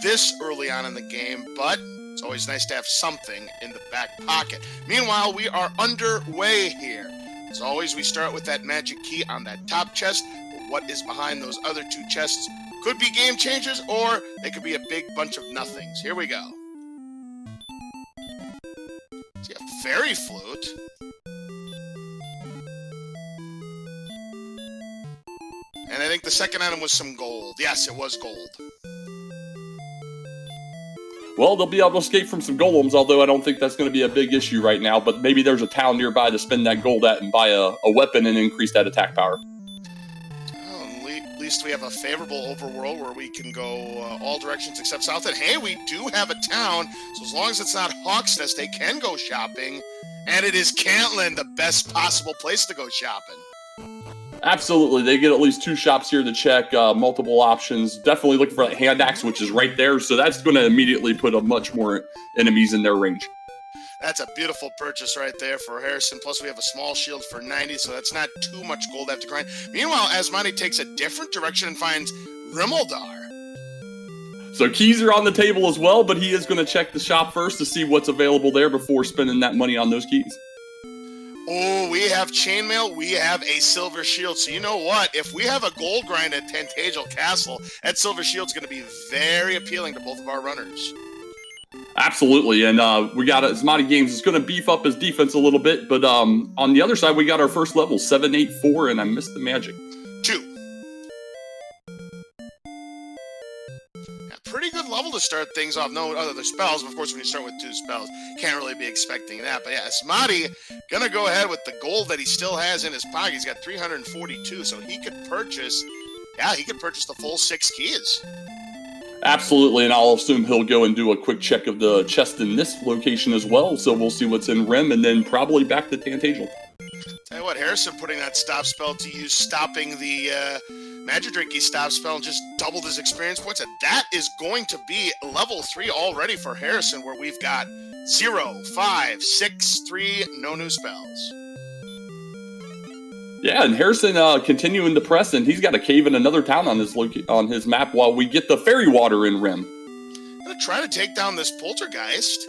this early on in the game, but it's always nice to have something in the back pocket. Meanwhile, we are underway here. As always, we start with that magic key on that top chest. But what is behind those other 2 chests could be game changers, or they could be a big bunch of nothings. Here we go. See a fairy flute. And I think the second item was some gold. Yes, it was gold. Well, they'll be able to escape from some golems, although I don't think that's going to be a big issue right now. But maybe there's a town nearby to spend that gold at and buy a weapon and increase that attack power. Well, at least we have a favorable overworld where we can go all directions except south. And hey, we do have a town, so as long as it's not Hawk's Nest, they can go shopping. And it is Cantland, the best possible place to go shopping. Absolutely. They get at least 2 shops here to check, multiple options. Definitely looking for that hand axe, which is right there. So that's going to immediately put a much more enemies in their range. That's a beautiful purchase right there for Harrason. Plus, we have a small shield for 90, so that's not too much gold to have to grind. Meanwhile, Asmadi takes a different direction and finds Rimeldar. So keys are on the table as well, but he is going to check the shop first to see what's available there before spending that money on those keys. Oh, we have chainmail, we have a silver shield. So you know what? If we have a gold grind at Tantagel Castle, that silver shield's going to be very appealing to both of our runners. Absolutely, and we got AsmadiGames is going to beef up his defense a little bit, but on the other side, we got our first level, 784, and I missed the magic. 2. Pretty good level to start things off. No other spells. Of course, when you start with 2 spells, can't really be expecting that. But yeah, Asmadi gonna go ahead with the gold that he still has in his pocket. He's got 342, so he could purchase. Yeah, he could purchase the full 6 keys. Absolutely, and I'll assume he'll go and do a quick check of the chest in this location as well. So we'll see what's in Rim, and then probably back to Tantagel. Tell you what, Harrason putting that stop spell to use, stopping the Magidrinky stop spell, and just doubled his experience points. And that is going to be level 3 already for Harrason, where we've got 0, 5, 6, 3, no new spells. Yeah, and Harrason continuing to press, and he's got a cave in another town on his map while we get the fairy water in Rim. Gonna try to take down this poltergeist.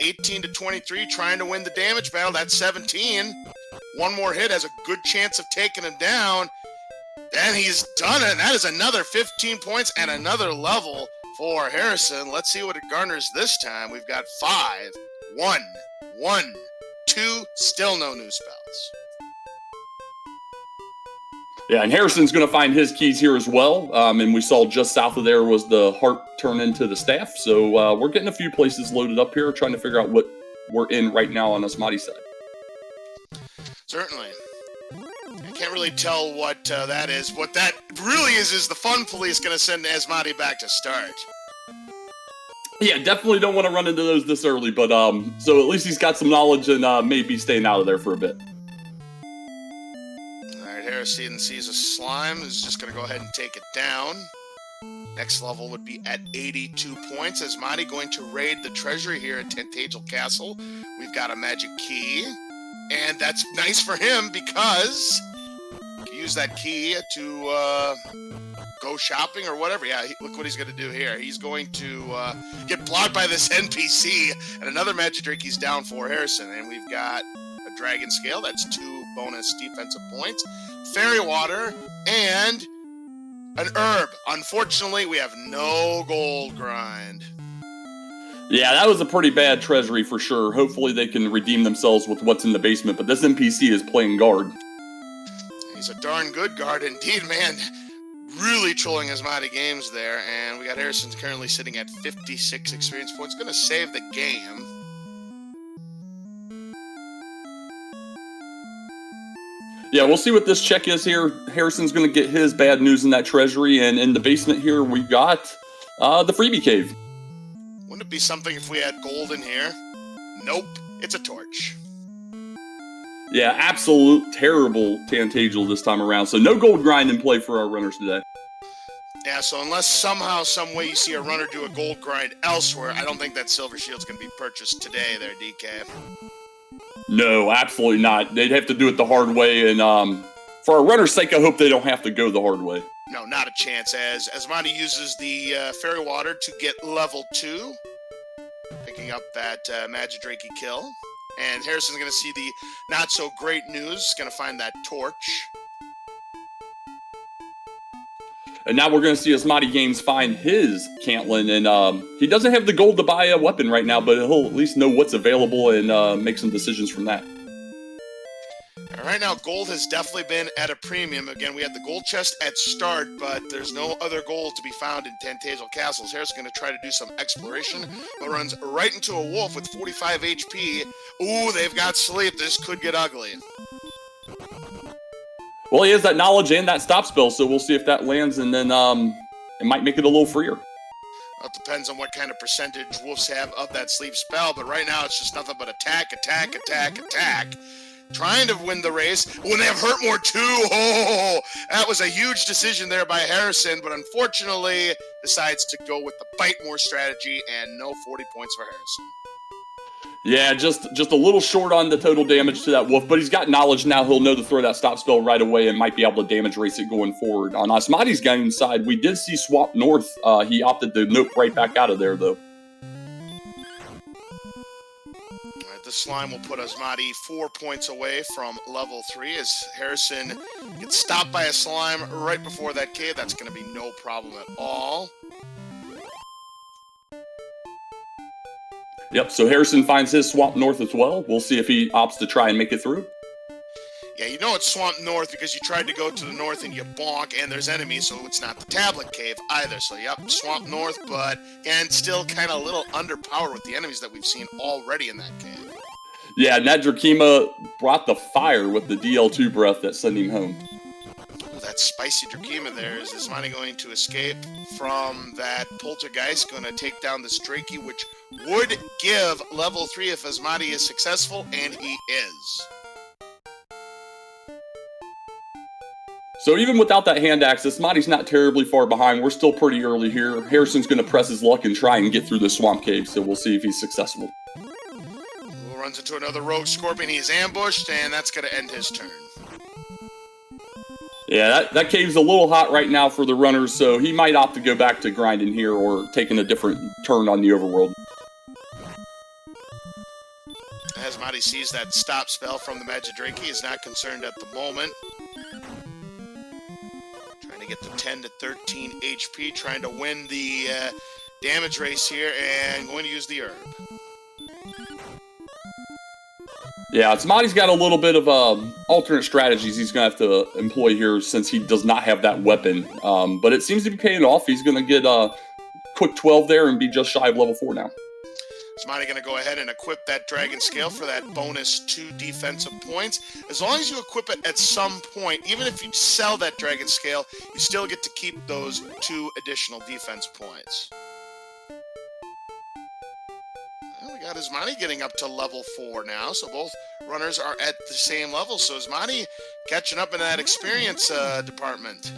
18 to 23, trying to win the damage battle. That's 17. One more hit has a good chance of taking him down. And he's done it. That is another 15 points and another level for Harrason. Let's see what it garners this time. We've got 5, 1, 1, 2, still no new spells. Yeah, and Harrison's going to find his keys here as well. And we saw just south of there was the heart turn into the staff. So we're getting a few places loaded up here, trying to figure out what we're in right now on Asmadi's side. Certainly. I can't really tell what that is. What that really is the fun police going to send Asmadi back to start. Yeah, definitely don't want to run into those this early, but so at least he's got some knowledge and maybe staying out of there for a bit. Alright, Harrason sees a slime, is just going to go ahead and take it down. Next level would be at 82 points. Asmadi going to raid the treasury here at Tantagel Castle. We've got a magic key, and that's nice for him because he can use that key to go shopping or whatever. Yeah, look what he's going to do here. He's going to get blocked by this NPC, and another magic drink he's down for Harrason. And we've got a dragon scale. That's 2 bonus defensive points. Fairy water, and an herb. Unfortunately, we have no gold grind. Yeah, that was a pretty bad treasury for sure. Hopefully they can redeem themselves with what's in the basement, but this NPC is playing guard. He's a darn good guard indeed, man. Really trolling AsmadiGames there, and we got Harrison currently sitting at 56 experience points. Going to save the game. Yeah, we'll see what this check is here. Harrison's going to get his bad news in that treasury, and in the basement here we got the freebie cave. Wouldn't it be something if we had gold in here? Nope, it's a torch. Yeah, absolute terrible Tantagel this time around. So no gold grind in play for our runners today. Yeah, so unless somehow, some way you see a runner do a gold grind elsewhere, I don't think that silver shield's going to be purchased today there, DK. No, absolutely not. They'd have to do it the hard way, and for our runner's sake, I hope they don't have to go the hard way. No, not a chance, as Asmadi uses the Fairy Water to get level 2, picking up that Magidraki kill. And Harrison's going to see the not-so-great news. He's going to find that torch. And now we're going to see AsmadiGames find his Cantlin, and he doesn't have the gold to buy a weapon right now, but he'll at least know what's available and make some decisions from that. Right now, gold has definitely been at a premium. Again, we had the gold chest at start, but there's no other gold to be found in Tantagel Castles. Harrison's going to try to do some exploration, but runs right into a wolf with 45 HP. Ooh, they've got sleep. This could get ugly. Well, he has that knowledge and that stop spell, so we'll see if that lands, and then it might make it a little freer. Well, it depends on what kind of percentage wolves have of that sleep spell, but right now it's just nothing but attack, attack, attack, attack. Trying to win the race. When they have Hurtmore too. Oh, that was a huge decision there by Harrison, but unfortunately decides to go with the bite more strategy and no 40 points for Harrison. Yeah, just a little short on the total damage to that wolf, but he's got knowledge now. He'll know to throw that stop spell right away and might be able to damage race it going forward. On Asmadi's game side, we did see Swamp North. He opted to nope right back out of there, though. All right, this slime will put Asmadi 4 points away from level 3 as Harrison gets stopped by a slime right before that cave. That's going to be no problem at all. Yep, so Harrison finds his Swamp North as well. We'll see if he opts to try and make it through. Yeah, you know it's Swamp North because you tried to go to the north and you bonk and there's enemies, so it's not the Tablet Cave either. So, yep, Swamp North, but, and still kind of a little underpowered with the enemies that we've seen already in that cave. Yeah, and that Drakima brought the fire with the DL2 breath that sent him home. That spicy Drakima there. Is Asmadi going to escape from that Poltergeist? Going to take down this Drakey, which would give level 3 if Asmadi is successful, and he is. So even without that hand axe, Asmadi's not terribly far behind. We're still pretty early here. Harrison's going to press his luck and try and get through the swamp cave, so we'll see if he's successful. Runs into another rogue scorpion. He is ambushed, and that's going to end his turn. Yeah, that cave's a little hot right now for the runners, so he might opt to go back to grinding here or taking a different turn on the overworld. Asmadi sees that stop spell from the Magidraki. He is not concerned at the moment. Trying to get the 10 to 13 HP, trying to win the damage race here, and going to use the herb. Yeah, Asmadi's got a little bit of alternate strategies he's going to have to employ here since he does not have that weapon. But it seems to be paying off. He's going to get a quick 12 there and be just shy of level 4 now. Asmadi going to go ahead and equip that Dragon Scale for that bonus 2 defensive points. As long as you equip it at some point, even if you sell that Dragon Scale, you still get to keep those 2 additional defense points. We got Asmadi getting up to level 4 now, so both runners are at the same level. So Asmadi catching up in that experience department.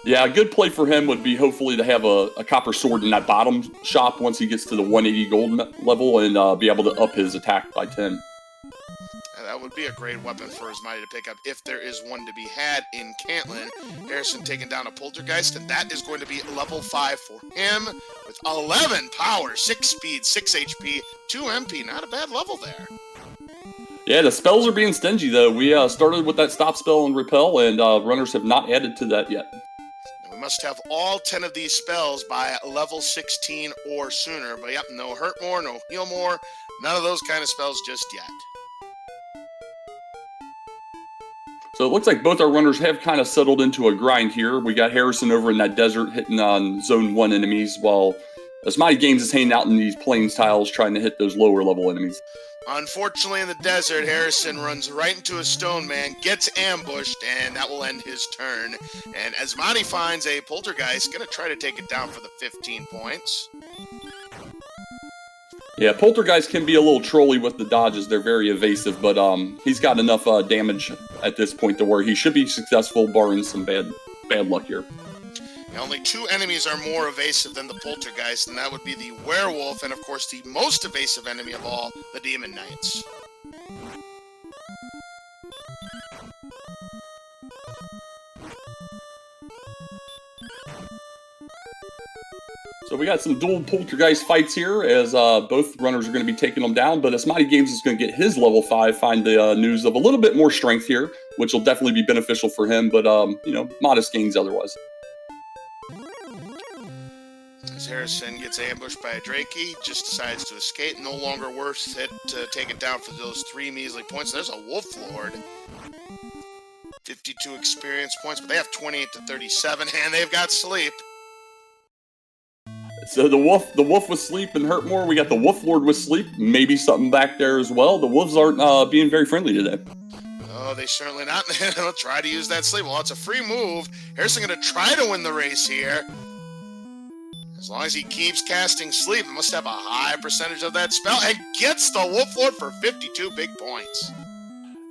Yeah, a good play for him would be hopefully to have a copper sword in that bottom shop once he gets to the 180 gold level and be able to up his attack by 10. That would be a great weapon for Asmadi to pick up if there is one to be had in Cantlin. Harrison taking down a Poltergeist, and that is going to be level 5 for him with 11 power, 6 speed, 6 HP, 2 MP. Not a bad level there. Yeah, the spells are being stingy, though. We started with that stop spell and repel, and runners have not added to that yet. And we must have all 10 of these spells by level 16 or sooner. But yep, no hurt more, no heal more, none of those kind of spells just yet. So it looks like both our runners have kind of settled into a grind here. We got Harrison over in that desert hitting on Zone 1 enemies, while AsmadiGames is hanging out in these plains tiles trying to hit those lower level enemies. Unfortunately, in the desert, Harrison runs right into a stone man, gets ambushed, and that will end his turn. And Asmadi finds a Poltergeist, going to try to take it down for the 15 points. Yeah, Poltergeist can be a little trolly with the dodges. They're very evasive, but he's got enough damage at this point to where he should be successful, barring some bad luck here. Now, only 2 enemies are more evasive than the Poltergeist, and that would be the Werewolf, and of course the most evasive enemy of all, the Demon Knights. So we got some dual poltergeist fights here as both runners are going to be taking them down, but AsmadiGames is going to get his level 5, find the news of a little bit more strength here, which will definitely be beneficial for him, but, you know, modest gains otherwise. As Harrison gets ambushed by a Drakey, just decides to escape. No longer worth it to take it down for those 3 measly points. There's a Wolf Lord. 52 experience points, but they have 28 to 37, and they've got sleep. So the wolf with sleep and hurt more. We got the Wolf Lord with sleep. Maybe something back there as well. The wolves aren't being very friendly today. Oh, they certainly not. They'll try to use that sleep. Well, it's a free move. Harrison going to try to win the race here. As long as he keeps casting sleep, he must have a high percentage of that spell, and gets the Wolf Lord for 52 big points.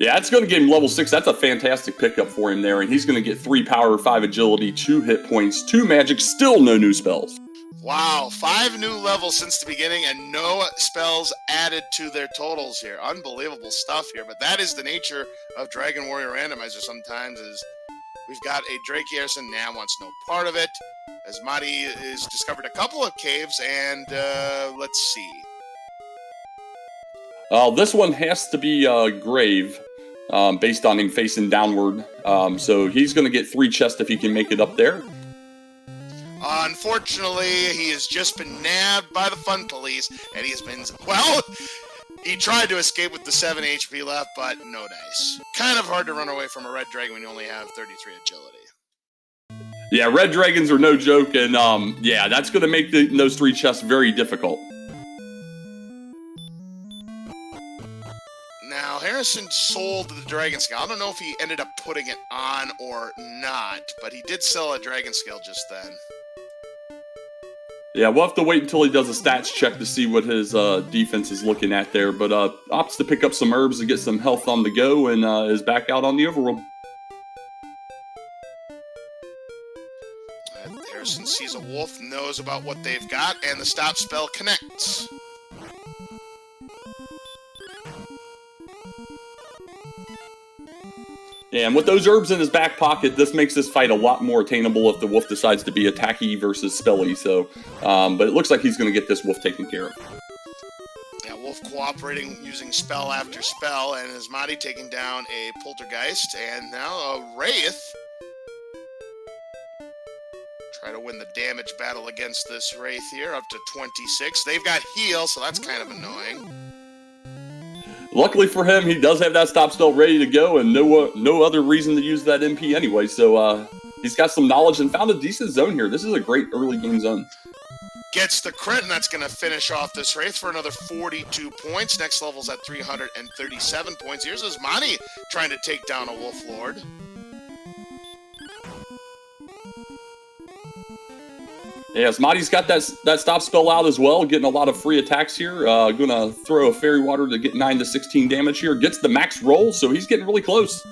Yeah, it's going to give him level 6. That's a fantastic pickup for him there, and he's going to get 3 power, 5 agility, 2 hit points, 2 magic, still no new spells. Wow, 5 new levels since the beginning and no spells added to their totals here. Unbelievable stuff here, but that is the nature of Dragon Warrior Randomizer sometimes, is we've got a Drake Harrison, now wants no part of it. Asmadi has discovered a couple of caves, and let's see. This one has to be grave, based on him facing downward. So he's going to get 3 chests if he can make it up there. Unfortunately, he has just been nabbed by the fun police, and he has been, well, he tried to escape with the 7 HP left, but no dice. Kind of hard to run away from a red dragon when you only have 33 agility. Yeah, red dragons are no joke, and yeah, that's going to make those 3 chests very difficult. Now, Harrison sold the dragon scale. I don't know if he ended up putting it on or not, but he did sell a dragon scale just then. Yeah, we'll have to wait until he does a stats check to see what his defense is looking at there, but opts to pick up some herbs to get some health on the go, and is back out on the overworld. Harrison sees a wolf, knows about what they've got, and the stop spell connects. And with those herbs in his back pocket, this makes this fight a lot more attainable if the wolf decides to be attacky versus spelly. So, but it looks like he's going to get this wolf taken care of. Yeah, wolf cooperating, using spell after spell, and Asmadi taking down a poltergeist, and now a wraith. Try to win the damage battle against this wraith here, up to 26. They've got heal, so that's kind of annoying. Luckily for him, he does have that stop spell ready to go, and no other reason to use that MP anyway. So he's got some knowledge and found a decent zone here. This is a great early game zone. Gets the crit, and that's going to finish off this wraith for another 42 points. Next level's at 337 points. Here's Asmadi trying to take down a Wolf Lord. Yeah, Asmadi's got that stop spell out as well, getting a lot of free attacks here. Going to throw a Fairy Water to get 9 to 16 damage here. Gets the max roll, so he's getting really close.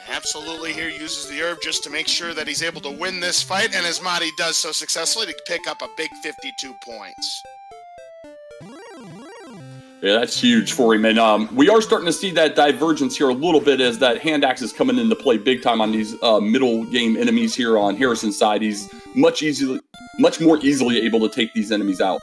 Absolutely here, uses the herb just to make sure that he's able to win this fight, and Asmadi does so successfully to pick up a big 52 points. Yeah, that's huge for him. And we are starting to see that divergence here a little bit as that hand axe is coming into play big time on these middle game enemies here on Harrison's side. He's much more easily able to take these enemies out.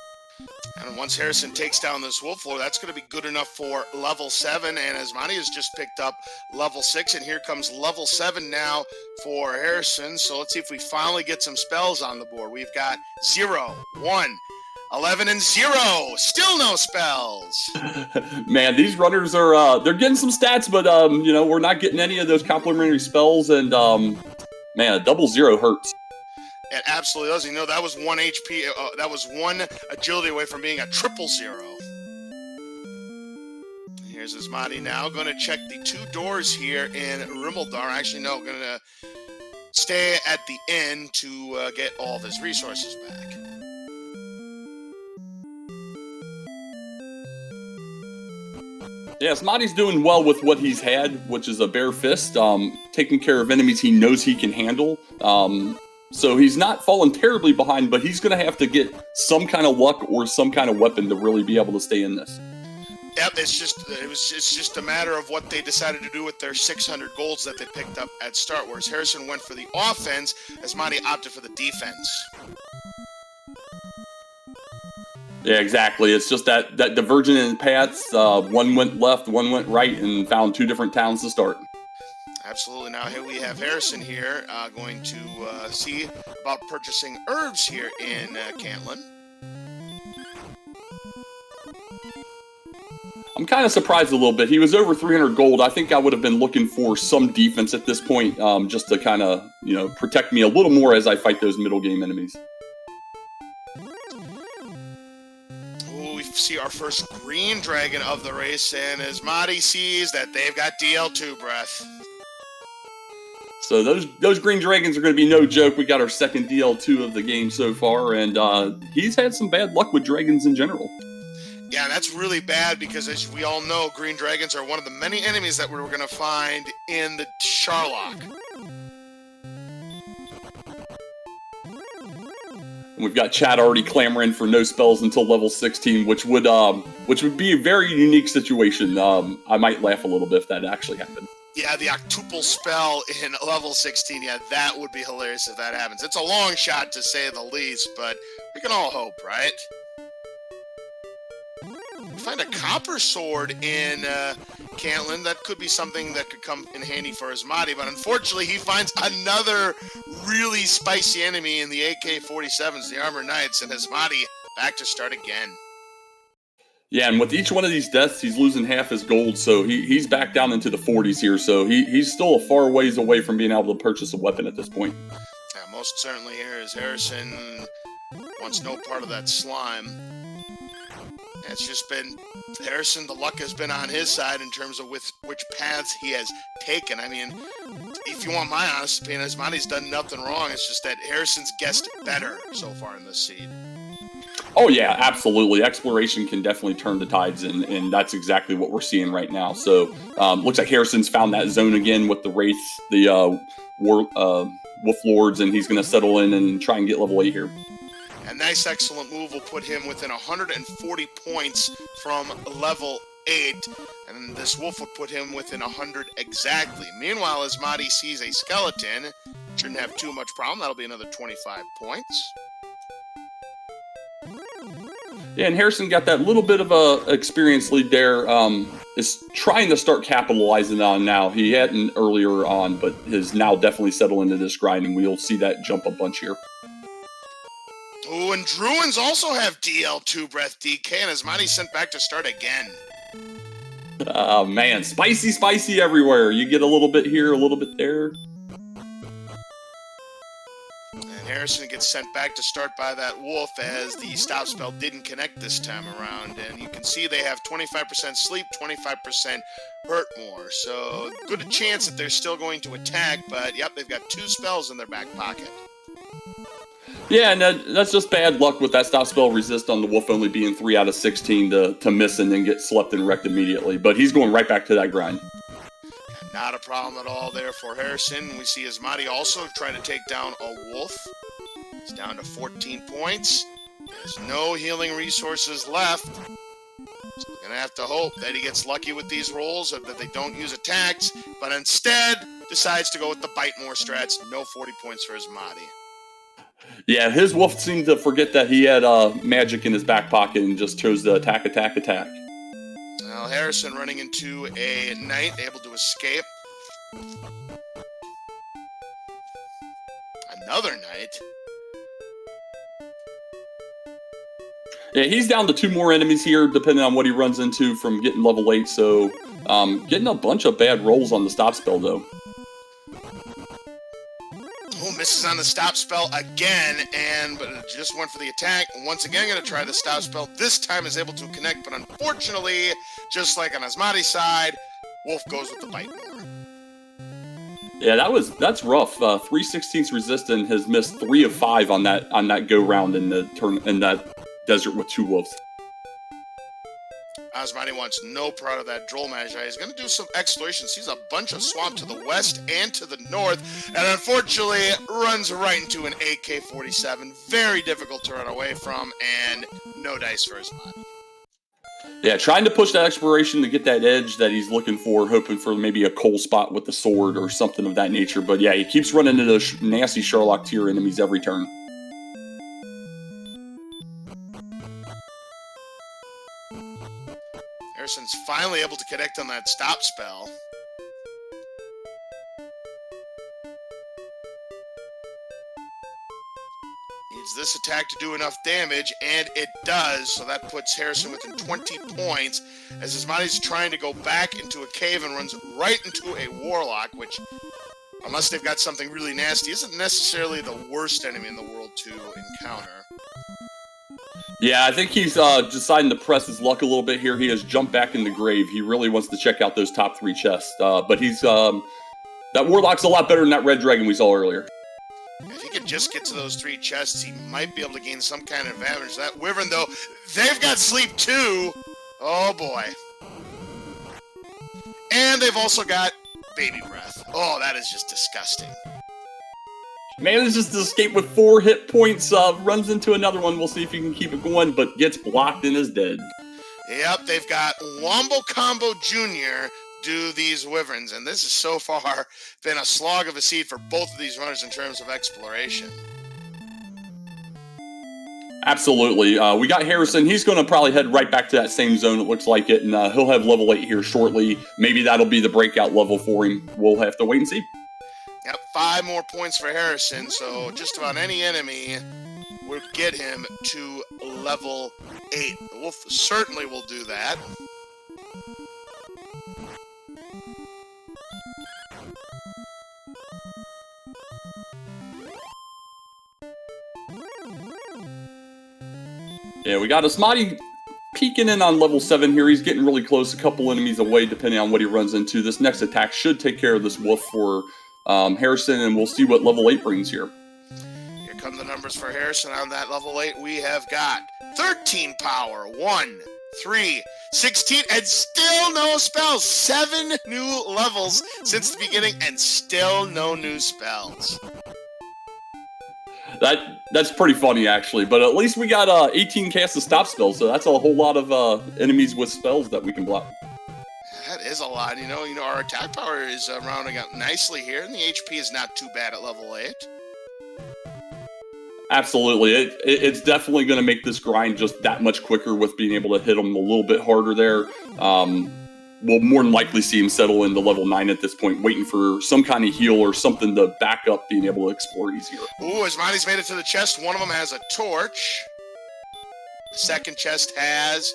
And once Harrison takes down this Wolf Lord, that's going to be good enough for level 7. And Asmadi has just picked up level 6. And here comes level 7 now for Harrison. So let's see if we finally get some spells on the board. We've got 0, 1, 11 and 0, still no spells. Man, these runners are they're getting some stats, but you know, we're not getting any of those complementary spells, and man, a double 0 hurts. It absolutely does. You know, that was 1 HP, that was 1 agility away from being a 000. Here's Asmadi now going to check the 2 doors here in Rimmaldar. Actually, no, going to stay at the inn to get all of his resources back. Yeah, Asmadi's doing well with what he's had, which is a bare fist, taking care of enemies he knows he can handle. So he's not falling terribly behind, but he's going to have to get some kind of luck or some kind of weapon to really be able to stay in this. Yep, it's just a matter of what they decided to do with their 600 golds that they picked up at start, whereas Harrason went for the offense, Asmadi opted for the defense. Yeah, exactly. It's just that divergent in paths. One went left, one went right, and found two different towns to start. Absolutely. Now here we have Harrason here, going to see about purchasing herbs here in Cantlin. I'm kind of surprised a little bit. He was over 300 gold. I think I would have been looking for some defense at this point, just to kind of, protect me a little more as I fight those middle game enemies. Ooh, we see our first green dragon of the race, and Asmadi sees that they've got DL2 breath. So those green dragons are going to be no joke. We got our second DL2 of the game so far, and he's had some bad luck with dragons in general. Yeah, that's really bad because, as we all know, green dragons are one of the many enemies that we're going to find in the Charlock. And we've got Chad already clamoring for no spells until level 16, which would be a very unique situation. I might laugh a little bit if that actually happened. Yeah, the octuple spell in level 16, yeah, that would be hilarious if that happens. It's a long shot, to say the least, but we can all hope, right? We find a copper sword in Cantlin. That could be something that could come in handy for Asmadi, but unfortunately he finds another really spicy enemy in the AK-47s, the Armor Knights, and Asmadi back to start again. Yeah, and with each one of these deaths, he's losing half his gold, so he's back down into the 40s here, so he's still a far ways away from being able to purchase a weapon at this point. Yeah, most certainly here is Harrason wants no part of that slime. It's just been Harrason, the luck has been on his side in terms of which paths he has taken. I mean, if you want my honest opinion, Asmadi's done nothing wrong. It's just that Harrison's guessed better so far in this seed. Oh, yeah, absolutely. Exploration can definitely turn the tides, and that's exactly what we're seeing right now. So, looks like Harrison's found that zone again with the Wraiths, the Wolf Lords, and he's going to settle in and try and get level 8 here. A nice, excellent move will put him within 140 points from level 8, and this wolf would put him within 100 exactly. Meanwhile, Asmadi sees a skeleton. Shouldn't have too much problem. That'll be another 25 points. Yeah, and Harrason got that little bit of a experience lead there. Is trying to start capitalizing on now. He hadn't earlier on, but has now definitely settled into this grind, and we'll see that jump a bunch here. Oh, and Druins also have DL2 breath DK, and Asmadi sent back to start again. Oh, man. Spicy everywhere. You get a little bit here, a little bit there. And Harrason gets sent back to start by that wolf as the stop spell didn't connect this time around. And you can see they have 25% sleep, 25% hurt more. So good a chance that they're still going to attack, but yep, they've got 2 spells in their back pocket. Yeah, and that's just bad luck with that stop spell resist on the wolf only being 3 out of 16 to miss and then get slept and wrecked immediately. But he's going right back to that grind. Not a problem at all there for Harrason. We see Asmadi also trying to take down a wolf. He's down to 14 points. There's no healing resources left. So we're going to have to hope that he gets lucky with these rolls, or that they don't use attacks, but instead decides to go with the bite more strats. No 40 points for Asmadi. Yeah, his wolf seemed to forget that he had magic in his back pocket and just chose to attack. Well, Harrason running into a knight, able to escape. Another knight. Yeah, he's down to 2 more enemies here, depending on what he runs into from getting level 8. So, getting a bunch of bad rolls on the stop spell, though. Oh, misses on the stop spell again, but just went for the attack. Once again, going to try the stop spell. This time is able to connect, but unfortunately, just like on Asmadi's side, Wolf goes with the bite more. Yeah, that's rough. 3/16 resistant has missed 3 of 5 on that go round in that desert with 2 wolves. Asmadi wants no part of that Droll Magi. He's going to do some exploration. Sees a bunch of swamp to the west and to the north, and unfortunately runs right into an AK-47. Very difficult to run away from, and no dice for Asmadi. Yeah, trying to push that exploration to get that edge that he's looking for, hoping for maybe a coal spot with the sword or something of that nature. But yeah, he keeps running into those nasty Sherlock tier enemies every turn. Harrison's finally able to connect on that stop spell. Needs this attack to do enough damage, and it does, so that puts Harrison within 20 points, as Asmadi's trying to go back into a cave and runs right into a Warlock, which, unless they've got something really nasty, isn't necessarily the worst enemy in the world to encounter. Yeah, I think he's deciding to press his luck a little bit here. He has jumped back in the grave. He really wants to check out those top 3 chests, but he's that Warlock's a lot better than that Red Dragon we saw earlier. If he could just get to those 3 chests, he might be able to gain some kind of advantage. That Wyvern, though, they've got sleep too. Oh boy. And they've also got baby breath. Oh, that is just disgusting. Manages to escape with 4 hit points, runs into another one. We'll see if he can keep it going, but gets blocked and is dead. Yep, they've got Wombo Combo Jr. do these Wyverns, and this has so far been a slog of a seed for both of these runners in terms of exploration. Absolutely. We got Harrison. He's going to probably head right back to that same zone, it looks like it, and he'll have level 8 here shortly. Maybe that'll be the breakout level for him. We'll have to wait and see. Yep, 5 more points for Harrison, so just about any enemy will get him to level 8. The Wolf certainly will do that. Yeah, we got Asmadi peeking in on level 7 here. He's getting really close, a couple enemies away depending on what he runs into. This next attack should take care of this wolf for Harrison, and we'll see what level 8 brings here. Here come the numbers for Harrison on that level 8. We have got 13 power, 1, 3, 16, and still no spells. 7 new levels since the beginning, and still no new spells. That's pretty funny, actually, but at least we got 18 casts of stop spells, so that's a whole lot of enemies with spells that we can block. That is a lot. You know, our attack power is rounding up nicely here, and the HP is not too bad at level 8. Absolutely. It's definitely going to make this grind just that much quicker with being able to hit them a little bit harder there. We'll more than likely see him settle into level 9 at this point, waiting for some kind of heal or something to back up being able to explore easier. Ooh, Asmadi's made it to the chest. One of them has a torch. The second chest has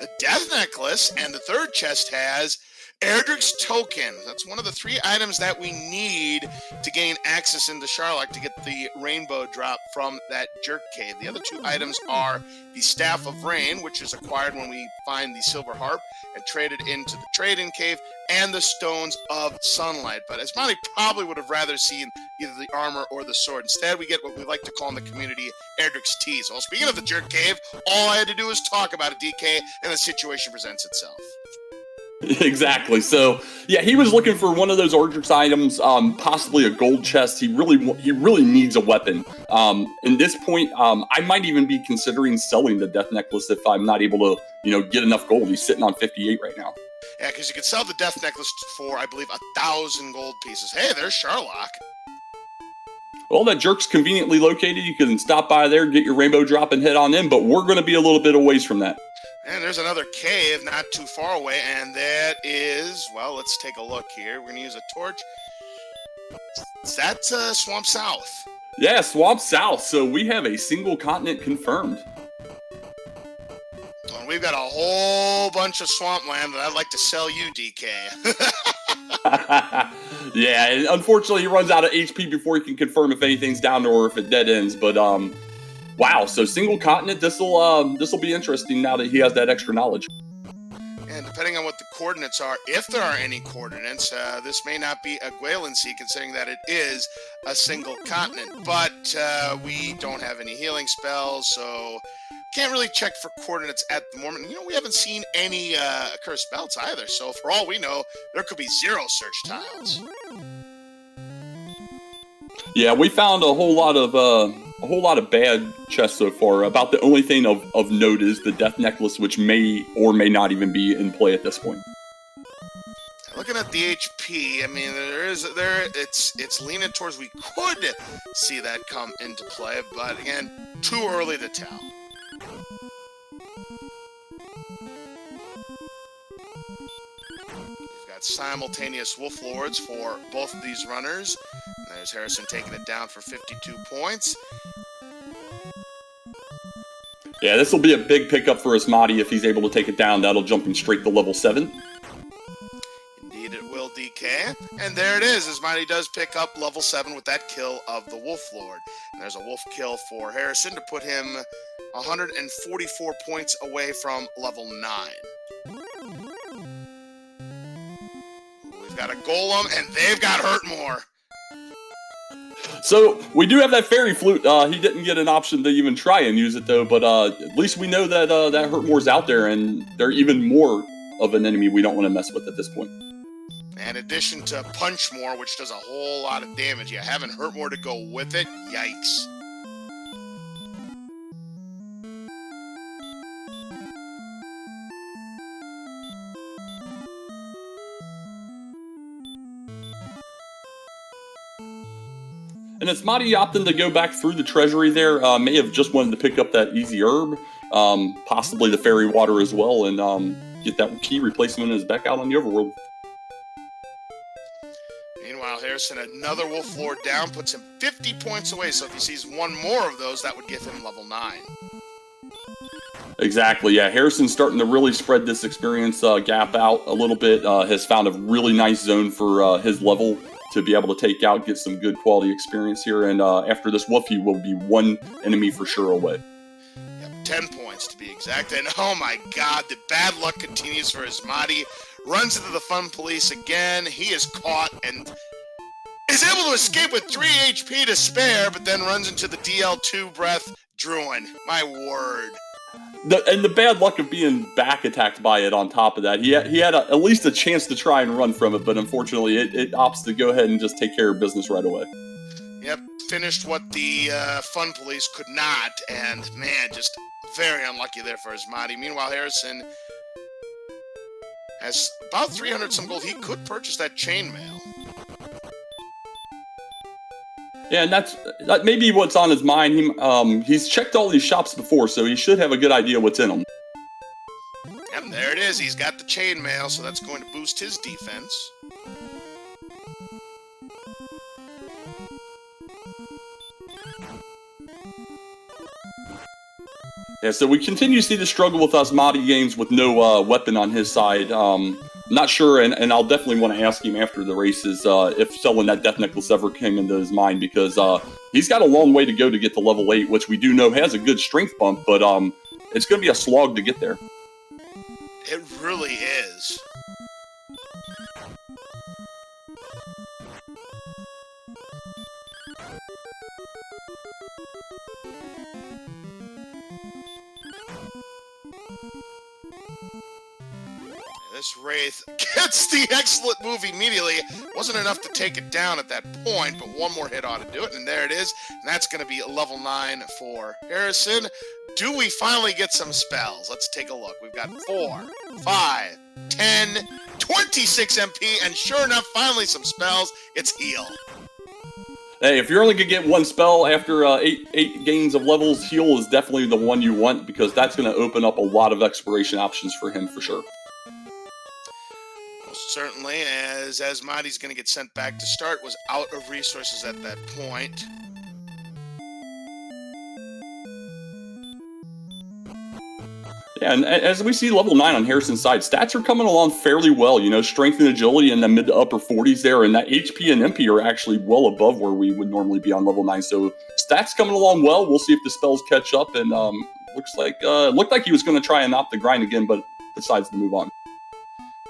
a death necklace, and the third chest has Erdrick's token. That's one of the 3 items that we need to gain access into Sherlock to get the rainbow drop from that jerk cave. The other 2 items are the Staff of Rain, which is acquired when we find the silver harp and traded into the trade-in cave, and the Stones of Sunlight. But Asmadi probably would have rather seen either the armor or the sword. Instead, we get what we like to call in the community Erdrick's tease. Well, speaking of the jerk cave, all I had to do was talk about it, DK, and the situation presents itself. Exactly. So, yeah, he was looking for one of those Ardrix items, possibly a gold chest. He really needs a weapon. In this point, I might even be considering selling the death necklace if I'm not able to, get enough gold. He's sitting on 58 right now. Yeah, because you can sell the death necklace for, I believe, 1,000 gold pieces. Hey, there's Sherlock. Well, that jerk's conveniently located. You can stop by there, get your rainbow drop, and head on in. But we're going to be a little bit of ways from that. And there's another cave not too far away, and that is, well, let's take a look here. We're going to use a torch. Is that Swamp South? Yeah, Swamp South. So we have a single continent confirmed. Well, we've got a whole bunch of swampland that I'd like to sell you, DK. Yeah, and unfortunately, he runs out of HP before he can confirm if anything's down or if it dead ends. But wow, so single continent, this'll be interesting now that he has that extra knowledge. And depending on what the coordinates are, if there are any coordinates, this may not be a Gwalan Sea, considering that it is a single continent. But we don't have any healing spells, so can't really check for coordinates at the moment. We haven't seen any cursed belts either, so for all we know, there could be 0 search tiles. Yeah, we found a whole lot of a whole lot of bad chests so far. About the only thing of note is the death necklace, which may or may not even be in play at this point. Looking at the HP, I mean, it's leaning towards we could see that come into play, but again, too early to tell. We've got simultaneous Wolf Lords for both of these runners. And there's Harrason taking it down for 52 points. Yeah, this will be a big pickup for Asmadi if he's able to take it down. That'll jump him straight to level 7. DK, and there it is. Asmadi does pick up level 7 with that kill of the Wolf Lord. And there's a wolf kill for Harrason to put him 144 points away from level 9. We've got a Golem, and they've got Hurtmore. So we do have that fairy flute. He didn't get an option to even try and use it though, but at least we know that that Hurtmore's out there, and they're even more of an enemy we don't want to mess with at this point. In addition to Punchmore, which does a whole lot of damage, yeah, having Hurtmore to go with it, yikes. And Asmadi opting to go back through the treasury there. May have just wanted to pick up that easy herb, possibly the fairy water as well, and get that key replacement as back out on the overworld. Meanwhile, Harrason, another Wolf Lord down, puts him 50 points away, so if he sees one more of those, that would give him level 9. Exactly, yeah. Harrison's starting to really spread this experience gap out a little bit. Has found a really nice zone for his level to be able to take out, get some good quality experience here. And after this wolf, he will be one enemy for sure away. Yep, 10 points to be exact. And oh my god, the bad luck continues for Asmadi. Runs into the fun police again. He is caught and is able to escape with 3 HP to spare, but then runs into the DL2 breath Druin. My word. The bad luck of being back attacked by it on top of that. He had at least a chance to try and run from it, but unfortunately it opts to go ahead and just take care of business right away. Yep, finished what the fun police could not, and man, just very unlucky there for Asmadi. Meanwhile, Harrason has about 300 some gold. He could purchase that chainmail. Yeah, and that may be what's on his mind. He's checked all these shops before, so he should have a good idea what's in them. And there it is. He's got the chainmail, so that's going to boost his defense. Yeah, so we continue to see the struggle with AsmadiGames with no weapon on his side. Not sure, and I'll definitely want to ask him after the races if selling that death necklace ever came into his mind, because he's got a long way to go to get to level 8, which we do know has a good strength bump, but it's going to be a slog to get there. It really is. This Wraith gets the excellent move immediately. Wasn't enough to take it down at that point, but one more hit ought to do it, and there it is. And that's going to be a level 9 for Harrason. Do we finally get some spells? Let's take a look. We've got 4, 5, 10, 26 MP, and sure enough, finally some spells. It's Heal. Hey, if you're only going to get one spell after eight gains of levels, Heal is definitely the one you want, because that's going to open up a lot of exploration options for him for sure. Certainly, as Asmadi's going to get sent back to start, was out of resources at that point. Yeah, and as we see level 9 on Harrison's side, stats are coming along fairly well. You know, strength and agility in the mid to upper 40s there, and that HP and MP are actually well above where we would normally be on level 9. So stats coming along well. We'll see if the spells catch up, and looked like he was going to try and opt the grind again, but decides to move on.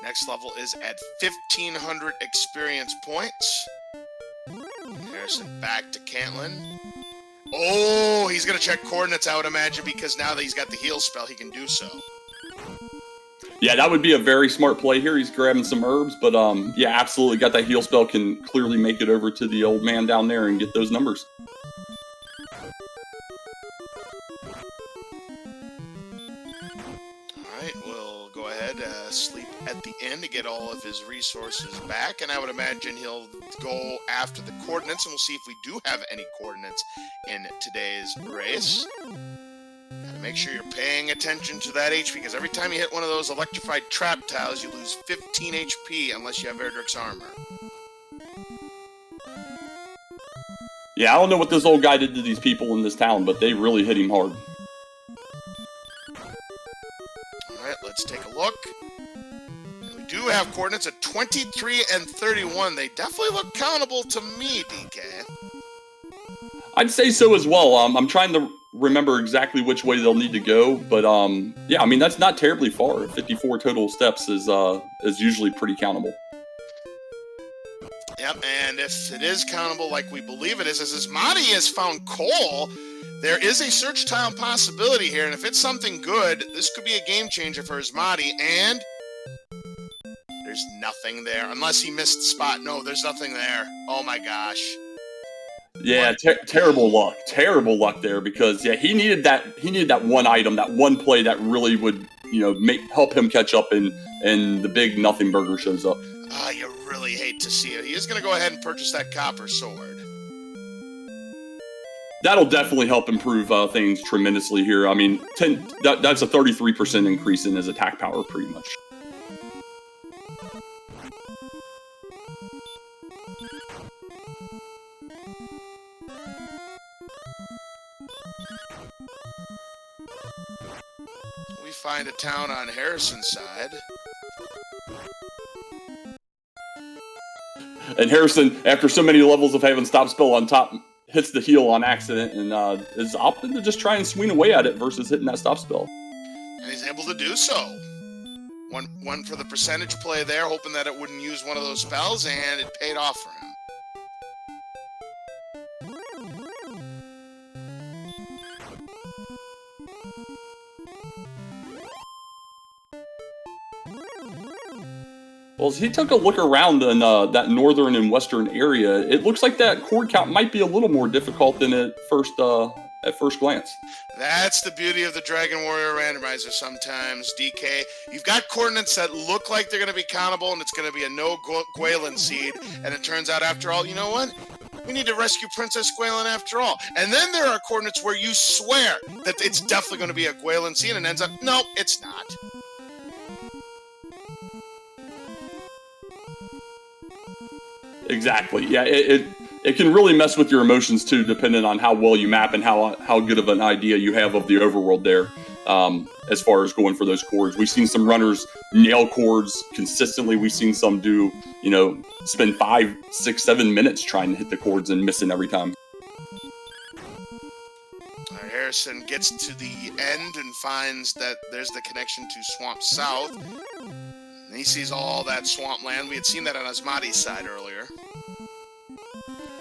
Next level is at 1,500 experience points. Harrason back to Cantlin. Oh, he's going to check coordinates, I would imagine, because now that he's got the heal spell, he can do so. Yeah, that would be a very smart play here. He's grabbing some herbs, but yeah, absolutely got that heal spell, can clearly make it over to the old man down there and get those numbers. Alright, we'll go ahead, sleep at the inn to get all of his resources back, and I would imagine he'll go after the coordinates, and we'll see if we do have any coordinates in today's race. Gotta make sure you're paying attention to that HP, because every time you hit one of those electrified trap tiles, you lose 15 HP unless you have Erdrick's armor. Yeah, I don't know what this old guy did to these people in this town, but they really hit him hard. Alright, let's take a look. And we do have coordinates at 23 and 31. They definitely look countable to me, DK. I'd say so as well. I'm trying to remember exactly which way they'll need to go, but yeah, I mean, that's not terribly far. 54 total steps is usually pretty countable. Yep, and if it is countable like we believe it is, as Asmadi has found coal, there is a search tile possibility here, and if it's something good, this could be a game changer for Asmadi, and there's nothing there, unless he missed the spot. No, there's nothing there. Oh my gosh. Yeah, terrible luck there, because yeah, he needed that one item, that one play that really would, you know, help him catch up, and the big nothing burger shows up. You really hate to see it. He is going to go ahead and purchase that copper sword. That'll definitely help improve things tremendously here. I mean, that's a 33% increase in his attack power, pretty much. We find a town on Harrison's side. And Harrison, after so many levels of having stop spell on top, hits the heel on accident and is opting to just try and swing away at it versus hitting that stop spell. And he's able to do so. One for the percentage play there, hoping that it wouldn't use one of those spells, and it paid off for him. Well, as he took a look around in that northern and western area, it looks like that chord count might be a little more difficult than at first glance. That's the beauty of the Dragon Warrior Randomizer sometimes, DK. You've got coordinates that look like they're going to be countable, and it's going to be a no Gwaelin seed, and it turns out, after all, you know what? We need to rescue Princess Gwaelin after all. And then there are coordinates where you swear that it's definitely going to be a Gwaelin seed, and ends up, nope, it's not. Exactly. Yeah, it can really mess with your emotions too, depending on how well you map and how good of an idea you have of the overworld there. As far as going for those chords, we've seen some runners nail chords consistently. We've seen some do, you know, spend 5, 6, 7 minutes trying to hit the chords and missing every time. Harrison gets to the end and finds that there's the connection to Swamp South. And he sees all that swampland. We had seen that on Asmadi's side earlier.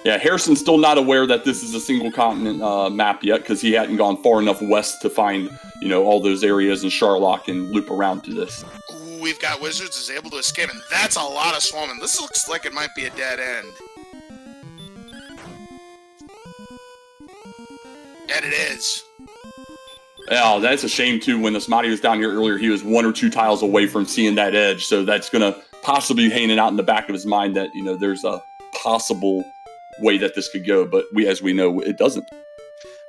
Yeah, Harrison's still not aware that this is a single continent map yet, because he hadn't gone far enough west to find, you know, all those areas in Sharlock and loop around to this. Ooh, we've got Wizards is able to escape, and that's a lot of swarming. This looks like it might be a dead end. And it is. Yeah, that's a shame too. When Asmadi was down here earlier, he was 1 or 2 tiles away from seeing that edge, so that's going to possibly be hanging out in the back of his mind that, you know, there's a possible way that this could go, but as we know, it doesn't.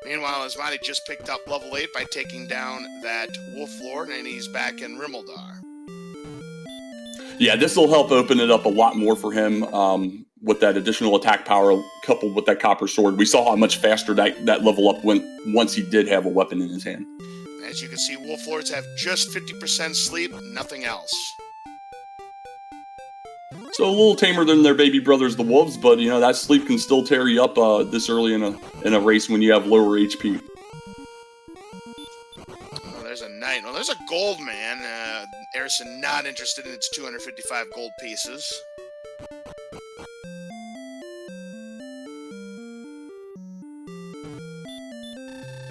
Meanwhile, Asmadi just picked up level 8 by taking down that Wolf Lord, and he's back in Rimmildar. Yeah, this will help open it up a lot more for him with that additional attack power coupled with that copper sword. We saw how much faster that level up went once he did have a weapon in his hand. As you can see, Wolf Lords have just 50% sleep, nothing else. So a little tamer than their baby brothers, the wolves, but you know that sleep can still tear you up this early in a race when you have lower HP. Oh, there's a knight. Well, there's a gold man. Harrison not interested in its 255 gold pieces.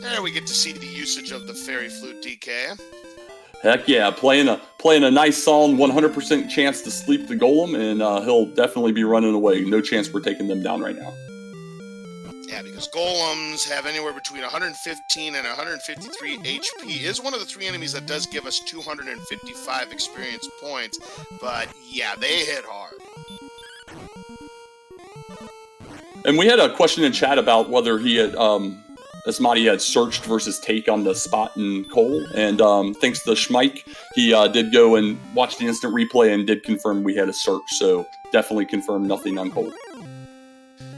There we get to see the usage of the fairy flute, DK. Heck yeah, playing a nice solid 100% chance to sleep the golem, and he'll definitely be running away. No chance we're taking them down right now. Yeah, because golems have anywhere between 115 and 153 HP. Is one of the 3 enemies that does give us 255 experience points. But yeah, they hit hard. And we had a question in chat about whether he had, Asmadi had searched versus take on the spot and Cole. And thanks to Schmike, he did go and watch the instant replay and did confirm we had a search. So definitely confirmed nothing on Cole.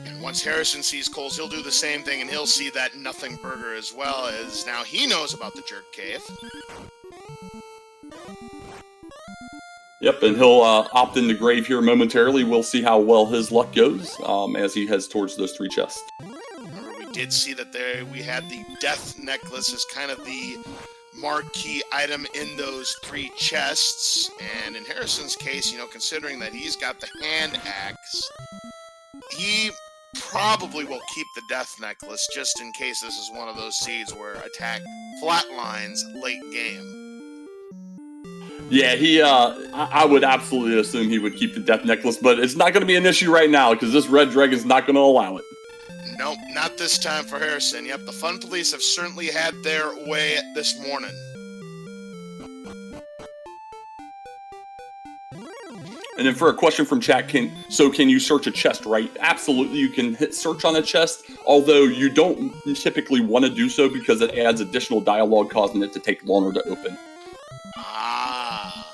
And once Harrison sees Cole's, he'll do the same thing, and he'll see that nothing burger as well, as now he knows about the jerk cave. Yep, and he'll opt into grave here momentarily. We'll see how well his luck goes as he heads towards those 3 chests. Remember, we did see that we had the death necklace as kind of the marquee item in those 3 chests. And in Harrison's case, considering that he's got the hand axe, he probably will keep the death necklace just in case this is one of those seeds where attack flatlines late game. Yeah, I would absolutely assume he would keep the death necklace, but it's not going to be an issue right now because this red dragon's not going to allow it. Nope, not this time for Harrison. Yep, the Fun Police have certainly had their way this morning. And then for a question from chat, can you search a chest, right? Absolutely, you can hit search on a chest, although you don't typically want to do so because it adds additional dialogue causing it to take longer to open. Ah,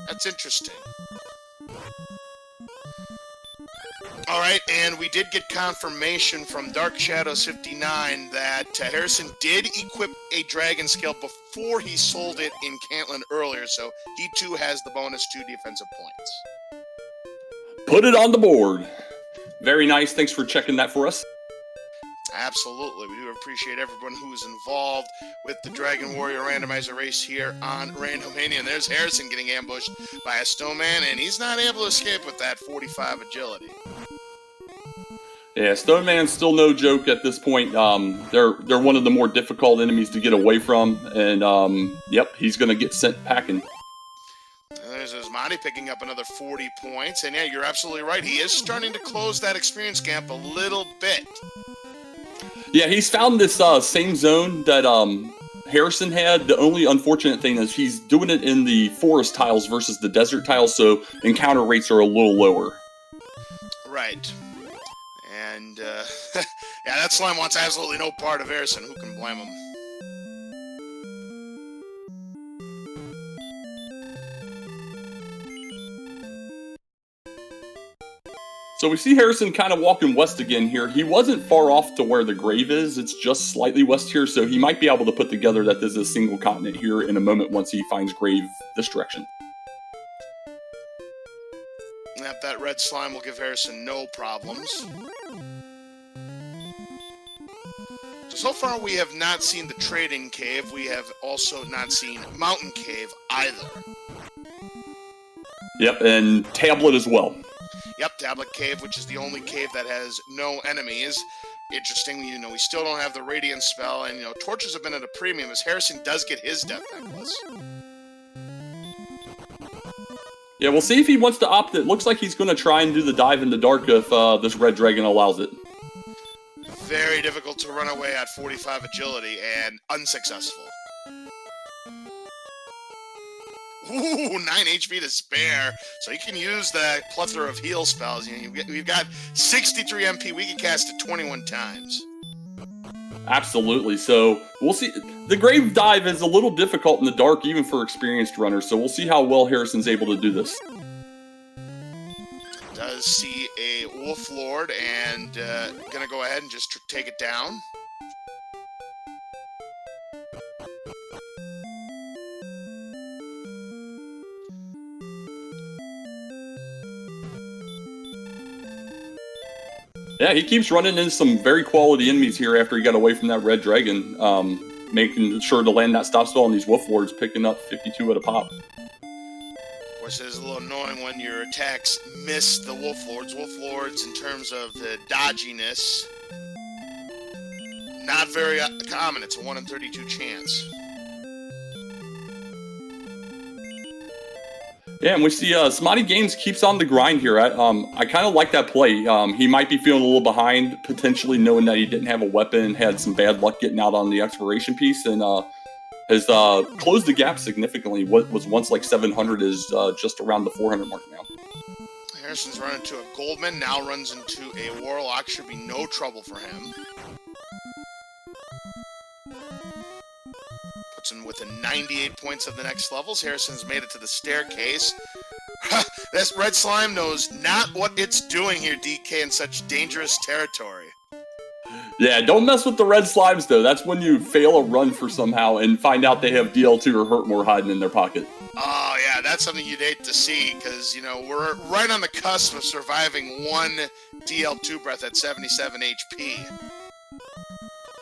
that's interesting. All right, and we did get confirmation from Dark Shadows 59 that Harrison did equip a dragon scale before he sold it in Cantlin earlier, so he too has the bonus 2 defensive points. Put it on the board. Very nice. Thanks for checking that for us. Absolutely. We do appreciate everyone who is involved with the Dragon Warrior Randomizer race here on Randomania. And there's Harrison getting ambushed by a snowman, and he's not able to escape with that 45 agility. Yeah, Stoneman's still no joke at this point. They're one of the more difficult enemies to get away from, and yep, he's going to get sent packing. And there's Asmadi picking up another 40 points, and yeah, you're absolutely right. He is starting to close that experience gap a little bit. Yeah, he's found this same zone that Harrison had. The only unfortunate thing is he's doing it in the forest tiles versus the desert tiles, so encounter rates are a little lower. Right. And, yeah, that slime wants absolutely no part of Harrison. Who can blame him? So we see Harrison kind of walking west again here. He wasn't far off to where the grave is. It's just slightly west here, so he might be able to put together that this is a single continent here in a moment once he finds grave this direction. Yep, that red slime will give Harrison no problems. So far we have not seen the Trading Cave. We have also not seen Mountain Cave either. Yep, and Tablet as well. Yep, Tablet Cave, which is the only cave that has no enemies. Interesting, we still don't have the Radiant spell, and, torches have been at a premium as Harrison does get his Death Necklace. Yeah, we'll see if he wants to opt. It looks like he's going to try and do the dive in the dark if this red dragon allows it. Very difficult to run away at 45 agility, and unsuccessful. Ooh, 9 HP to spare, so you can use that plethora of heal spells. We've got 63 MP, we can cast it 21 times. Absolutely, so we'll see. The grave dive is a little difficult in the dark, even for experienced runners, so we'll see how well Harrison's able to do this. Does see a Wolf Lord, and gonna go ahead and just take it down. Yeah, he keeps running into some very quality enemies here after he got away from that red dragon, making sure to land that stop spell on these wolf lords, picking up 52 at a pop. Of course, it is a little annoying when your attacks miss the wolf lords. Wolf lords, in terms of the dodginess, not very common. It's a 1 in 32 chance. Yeah, and we see AsmadiGames keeps on the grind here. I kind of like that play. He might be feeling a little behind, potentially knowing that he didn't have a weapon, had some bad luck getting out on the exploration piece, and has closed the gap significantly. What was once like 700 is just around the 400 mark now. Harrison's run into a Goldman, now runs into a Warlock. Should be no trouble for him. Puts him within 98 points of the next levels. Harrison's made it to the staircase. This red slime knows not what it's doing here, DK, in such dangerous territory. Yeah, don't mess with the red slimes, though. That's when you fail a run for somehow and find out they have DL2 or Hurtmore hiding in their pocket. Oh, yeah, that's something you'd hate to see, because, you know, we're right on the cusp of surviving one DL2 breath at 77 HP.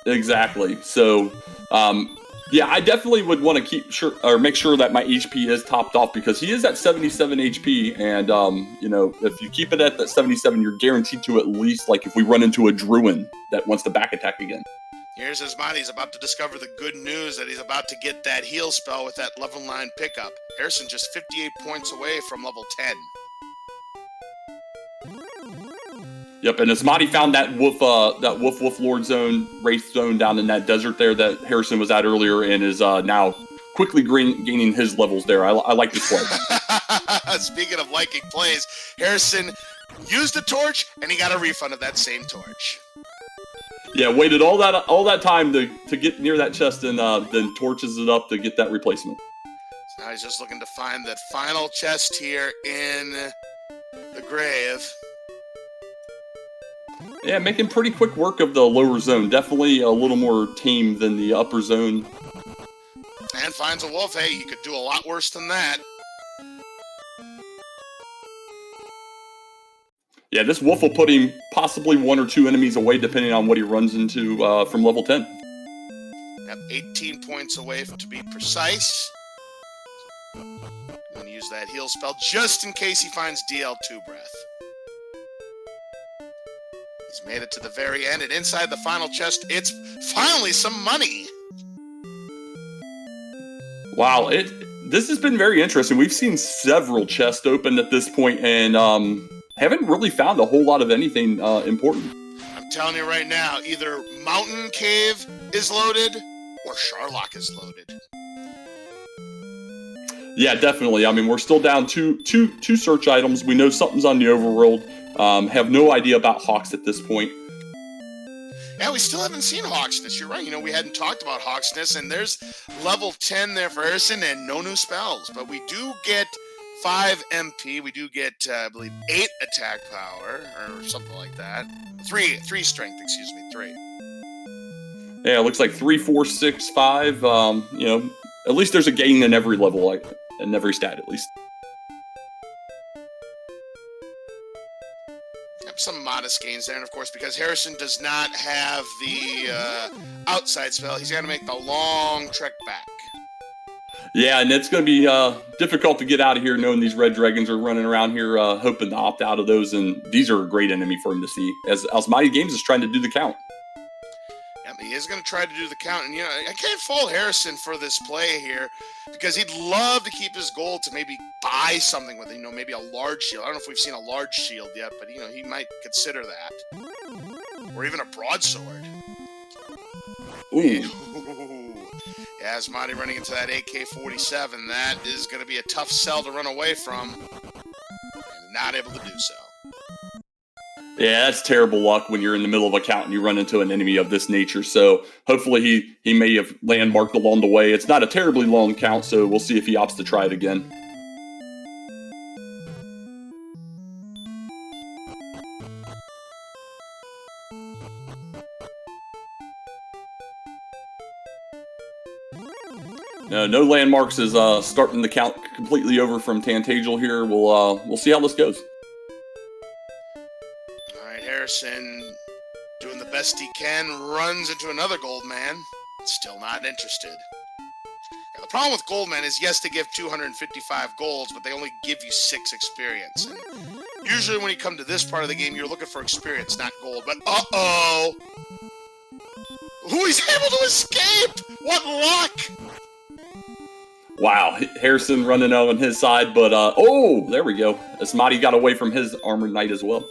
Exactly. So, yeah, I definitely would want to make sure that my HP is topped off, because he is at 77 HP, and, you know, if you keep it at that 77, you're guaranteed to at least, like, if we run into a Druid that wants to back attack again. Here's Asmadi. He's about to discover the good news that he's about to get that heal spell with that level 9 pickup. Harrison just 58 points away from level 10. Yep, and Asmadi found that Wolf Lord zone, Wraith zone down in that desert there that Harrison was at earlier, and is now quickly gaining his levels there. I like this play. Speaking of liking plays, Harrison used a torch, and he got a refund of that same torch. Yeah, waited all that time to get near that chest, and then torches it up to get that replacement. So now he's just looking to find that final chest here in the grave. Yeah, making pretty quick work of the lower zone. Definitely a little more tame than the upper zone. And finds a wolf. Hey, you could do a lot worse than that. Yeah, this wolf will put him possibly 1 or 2 enemies away, depending on what he runs into from level 10. Got 18 points away to be precise. I'm going to use that heal spell just in case he finds DL2 breath. He's made it to the very end, and inside the final chest, it's finally some money. Wow, this has been very interesting. We've seen several chests open at this point, and haven't really found a whole lot of anything important. I'm telling you right now, either Mountain Cave is loaded or Sharlock is loaded. Yeah, definitely. I mean, we're still down two search items. We know something's on the Overworld. Have no idea about Hawks at this point. Yeah, we still haven't seen Hawksness. You're right. You know, we hadn't talked about Hawksness, and there's level 10 there for Harrison and no new spells. But we do get 5 MP. We do get, I believe, 8 attack power or something like that. 3 strength, excuse me, 3. Yeah, it looks like 3, 4, 6, 5. You know, at least there's a gain in every level, like in every stat, at least. Some modest gains there, and of course, because Harrison does not have the outside spell, he's got to make the long trek back. Yeah, and it's going to be difficult to get out of here knowing these red dragons are running around here hoping to opt out of those, and these are a great enemy for him to see, as AsmadiGames is trying to do the count. Yeah, he is going to try to do the count, and you know, I can't fault Harrison for this play here, because he'd love to keep his goal to maybe buy something with, you know, maybe a large shield. I don't know if we've seen a large shield yet, but, you know, he might consider that. Or even a broadsword. Ooh. Yeah, Asmadi running into that AK-47. That is going to be a tough sell to run away from. And not able to do so. Yeah, that's terrible luck when you're in the middle of a count and you run into an enemy of this nature. So hopefully he may have landmarked along the way. It's not a terribly long count, so we'll see if he opts to try it again. No landmarks is starting the count completely over from Tantagel here. We'll see how this goes. All right, Harrison doing the best he can, runs into another gold man. Still not interested. Now, the problem with gold man is, yes, they give 255 golds, but they only give you 6 experience. And usually when you come to this part of the game, you're looking for experience, not gold. But uh-oh! Who is able to escape? What luck! Wow, Harrison running on his side, but oh, there we go. Asmadi got away from his armored knight as well.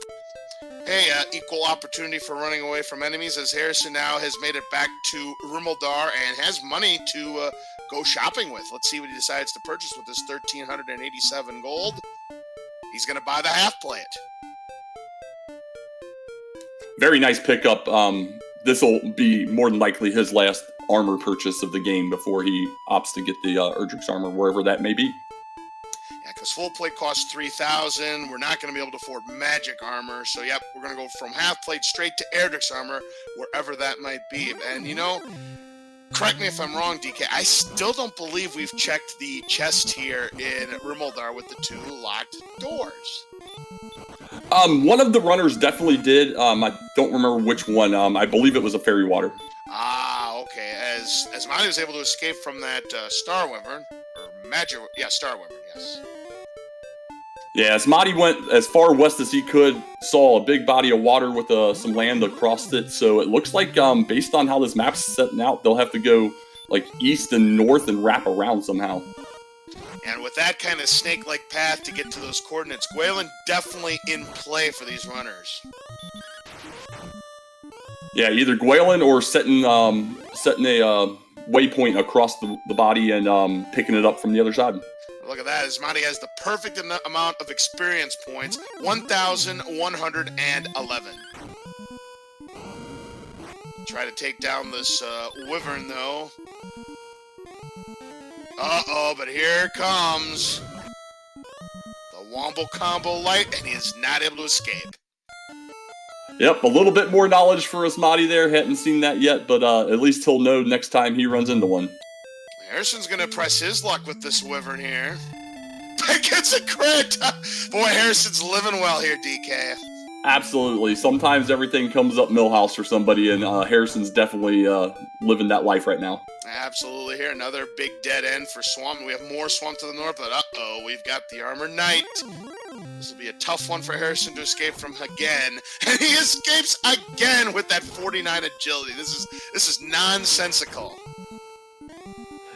Hey, equal opportunity for running away from enemies, as Harrison now has made it back to Rumeldar and has money to go shopping with. Let's see what he decides to purchase with this 1,387 gold. He's going to buy the half plate. Very nice pickup. This will be more than likely his last armor purchase of the game before he opts to get the Erdrick's armor, wherever that may be. Yeah, because full plate costs 3,000. We're not going to be able to afford magic armor. So, yep, we're going to go from half plate straight to Erdrick's armor, wherever that might be. And, you know, correct me if I'm wrong, DK, I still don't believe we've checked the chest here in Rumeldar with the 2 locked doors. One of the runners definitely did. I don't remember which one. I believe it was a fairy water. Ah, okay. As Asmadi was able to escape from that Star Wyvern, or Magic, yeah, Star Wyvern, yes. Yeah, Asmadi went as far west as he could, saw a big body of water with some land across it, so it looks like, based on how this map's setting out, they'll have to go, like, east and north and wrap around somehow. And with that kind of snake-like path to get to those coordinates, Gwalen definitely in play for these runners. Yeah, either Gwalen or setting a waypoint across the body and picking it up from the other side. Look at that. Asmadi has the perfect amount of experience points, 1,111. Try to take down this wyvern, though. Uh-oh, but here it comes. The Wombo Combo Light, and he is not able to escape. Yep, a little bit more knowledge for Asmadi there. Hadn't seen that yet, but at least he'll know next time he runs into one. Harrison's going to press his luck with this wyvern here. Gets a crit! Boy, Harrison's living well here, DK. Absolutely. Sometimes everything comes up Millhouse for somebody, and Harrison's definitely living that life right now. Absolutely here. Another big dead end for Swamp. We have more Swamp to the north, but uh-oh, we've got the Armored Knight. This will be a tough one for Harrison to escape from again. And he escapes again with that 49 agility. This is nonsensical.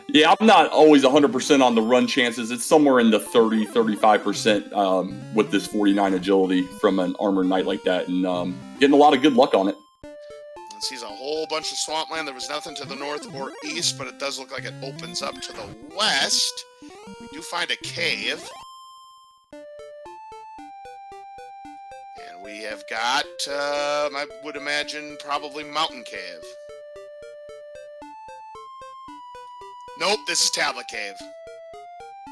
Yeah, I'm not always 100% on the run chances. It's somewhere in the 30-35% with this 49 agility from an Armored Knight like that, and getting a lot of good luck on it. And sees a whole bunch of swampland. There was nothing to the north or east, but it does look like it opens up to the west. We do find a cave. And we have got, I would imagine, probably Mountain Cave. Nope, this is Tablet Cave.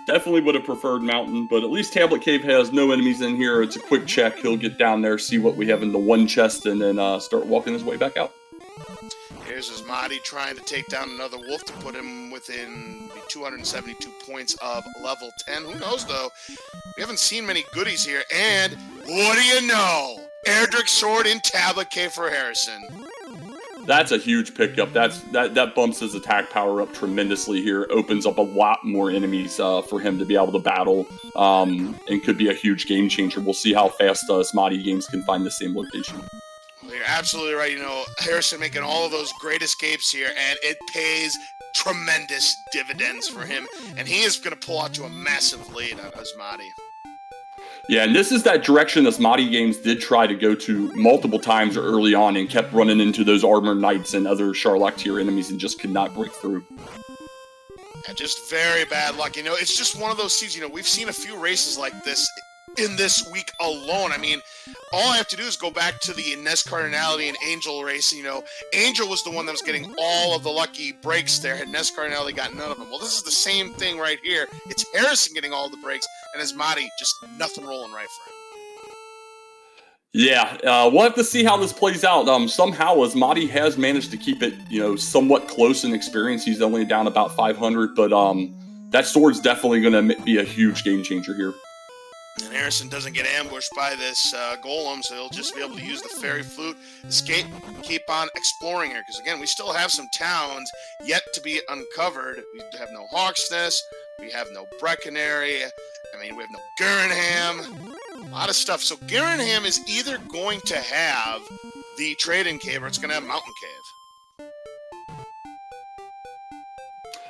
Definitely would have preferred Mountain, but at least Tablet Cave has no enemies in here. It's a quick check. He'll get down there, see what we have in the one chest, and then start walking his way back out. Here's Asmadi trying to take down another wolf to put him within 272 points of level 10. Who knows, though? We haven't seen many goodies here, and what do you know? Erdrick's Sword in Tablet Cave for Harrison. That's a huge pickup. That bumps his attack power up tremendously here. Opens up a lot more enemies for him to be able to battle, and could be a huge game changer. We'll see how fast AsmadiGames can find the same location. Well, you're absolutely right. You know, Harrison making all of those great escapes here, and it pays tremendous dividends for him. And he is going to pull out to a massive lead on Asmadi. Yeah, and this is that direction AsmadiGames did try to go to multiple times early on and kept running into those Armored Knights and other Charlock tier enemies and just could not break through. Yeah, just very bad luck. You know, it's just one of those seasons. You know, we've seen a few races like this in this week alone. I mean, all I have to do is go back to the Ness Cardinality and Angel race. You know, Angel was the one that was getting all of the lucky breaks there, and Ness Cardinality got none of them. Well, this is the same thing right here. It's Harrison getting all the breaks, and Asmadi just nothing rolling right for him. Yeah, we'll have to see how this plays out. Somehow Asmadi has managed to keep it, somewhat close in experience. He's only down about 500, but that sword's definitely going to be a huge game changer here. And Harrison doesn't get ambushed by this golem, so he'll just be able to use the fairy flute, escape, keep on exploring here. Because again, we still have some towns yet to be uncovered. We have no Hawksness, we have no Breckenary, we have no Gurnham, a lot of stuff. So Gurnham is either going to have the Trading Cave or it's going to have Mountain Cave.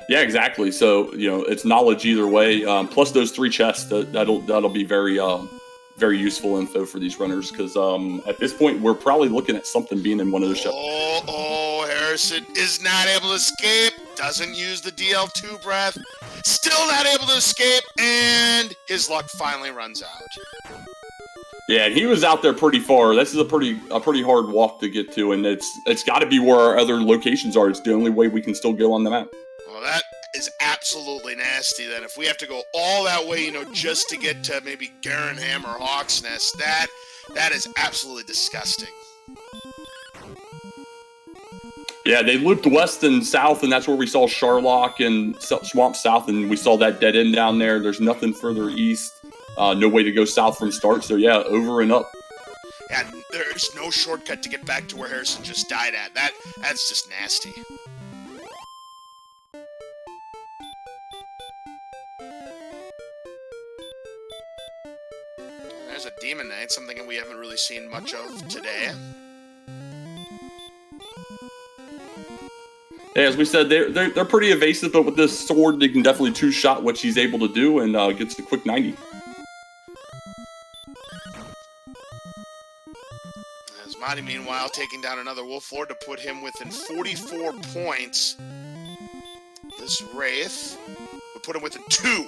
Yeah, exactly. So it's knowledge either way. Plus those 3 chests that'll be very useful info for these runners because at this point we're probably looking at something being in one of those chests. Oh, Harrison is not able to escape. Doesn't use the DL2 breath. Still not able to escape, and his luck finally runs out. Yeah, and he was out there pretty far. This is a pretty hard walk to get to, and it's got to be where our other locations are. It's the only way we can still go on the map. Well, that is absolutely nasty. Then, if we have to go all that way, just to get to maybe Garenham or Hawk's Nest, that is absolutely disgusting. Yeah, they looped west and south, and that's where we saw Sharlock and Swamp South, and we saw that dead end down there. There's nothing further east. No way to go south from start, so yeah, over and up. Yeah, there's no shortcut to get back to where Harrison just died at. That's just nasty. There's a Demon Knight, something that we haven't really seen much of today. Yeah, as we said, they're pretty evasive, but with this sword, they can definitely two-shot what she's able to do and gets a quick 90. Asmadi, meanwhile, taking down another Wolf Lord to put him within 44 points. This Wraith would put him within 2.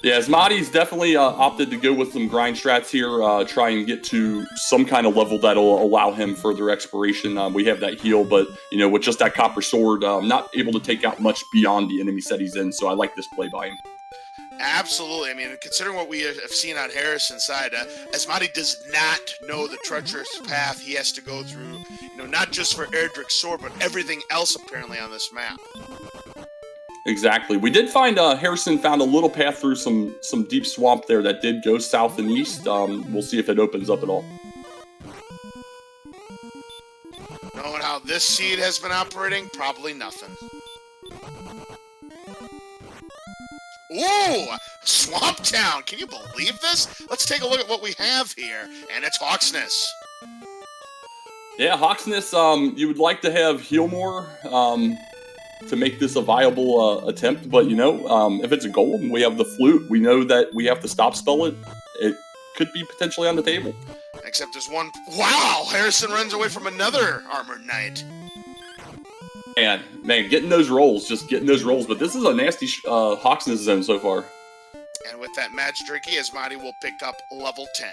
Yeah, Asmadi's definitely opted to go with some grind strats here, try and get to some kind of level that'll allow him further exploration. We have that heal, but, with just that copper sword, not able to take out much beyond the enemy set he's in, so I like this play by him. Absolutely. I mean, considering what we have seen on Harrison's side, Asmadi does not know the treacherous path he has to go through, not just for Erdrick's sword, but everything else apparently on this map. Exactly. We did find Harrison found a little path through some deep swamp there that did go south and east. We'll see if it opens up at all. Knowing how this seed has been operating, probably nothing. Ooh! Swamp Town! Can you believe this? Let's take a look at what we have here. And it's Hawk's Nest. Yeah, Hawk's Nest, you would like to have heal more to make this a viable attempt, but if it's a gold and we have the flute, we know that we have to stop spell it. It could be potentially on the table. Except there's one. Wow! Harrison runs away from another Armored Knight. And man, getting those rolls. But this is a nasty Hawk's Nest zone so far. And with that match tricky, Asmadi will pick up level 10.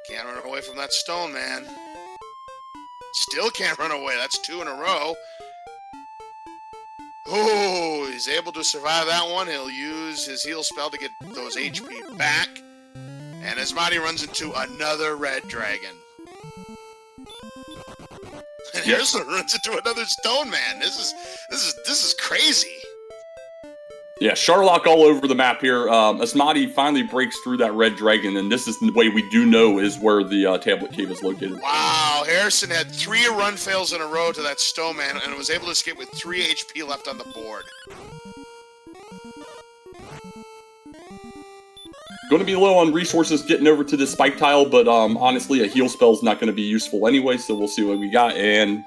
Can't run away from that stone, man. Still can't run away. That's 2 in a row. Oh, he's able to survive that one. He'll use his heal spell to get those HP back. And Asmadi runs into another red dragon. And Harrison runs into another stone man. This is crazy. Yeah, Sharlock all over the map here. Asmadi finally breaks through that red dragon, and this is the way we do know is where the tablet cave is located. Wow, Harrison had 3 run fails in a row to that stone man and was able to escape with 3 HP left on the board. Going to be low on resources getting over to this spike tile, but honestly, a heal spell is not going to be useful anyway, so we'll see what we got. And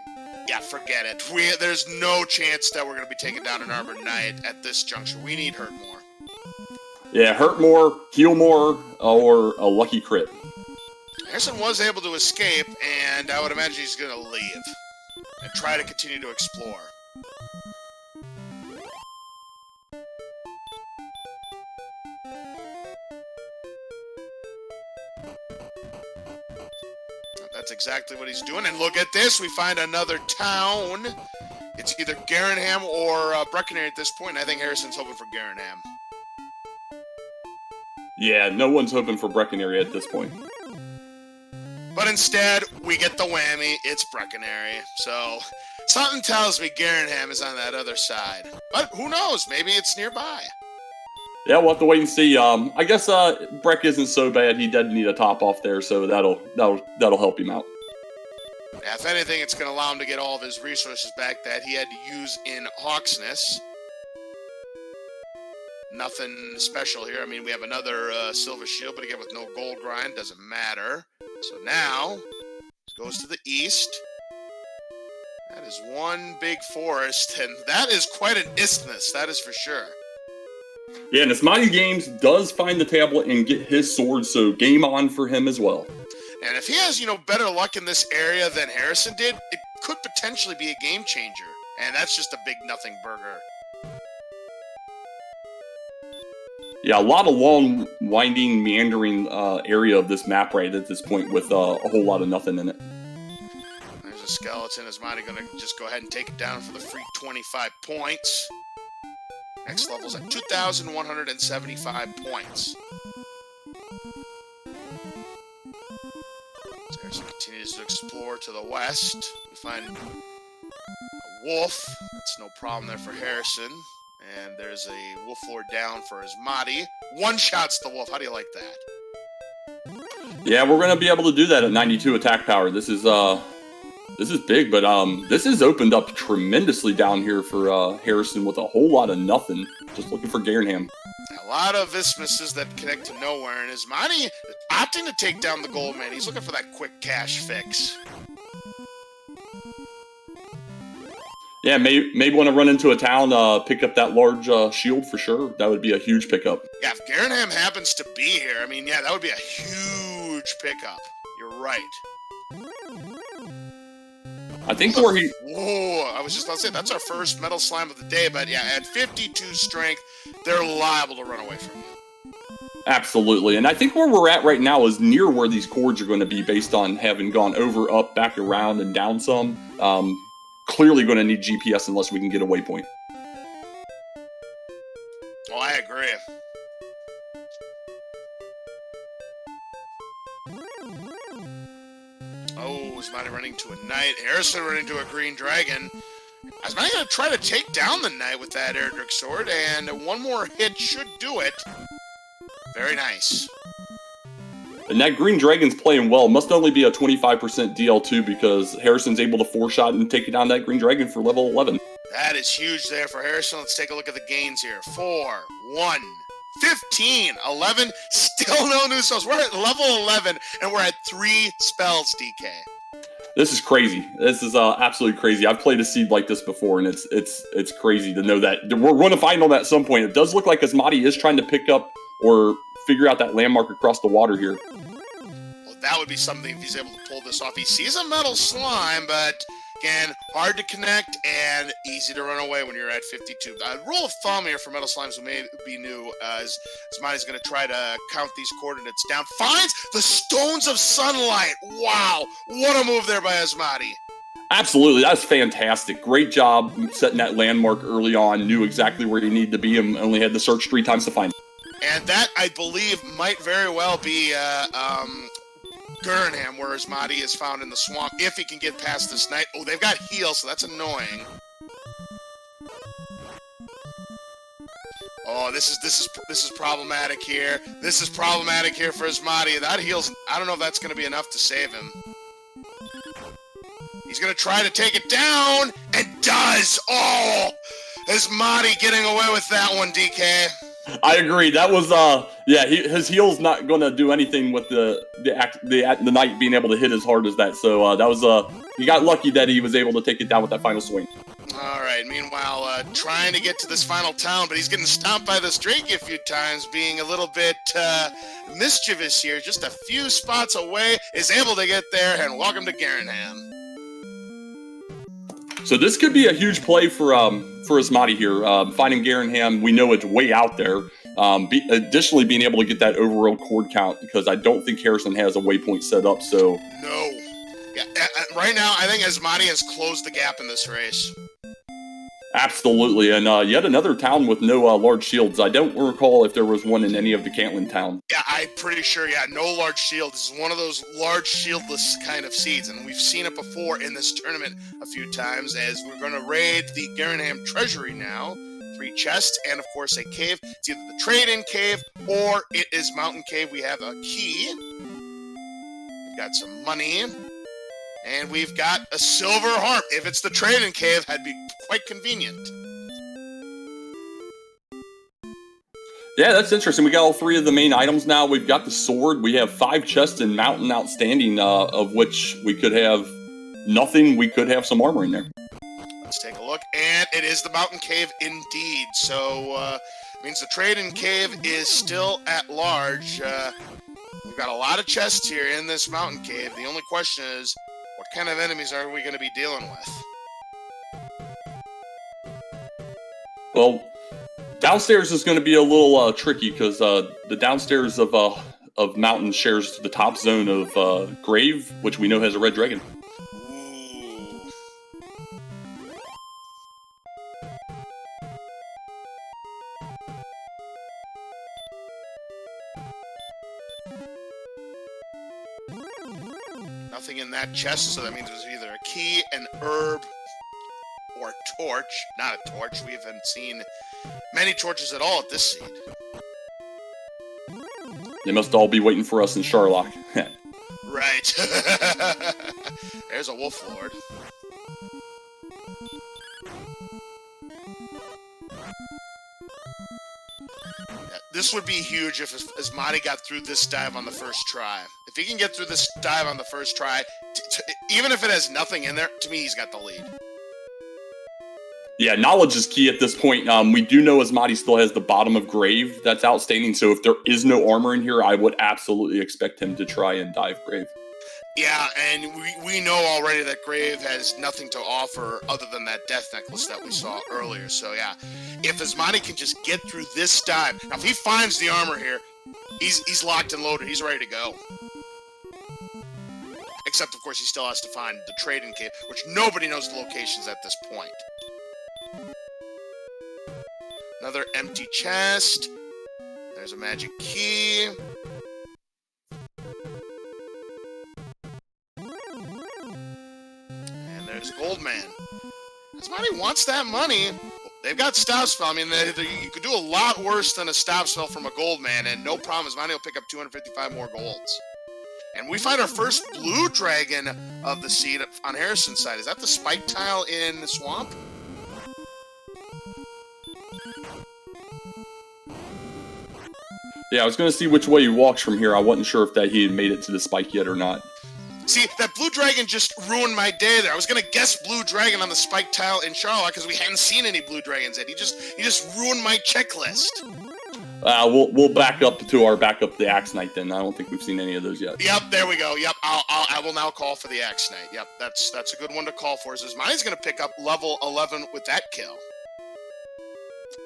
yeah, forget it. There's no chance that we're going to be taking down an Armored Knight at this juncture. We need Hurt More. Yeah, Hurt More, Heal More, or a lucky crit. Harrison was able to escape, and I would imagine he's going to leave and try to continue to explore. That's exactly what he's doing. And look at this. We find another town. It's either Garenham or Breckenridge at this point. I think Harrison's hoping for Garenham. Yeah, no one's hoping for Breckenridge at this point. But instead, we get the whammy. It's Breckenridge. So something tells me Garenham is on that other side. But who knows? Maybe it's nearby. Yeah, we'll have to wait and see. I guess Breck isn't so bad. He doesn't need a top off there, so that'll help him out. Yeah, if anything, it's going to allow him to get all of his resources back that he had to use in Hawk's Nest. Nothing special here. I mean, we have another silver shield, but again, with no gold grind, doesn't matter. So now, it goes to the east. That is one big forest, and that is quite an isthmus, that is for sure. Yeah, and AsmadiGames does find the tablet and get his sword, so game on for him as well. And if he has, better luck in this area than Harrason did, it could potentially be a game changer. And that's just a big nothing burger. Yeah, a lot of long, winding, meandering area of this map right at this point with a whole lot of nothing in it. There's a skeleton. Asmadi going to just go ahead and take it down for the free 25 points. Next level's at 2,175 points. So Harrason continues to explore to the west. We find a wolf. That's no problem there for Harrason. And there's a wolf lord down for Asmadi. One-shots the wolf. How do you like that? Yeah, we're going to be able to do that at 92 attack power. This is big, but this has opened up tremendously down here for Harrason with a whole lot of nothing. Just looking for Garenham. A lot of isthmuses that connect to nowhere, and Asmadi opting to take down the gold man. He's looking for that quick cash fix. Yeah, maybe want to run into a town, pick up that large shield for sure. That would be a huge pickup. Yeah, if Garenham happens to be here, I mean, yeah, that would be a huge pickup. You're right. I think where he... Whoa, I was just about to say, that's our first metal slime of the day, but yeah, at 52 strength, they're liable to run away from you. Absolutely, and I think where we're at right now is near where these cords are going to be based on having gone over, up, back around, and down some. Clearly going to need GPS unless we can get a waypoint. Oh, I agree. Oh, Asmadi running to a knight. Harrason running to a green dragon. Asmadi going to try to take down the knight with that Erdrick sword, and one more hit should do it. Very nice. And that green dragon's playing well. Must only be a 25% DL2 because Harrison's able to 4-shot and take down that green dragon for level 11. That is huge there for Harrason. Let's take a look at the gains here. 4, 1, 15, 11. Still no new spells. We're at level 11, and we're at 3 spells, DK. This is crazy. This is absolutely crazy. I've played a seed like this before, and it's crazy to know that we're going to find on that at some point. It does look like Asmadi is trying to pick up or figure out that landmark across the water here. Well, that would be something if he's able to pull this off. He sees a metal slime, but again, hard to connect and easy to run away when you're at 52. Rule of thumb here for metal slimes who may be new is Asmadi's going to try to count these coordinates down. Finds the stones of sunlight. Wow, what a move there by Asmadi. Absolutely, that's fantastic. Great job setting that landmark early on. Knew exactly where he needed to be and only had to search 3 times to find it. And that, I believe, might very well be Garenham, where Asmadi is found in the swamp, if he can get past this knight. Oh, they've got heal, so that's annoying. Oh, this is problematic here. This is problematic here for Asmadi. That heals, I don't know if that's going to be enough to save him. He's going to try to take it down, and does! Oh! Asmadi getting away with that one, DK. I agree. That was his heal's not going to do anything with the knight being able to hit as hard as that. So that was he got lucky that he was able to take it down with that final swing. All right. Meanwhile, trying to get to this final town, but he's getting stomped by this drake a few times, being a little bit mischievous here. Just a few spots away, is able to get there, and welcome to Garenham. So this could be a huge play for Asmadi here. Finding Garenham, we know it's way out there. Additionally, being able to get that overworld cord count, because I don't think Harrason has a waypoint set up. So no, yeah. Right now, I think Asmadi has closed the gap in this race. Absolutely, and yet another town with no large shields. I don't recall if there was one in any of the Cantland towns. Yeah, I'm pretty sure, no large shield. This is one of those large shieldless kind of seeds, and we've seen it before in this tournament a few times, as we're going to raid the Garenham treasury now. 3 chests, and of course a cave. It's either the trade-in cave, or it is Mountain Cave. We have a key. We've got some money. And we've got a silver harp. If it's the trade-in cave, that'd be quite convenient. Yeah, that's interesting. We got all 3 of the main items now. We've got the sword. We have 5 chests in Mountain Outstanding, of which we could have nothing. We could have some armor in there. It is the mountain cave indeed. So means the trading cave is still at large. We've got a lot of chests here in this mountain cave. The only question is, what kind of enemies are we going to be dealing with? Well, downstairs is going to be a little tricky because the downstairs of mountain shares the top zone of Grave, which we know has a red dragon. Ooh. Nothing in that chest, so that means there's either a key, an herb, or a torch. Not a torch. We haven't seen many torches at all at this seed. They must all be waiting for us in Sharlock. Right. There's a wolf lord. This would be huge if Asmadi got through this dive on the first try. If he can get through this dive on the first try, even if it has nothing in there, to me, he's got the lead. Yeah, knowledge is key at this point. We do know Asmadi still has the bottom of Grave that's outstanding, so if there is no armor in here, I would absolutely expect him to try and dive Grave. Yeah, and we know already that Grave has nothing to offer other than that death necklace that we saw earlier. So yeah, if Asmadi can just get through this dive, now if he finds the armor here, he's locked and loaded. He's ready to go. Except, of course, he still has to find the trading cave, which nobody knows the locations at this point. Another empty chest. There's a magic key. And there's Goldman. Asmadi wants that money. They've got stop spell. I mean, you could do a lot worse than a stop spell from a Goldman, and no problem. Asmadi will pick up 255 more golds. And we find our first blue dragon of the seed on Harrison's side. Is that the spike tile in the swamp? Yeah, I was going to see which way he walks from here. I wasn't sure if he had made it to the spike yet or not. See, that blue dragon just ruined my day there. I was going to guess blue dragon on the spike tile in Charlotte because we hadn't seen any blue dragons yet. He just ruined my checklist. We'll back up to our backup, the Axe Knight, then. I don't think we've seen any of those yet. Yep, there we go. Yep, I will now call for the Axe Knight. Yep, that's a good one to call for. Asmadi's going to pick up level 11 with that kill.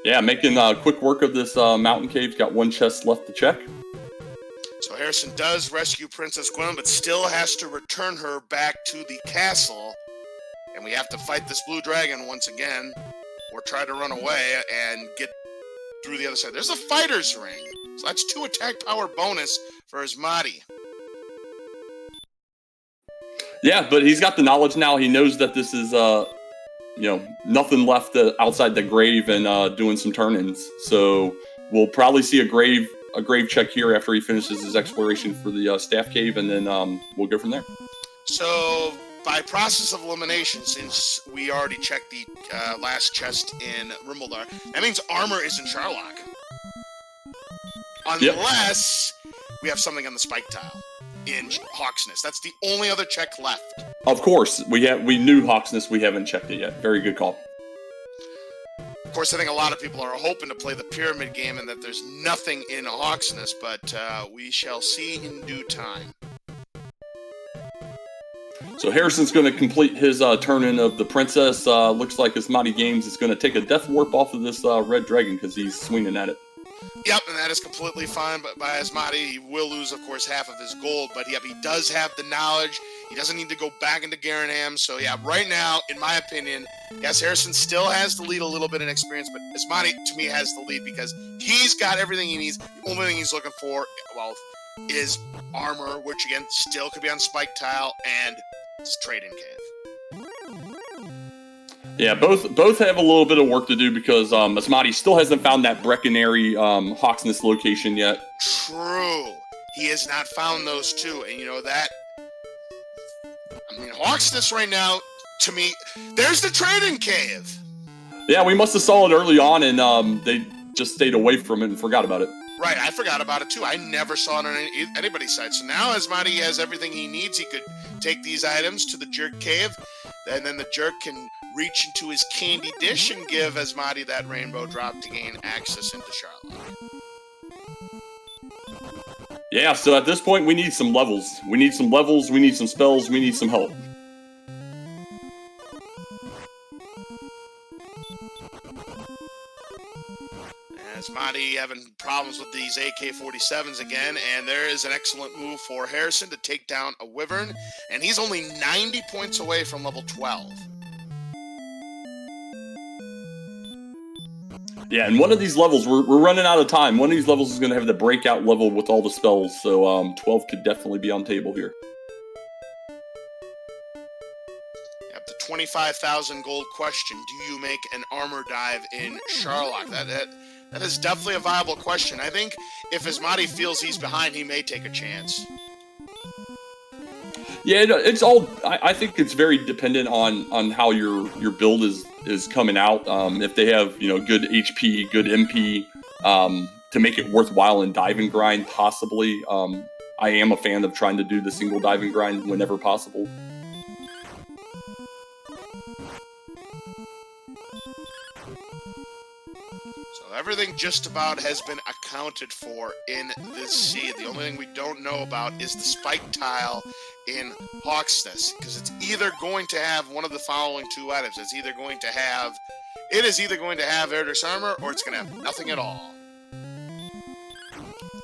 Yeah, making quick work of this mountain cave. Got one chest left to check. So Harrison does rescue Princess Gwen, but still has to return her back to the castle. And we have to fight this blue dragon once again, or try to run away and get through the other side. There's a fighter's ring. So that's 2 attack power bonus for Asmadi. Yeah, but he's got the knowledge now. He knows that this is nothing left outside the grave and doing some turn-ins. So we'll probably see a grave check here after he finishes his exploration for the staff cave, and then we'll go from there. So by process of elimination, since we already checked the last chest in Rimbledar, that means armor is in Charlock. Unless we have something on the spike tile in Hawksness. That's the only other check left. Of course, we knew Hawksness. We haven't checked it yet. Very good call. Of course, I think a lot of people are hoping to play the pyramid game and that there's nothing in Hawksness, but we shall see in due time. So Harrison's going to complete his turn-in of the princess. Looks like AsmadiGames is going to take a death warp off of this red dragon because he's swinging at it. Yep, and that is completely fine. But by Asmadi, he will lose, of course, half of his gold. But yep, he does have the knowledge. He doesn't need to go back into Garanham. So yeah, right now, in my opinion, yes, Harrison still has the lead a little bit in experience, but Asmadi, to me, has the lead because he's got everything he needs. The only thing he's looking for, well, is armor, which again still could be on spike tile, and trading cave. Yeah, both have a little bit of work to do because Asmadi still hasn't found that Brecconary Hawksness location yet. True. He has not found those two, and you know that. I mean, Hawksness right now, to me, there's the trading cave. Yeah, we must have saw it early on, and they just stayed away from it and forgot about it. Right, I forgot about it too. I never saw it on anybody's side. So now Asmadi has everything he needs. He could take these items to the Jerk Cave. and then the jerk can reach into his candy dish and give Asmadi that rainbow drop to gain access into Charlotte. Yeah, so at this point, we need some levels. We need some levels, we need some spells, we need some help. Asmadi having problems with these AK-47s again, and there is an excellent move for Harrason to take down a Wyvern, and he's only 90 points away from level 12. Yeah, and one of these levels, we're running out of time. One of these levels is going to have the breakout level with all the spells, so 12 could definitely be on table here. Yep, the 25,000 gold question, do you make an armor dive in Charlock? That is definitely a viable question. I think if Asmadi feels he's behind, he may take a chance. Yeah, it's all. I think it's very dependent on how your build is coming out. If they have good HP, good MP, to make it worthwhile in dive and grind, possibly. I am a fan of trying to do the single dive and grind whenever possible. Everything just about has been accounted for in this seed. The only thing we don't know about is the spike tile in Hawksness, because it's either going to have one of the following two items. It is either going to have Erdos armor, or it's going to have nothing at all.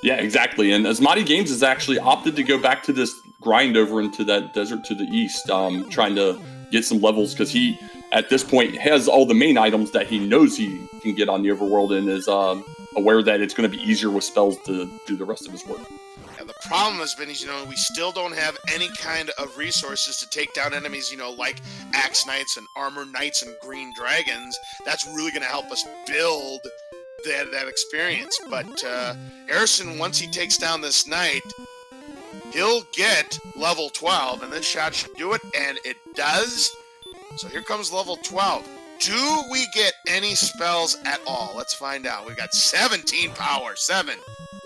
Yeah, exactly. And AsmadiGames has actually opted to go back to this grind over into that desert to the east, trying to get some levels, because he, at this point, has all the main items that he knows he can get on the Overworld, and is aware that it's going to be easier with spells to do the rest of his work. And the problem has been, we still don't have any kind of resources to take down enemies, like Axe Knights and Armor Knights and Green Dragons. That's really going to help us build that experience. But Harrason, once he takes down this knight, he'll get level 12, and this shot should do it, and it does. So here comes level 12. Do we get any spells at all? Let's find out. We've got 17 power. 7,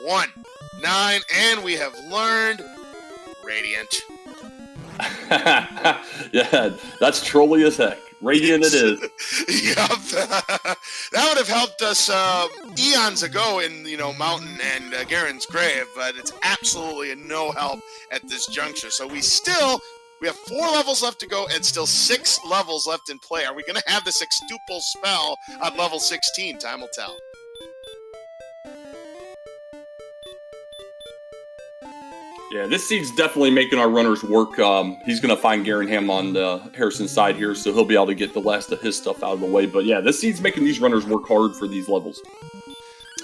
1, 9, and we have learned Radiant. Yeah, that's trolly as heck. Radiant it is. Yep. That would have helped us eons ago in, Mountain and Garen's Grave, but it's absolutely no help at this juncture. So we have 4 levels left to go and still 6 levels left in play. Are we going to have the sextuple spell on level 16? Time will tell. Yeah, this seed's definitely making our runners work. He's going to find Garenham on the Harrason side here, so he'll be able to get the last of his stuff out of the way. But yeah, this seed's making these runners work hard for these levels.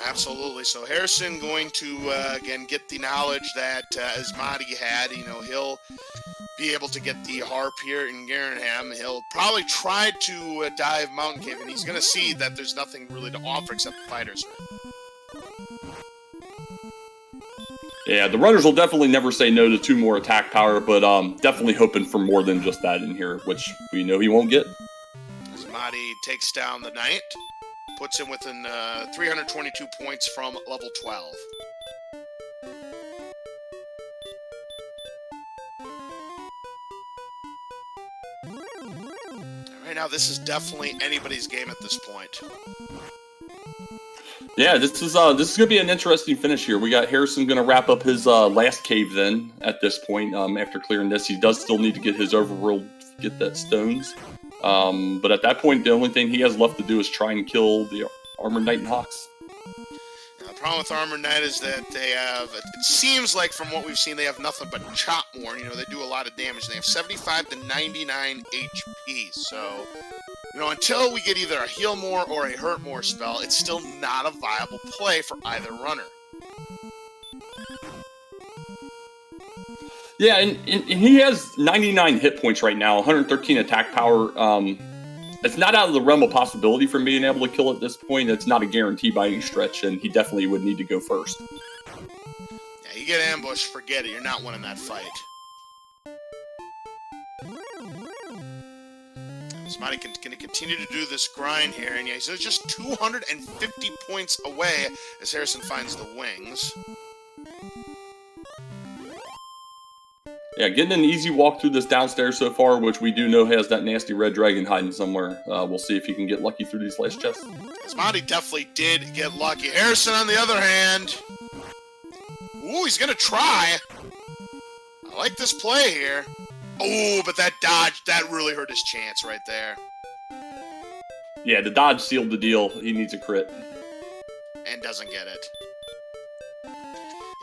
Absolutely. So Harrason going to, again, get the knowledge that Asmadi had. He'll be able to get the harp here in Garenham. He'll probably try to dive Mountain Cave, and he's going to see that there's nothing really to offer except the fighters. Yeah, the runners will definitely never say no to 2 more attack power, but definitely hoping for more than just that in here, which we know he won't get. Asmadi takes down the knight, puts him within 322 points from level 12. Right now, this is definitely anybody's game at this point. Yeah, this is going to be an interesting finish here. We got Harrason going to wrap up his last cave then at this point. After clearing this, he does still need to get his Overworld, get that stones. But at that point, the only thing he has left to do is try and kill the Armored Knight and Hawks. Now, the problem with Armored Knight is that they have, it seems like from what we've seen, they have nothing but chop more. They do a lot of damage. They have 75 to 99 HP. So, until we get either a heal more or a hurt more spell, it's still not a viable play for either runner. Yeah, and he has 99 hit points right now, 113 attack power. It's not out of the realm of possibility from being able to kill at this point. It's not a guarantee by any stretch, and he definitely would need to go first. Yeah, you get ambushed, forget it. You're not winning that fight. Asmadi going to continue to do this grind here, and yeah, he's just 250 points away as Harrason finds the wings. Yeah, getting an easy walk through this downstairs so far, which we do know has that nasty red dragon hiding somewhere. We'll see if he can get lucky through these last chests. Asmadi definitely did get lucky. Harrison, on the other hand... Ooh, he's gonna try. I like this play here. Oh, but that dodge, that really hurt his chance right there. Yeah, the dodge sealed the deal. He needs a crit. And doesn't get it.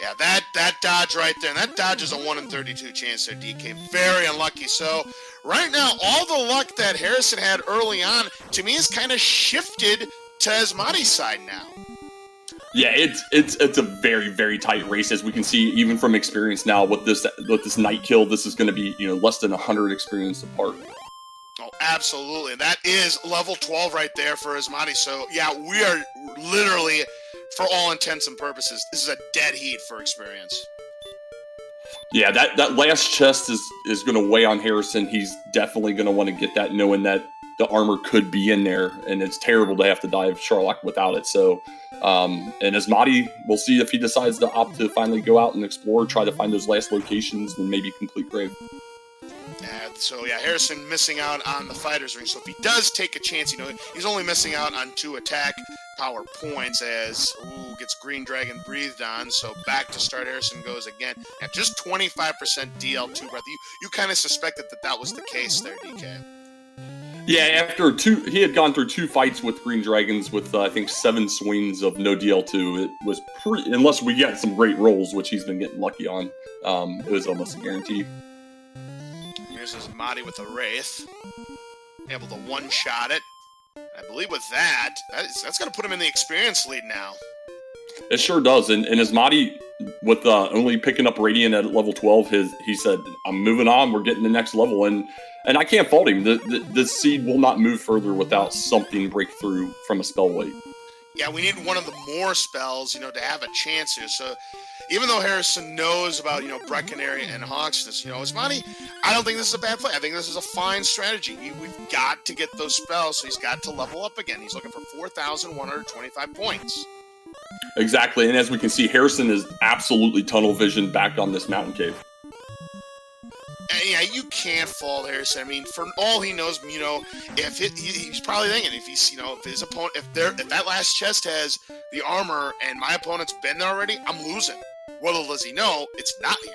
Yeah, that dodge right there, and that dodge is a 1 in 32 chance there, DK. Very unlucky. So, right now, all the luck that Harrison had early on, to me, is kind of shifted to Asmadi's side now. Yeah, it's a very, very tight race, as we can see even from experience now. With this night kill, this is going to be less than 100 experience apart. Oh, absolutely. That is level 12 right there for Asmadi. So, yeah, we are literally, for all intents and purposes, this is a dead heat for experience. Yeah, that last chest is going to weigh on Harrison. He's definitely going to want to get that, knowing that the armor could be in there, and it's terrible to have to dive Sharlock without it. So, and Asmadi, we'll see if he decides to opt to finally go out and explore, try to find those last locations, and maybe complete grave. So, yeah, Harrison missing out on the fighter's ring. So if he does take a chance, he's only missing out on 2 attack power points as, gets Green Dragon breathed on. So back to start, Harrison goes again. At just 25% DL2 breath. You kind of suspected that was the case there, DK. Yeah, he had gone through 2 fights with Green Dragons with, I think, 7 swings of no DL2. It was unless we get some great rolls, which he's been getting lucky on, it was almost a guarantee. Here's Asmadi with a Wraith. Able to one-shot it. I believe with that's going to put him in the experience lead now. It sure does. And Asmadi, with only picking up Radiant at level 12, he said, I'm moving on. We're getting the next level. And I can't fault him. The seed will not move further without something break through from a spell weight. Yeah, we need one of the more spells, to have a chance here. So even though Harrison knows about, Brecconary and Hawksness, Asmadi, I don't think this is a bad play. I think this is a fine strategy. We've got to get those spells, so he's got to level up again. He's looking for 4,125 points. Exactly, and as we can see, Harrison is absolutely tunnel vision back on this mountain cave. And yeah, you can't fault Harrison. I mean, for all he knows, if he's probably thinking if he's, if his opponent, if that last chest has the armor and my opponent's been there already, I'm losing. Little does he know, it's not here.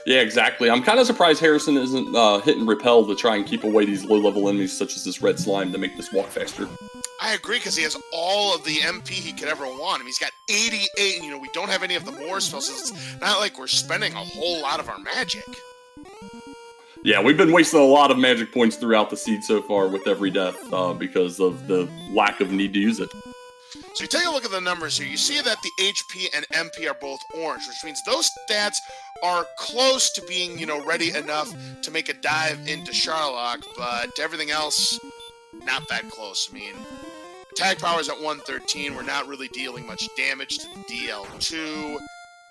Yeah, exactly. I'm kind of surprised Harrison isn't hitting repel to try and keep away these low-level enemies such as this red slime to make this walk faster. I agree, because he has all of the MP he could ever want. I mean, he's got 88, and, we don't have any of the more spells, so it's not like we're spending a whole lot of our magic. Yeah, we've been wasting a lot of magic points throughout the seed so far with every death because of the lack of need to use it. So you take a look at the numbers here. You see that the HP and MP are both orange, which means those stats are close to being, ready enough to make a dive into Sharlock, but everything else, not that close. I mean, attack power's at 113. We're not really dealing much damage to the DL2,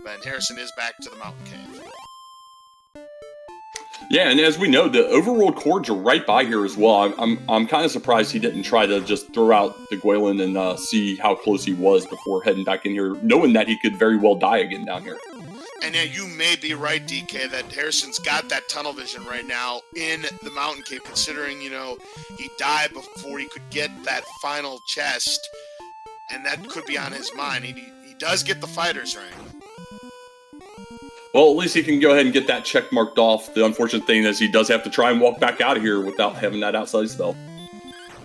but Harrison is back to the mountain cave. Yeah, and as we know, the Overworld cords are right by here as well. I'm kind of surprised he didn't try to just throw out the Gwalen and see how close he was before heading back in here, knowing that he could very well die again down here. And yeah, you may be right, DK, that Harrison's got that tunnel vision right now in the mountain cave, considering, he died before he could get that final chest, and that could be on his mind. He does get the fighter's ring. Well, at least he can go ahead and get that check marked off. The unfortunate thing is he does have to try and walk back out of here without having that outside spell.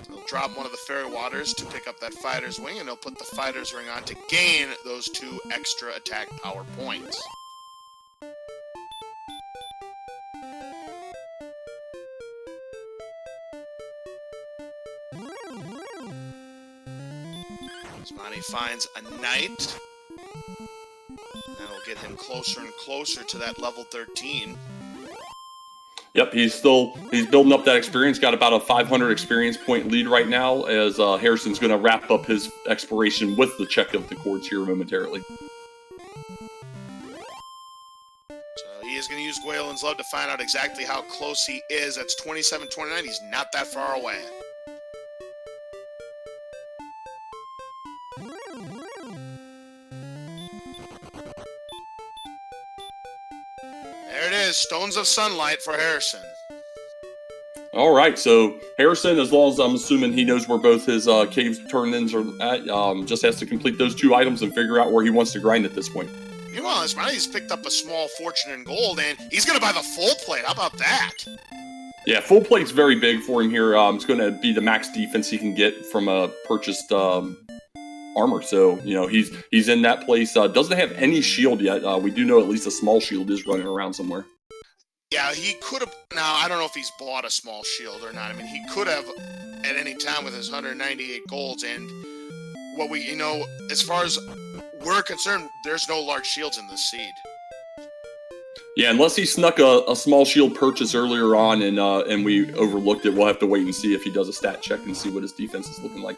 He'll drop one of the fairy waters to pick up that fighter's wing, and he'll put the fighter's ring on to gain those 2 extra attack power points. Asmadi finds a knight. That'll get him closer and closer to that level 13. Yep, he's building up that experience. Got about a 500 experience point lead right now as Harrison's going to wrap up his exploration with the check of the cords here momentarily. So he is going to use Gwaelin's Love to find out exactly how close he is. That's 27-29. He's not that far away. is Stones of Sunlight for Harrison. All right, so Harrison, as long as I'm assuming he knows where both his cave turn-ins are at, just has to complete those 2 items and figure out where he wants to grind at this point. Meanwhile, Asmadi's picked up a small fortune in gold, and he's going to buy the full plate. How about that? Yeah, full plate's very big for him here. It's going to be the max defense he can get from a purchased armor. So, he's in that place. Doesn't have any shield yet. We do know at least a small shield is running around somewhere. Yeah, he could have. Now, I don't know if he's bought a small shield or not. I mean, he could have at any time with his 198 golds. And what as far as we're concerned, there's no large shields in this seed. Yeah, unless he snuck a small shield purchase earlier on and we overlooked it, we'll have to wait and see if he does a stat check and see what his defense is looking like.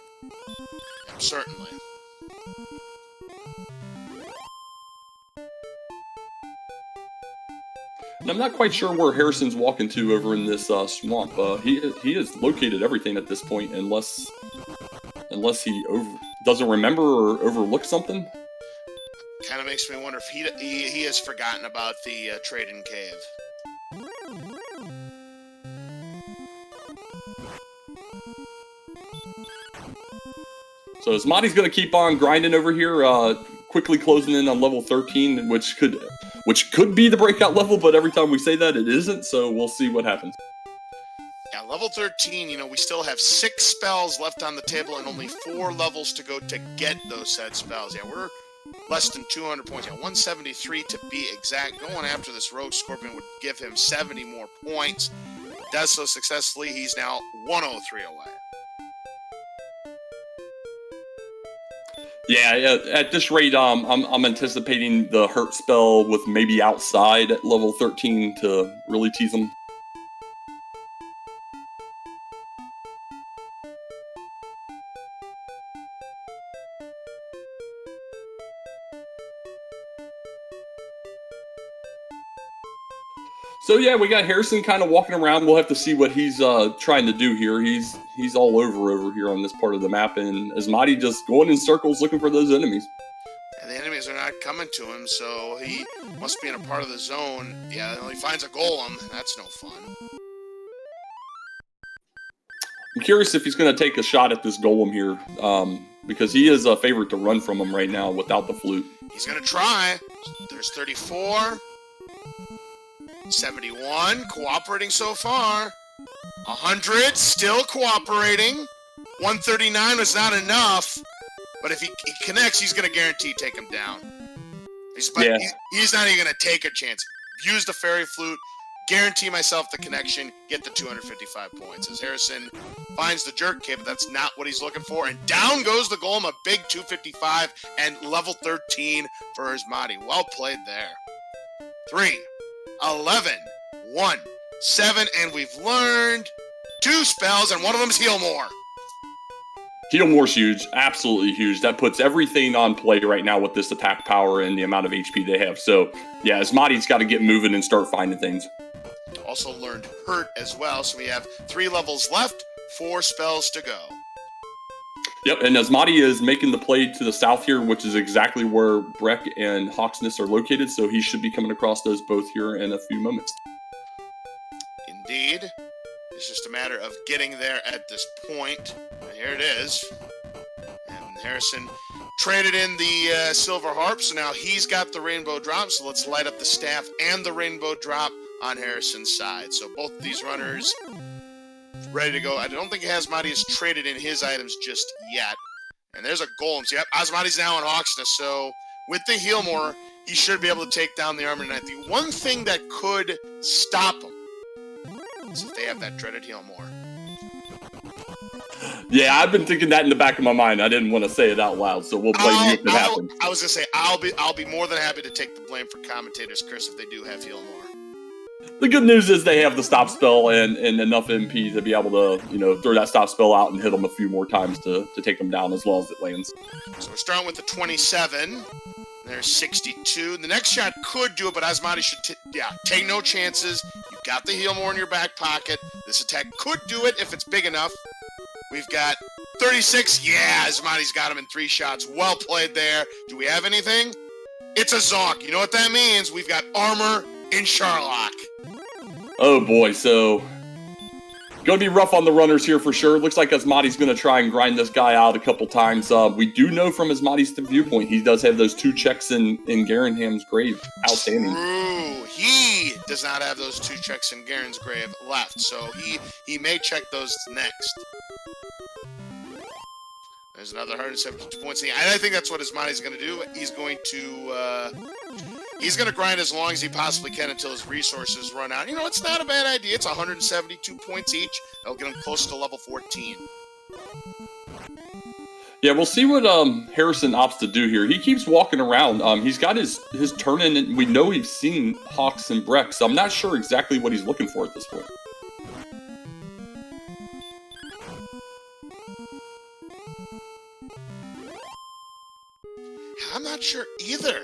Certainly. And I'm not quite sure where Harrison's walking to over in this swamp. He has located everything at this point, unless he doesn't remember or overlooked something. Kind of makes me wonder if he has forgotten about the trade-in cave. So Asmadi's going to keep on grinding over here, quickly closing in on level 13, which could be the breakout level, but every time we say that, it isn't, so we'll see what happens. Yeah, level 13, we still have 6 spells left on the table and only 4 levels to go to get those said spells. Yeah, we're less than 200 points. Yeah, 173 to be exact. Going after this Rogue Scorpion would give him 70 more points. Does so successfully. He's now 103 away. Yeah, at this rate, I'm anticipating the hurt spell with maybe outside at level 13 to really tease him. So yeah, we got Harrison kind of walking around. We'll have to see what he's trying to do here. He's all over here on this part of the map, and Asmadi just going in circles looking for those enemies. And the enemies are not coming to him, so he must be in a part of the zone. Yeah, he finds a golem. That's no fun. I'm curious if he's going to take a shot at this golem here, because he is a favorite to run from him right now without the flute. He's going to try. There's 34. 71, cooperating so far. 100, still cooperating. 139 was not enough. But if he connects, he's going to guarantee take him down. He's not even going to take a chance. Use the fairy flute, guarantee myself the connection, get the 255 points. As Harrison finds the jerk kit, but that's not what he's looking for. And down goes the golem, a big 255 and level 13 for Asmadi. Well played there. 3, 11, 1, 7, and we've learned 2 spells, and one of them is Heal More. Heal More's huge, absolutely huge. That puts everything on play right now with this attack power and the amount of HP they have. So, yeah, Asmadi's got to get moving and start finding things. Also learned Hurt as well, so we have 3 levels left, 4 spells to go. Yep, and Asmadi is making the play to the south here, which is exactly where Breck and Hawksness are located, so he should be coming across those both here in a few moments. Indeed. It's just a matter of getting there at this point. And here it is. And Harrison traded in the silver harp, so now he's got the rainbow drop, so let's light up the staff and the rainbow drop on Harrison's side. So both of these runners ready to go. I don't think Asmadi has traded in his items just yet. And there's a golem. So, yep, Asmadi's now in Hawksness. So with the Heal More, he should be able to take down the Armor Knight. The one thing that could stop him is if they have that dreaded Heal More. Yeah, I've been thinking that in the back of my mind. I didn't want to say it out loud, so we'll blame you if it happens. I was gonna say I'll be more than happy to take the blame for commentators, Chris, if they do have Heal More. The good news is they have the stop spell and enough MP to be able to, throw that stop spell out and hit them a few more times to take them down as well as it lands. So we're starting with the 27. There's 62. The next shot could do it, but Asmadi should, take no chances. You've got the Heal More in your back pocket. This attack could do it if it's big enough. We've got 36. Yeah, Asmadi's got him in 3 shots. Well played there. Do we have anything? It's a Zonk. You know what that means? We've got armor in Sharlock. Oh boy, so gonna be rough on the runners here for sure. Looks like Asmadi's gonna try and grind this guy out a couple times. We do know from Asmadi's viewpoint, he does have those 2 checks in Garenham's grave. Outstanding. True. He does not have those 2 checks in Garen's grave left, so he may check those next. There's another 172 points. And I think that's what Asmadi's going to do. He's going to grind as long as he possibly can until his resources run out. You know, it's not a bad idea. It's 172 points each. That'll get him close to level 14. Yeah, we'll see what Harrason opts to do here. He keeps walking around. He's got his turn in, and we know we've seen Hawks and Breck, so I'm not sure exactly what he's looking for at this point. I'm not sure either.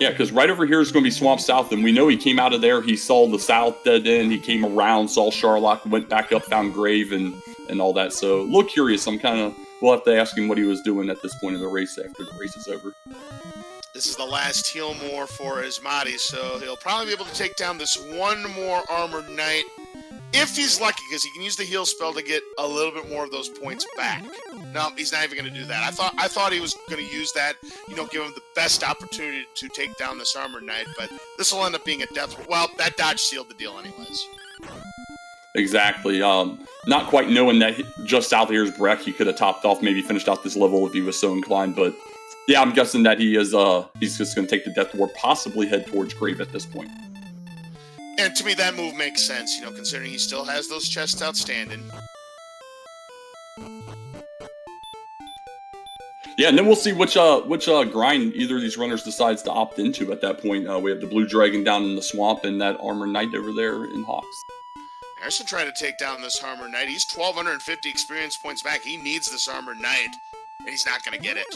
Yeah, because right over here is going to be Swamp South, and we know he came out of there. He saw the South dead end. He came around, saw Charlotte, went back up, found Grave, and all that. So, a little curious. We'll have to ask him what he was doing at this point in the race after the race is over. This is the last heal more for Asmadi, so he'll probably be able to take down this one more Armored Knight. If he's lucky, because he can use the heal spell to get a little bit more of those points back. No, he's not even going to do that. I thought he was going to use that, give him the best opportunity to take down this Armored Knight, but this will end up being a death. Well, that dodge sealed the deal anyways. Exactly. Not quite knowing that just south of here is Breck. He could have topped off, maybe finished out this level if he was so inclined, but yeah, I'm guessing that he's just going to take the Death Ward, possibly head towards Grave at this point. And to me, that move makes sense, considering he still has those chests outstanding. Yeah, and then we'll see which grind either of these runners decides to opt into at that point. We have the Blue Dragon down in the swamp and that Armored Knight over there in Hawks. Harrason trying to take down this Armored Knight. He's 1,250 experience points back. He needs this Armored Knight, and he's not going to get it.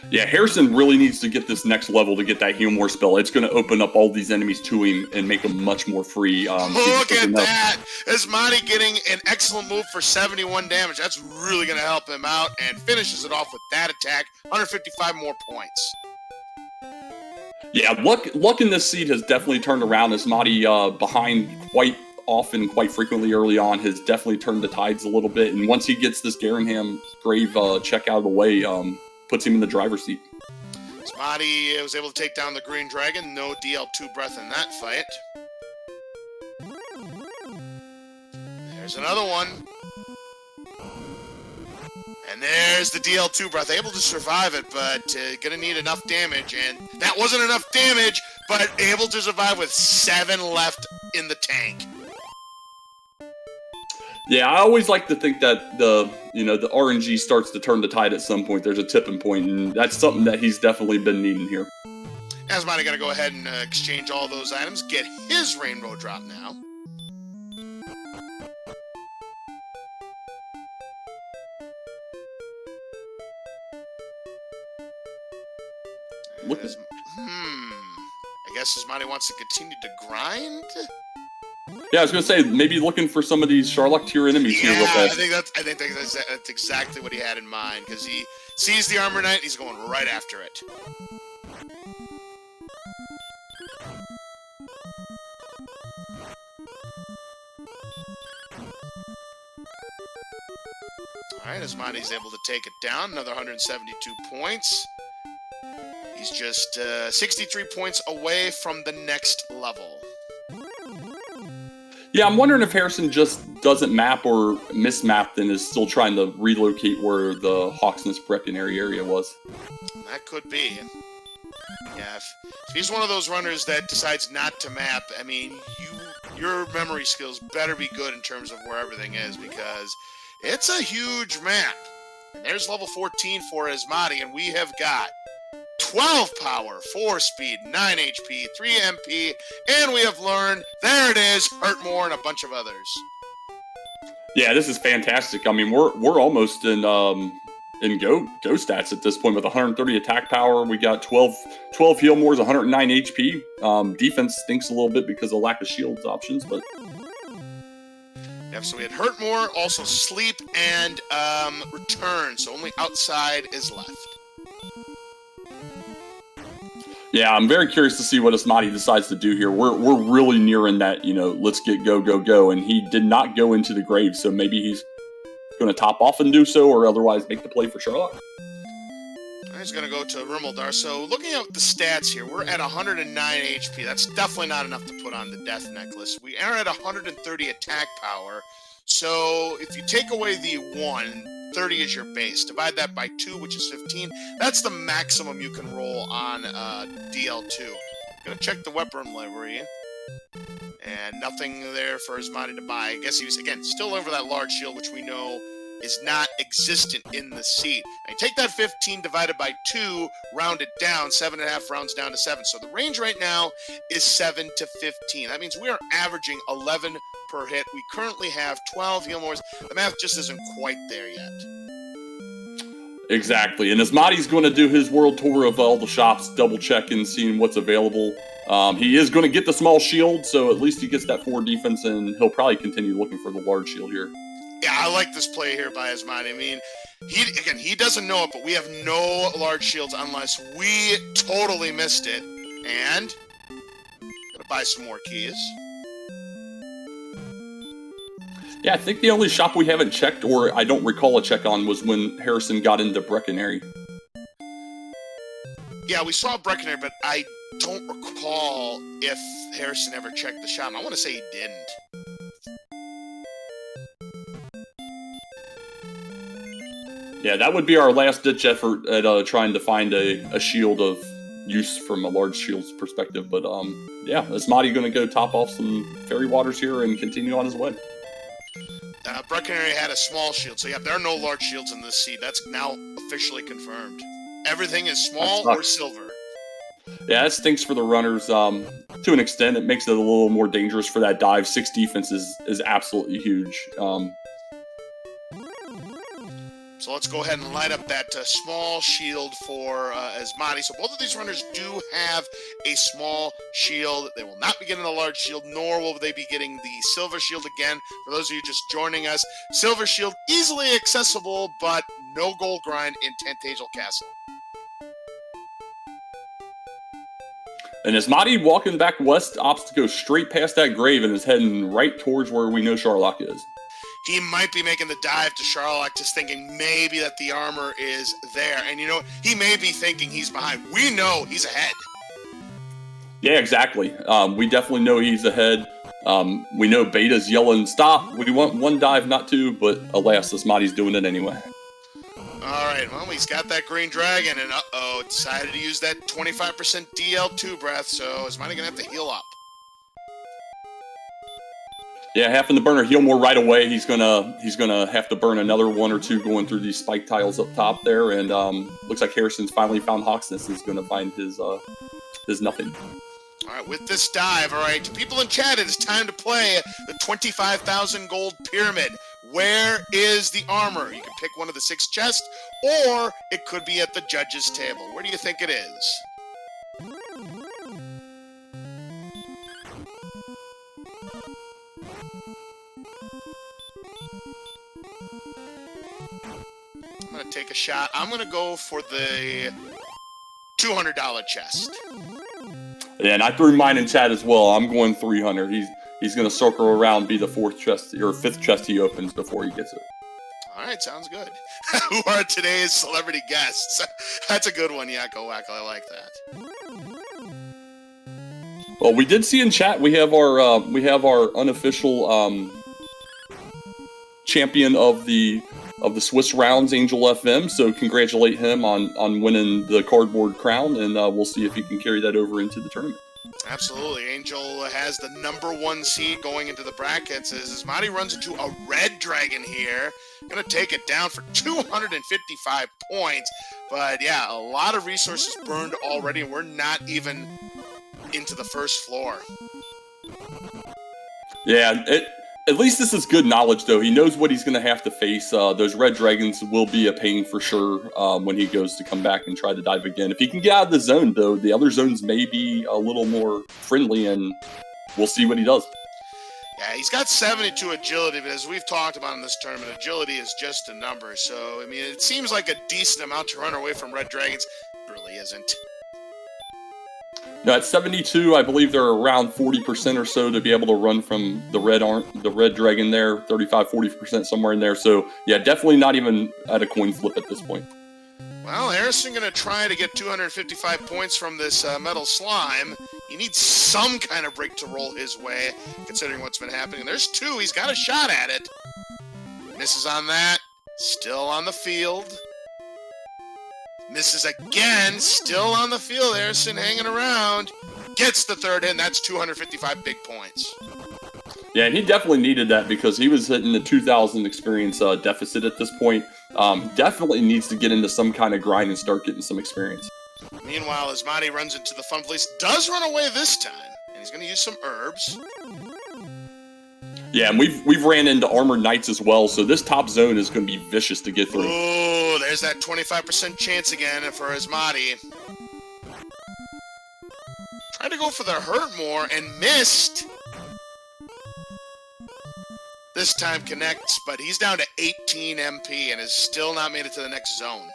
Yeah, Harrason really needs to get this next level to get that Heal More spell. It's going to open up all these enemies to him and make them much more free. Look at that! Asmadi getting an excellent move for 71 damage. That's really going to help him out, and finishes it off with that attack. 155 more points. Yeah, luck in this seed has definitely turned around. Asmadi behind quite often, quite frequently early on, has definitely turned the tides a little bit. And once he gets this Garenham Grave check out of the way, puts him in the driver's seat. Asmadi was able to take down the Green Dragon. No DL2 breath in that fight. There's another one. And there's the DL2 breath. Able to survive it, but gonna need enough damage. And that wasn't enough damage, but able to survive with 7 left in the tank. Yeah, I always like to think that the RNG starts to turn the tide at some point. There's a tipping point, and that's something that he's definitely been needing here. Asmadi gonna go ahead and exchange all those items, get his Rainbow Drop now. I guess Asmadi wants to continue to grind? Yeah, I was going to say, maybe looking for some of these Charlotte tier enemies here real fast. I think that's exactly what he had in mind, because he sees the Armor Knight, he's going right after it. Alright, Asmadi's able to take it down, another 172 points. He's just 63 points away from the next level. Yeah, I'm wondering if Harrason just doesn't map or mismapped and is still trying to relocate where the Hawksness Breckenary area was. That could be. Yeah, if he's one of those runners that decides not to map, I mean, your memory skills better be good in terms of where everything is, because it's a huge map. And there's level 14 for Asmadi, and we have got 12 power, 4 speed, 9 HP, 3 MP, and we have learned, there it is, Hurt More, and a bunch of others. Yeah, this is fantastic. I mean, we're almost in go stats at this point with 130 attack power. We got 12 heal mores, 109 HP. Defense stinks a little bit because of lack of shields options, but yep, so we had Hurt More, also Sleep, and Return, so only Outside is left. Yeah, I'm very curious to see what Asmadi decides to do here. We're really nearing that, let's get go, and he did not go into the grave, so maybe he's going to top off and do so, or otherwise make the play for Sherlock. He's going to go to Rimuldar. So looking at the stats here, we're at 109 HP. That's definitely not enough to put on the Death Necklace. We are at 130 attack power. So if you take away the 1, 30 is your base. Divide that by 2, which is 15. That's the maximum you can roll on DL2. Going to check the weapon library. And nothing there for Asmadi to buy. I guess he was, again, still over that large shield, which we know is not existent in the seat. And take that 15 divided by 2, round it down, 7.5 rounds down to 7. So the range right now is 7 to 15. That means we are averaging 11 per hit. We currently have 12 heal mores. The math just isn't quite there yet. Exactly. And Asmadi's going to do his world tour of all the shops, double checking, seeing what's available. He is going to get the small shield, so at least he gets that 4 defense, and he'll probably continue looking for the large shield here. Yeah, I like this play here by Asmadi. I mean, he doesn't know it, but we have no large shields unless we totally missed it. And gonna buy some more keys. Yeah, I think the only shop we haven't checked, or I don't recall a check on, was when Harrason got into Breckenary. Yeah, we saw Breckenary, but I don't recall if Harrason ever checked the shop. I want to say he didn't. Yeah, that would be our last-ditch effort at trying to find a shield of use from a large shield's perspective. But, yeah, Asmadi going to go top off some fairy waters here and continue on his way. Breckenary had a small shield, so yeah, there are no large shields in this seat. That's now officially confirmed. Everything is small or silver. Yeah, that stinks for the runners. To an extent, it makes it a little more dangerous for that dive. 6 defense is absolutely huge. So let's go ahead and light up that small shield for Asmadi. So both of these runners do have a small shield. They will not be getting a large shield, nor will they be getting the silver shield again. For those of you just joining us, silver shield easily accessible, but no gold grind in Tantagel Castle. And Asmadi walking back west opts to go straight past that grave and is heading right towards where we know Sherlock is. He might be making the dive to Sherlock, just thinking maybe that the armor is there. And, he may be thinking he's behind. We know he's ahead. Yeah, exactly. We definitely know he's ahead. We know Beta's yelling, stop. We want 1 dive, not 2. But alas, Asmadi's doing it anyway. All right, well, he's got that green dragon, and decided to use that 25% DL2 breath, so Asmadi gonna have to heal up. Yeah, having to burn a heal more right away. He's gonna have to burn another 1 or 2 going through these spike tiles up top there, and looks like Harrison's finally found Hawksness. He's gonna find his nothing. All right, with this dive, all right, people in chat, it is time to play the 25,000 gold pyramid. Where is the armor? You can pick one of the 6 chests, or it could be at the judge's table. Where do you think it is? I'm going to take a shot. I'm going to go for the $200 chest. Yeah, and I threw mine in chat as well. I'm going 300. He's going to circle around, be the 4th chest or 5th chest he opens before he gets it. All right, sounds good. Who are today's celebrity guests? That's a good one, Yakko Wacko. I like that. Well, we did see in chat we have our unofficial champion of the Swiss rounds, Angel FM. So congratulate him on winning the cardboard crown, and we'll see if he can carry that over into the tournament. Absolutely. Angel has the #1 seed going into the brackets as Asmadi runs into a red dragon here. Going to take it down for 255 points. But yeah, a lot of resources burned already, and we're not even into the first floor. Yeah, at least this is good knowledge, though. He knows what he's going to have to face. Those red dragons will be a pain for sure when he goes to come back and try to dive again. If he can get out of the zone, though, the other zones may be a little more friendly, and we'll see what he does. Yeah, he's got 72 agility, but as we've talked about in this tournament, agility is just a number. So, I mean, it seems like a decent amount to run away from red dragons. It really isn't. No, at 72, I believe they're around 40% or so to be able to run from the red dragon there, 35, 40% somewhere in there. So, yeah, definitely not even at a coin flip at this point. Well, Harrason going to try to get 255 points from this metal slime. He needs some kind of break to roll his way, considering what's been happening. There's 2. He's got a shot at it. Misses on that. Still on the field. Misses again. Still on the field. Harrason hanging around. Gets the 3rd hit, and that's 255 big points. Yeah, and he definitely needed that because he was hitting the 2,000 experience deficit at this point. Definitely needs to get into some kind of grind and start getting some experience. Meanwhile, Asmadi runs into the fun place, does run away this time, and he's going to use some herbs. Yeah, and we've ran into armored knights as well, so this top zone is going to be vicious to get through. Ooh, there's that 25% chance again for Asmadi. Tried to go for the hurt more and missed. This time connects, but he's down to 18 MP and has still not made it to the next zone.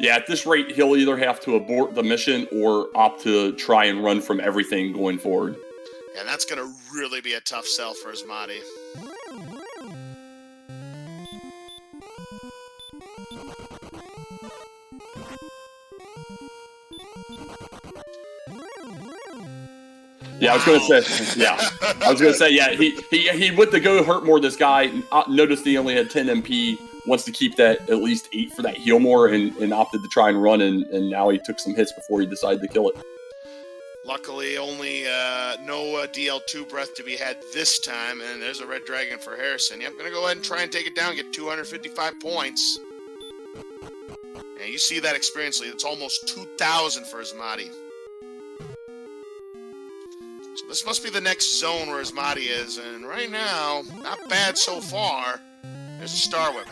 Yeah, at this rate, he'll either have to abort the mission or opt to try and run from everything going forward. And that's going to really be a tough sell for Asmadi. Yeah, I was gonna say, yeah, he went to go hurt more this guy. Noticed he only had 10 MP. Wants to keep that at least 8 for that heal more, and opted to try and run. And now he took some hits before he decided to kill it. Luckily, only no DL2 breath to be had this time, and there's a red dragon for Harrason. Yep, gonna go ahead and try and take it down, get 255 points. And you see that experience lead. It's almost 2,000 for Asmadi. So this must be the next zone where Asmadi is, and right now, not bad so far. There's a Star Whip.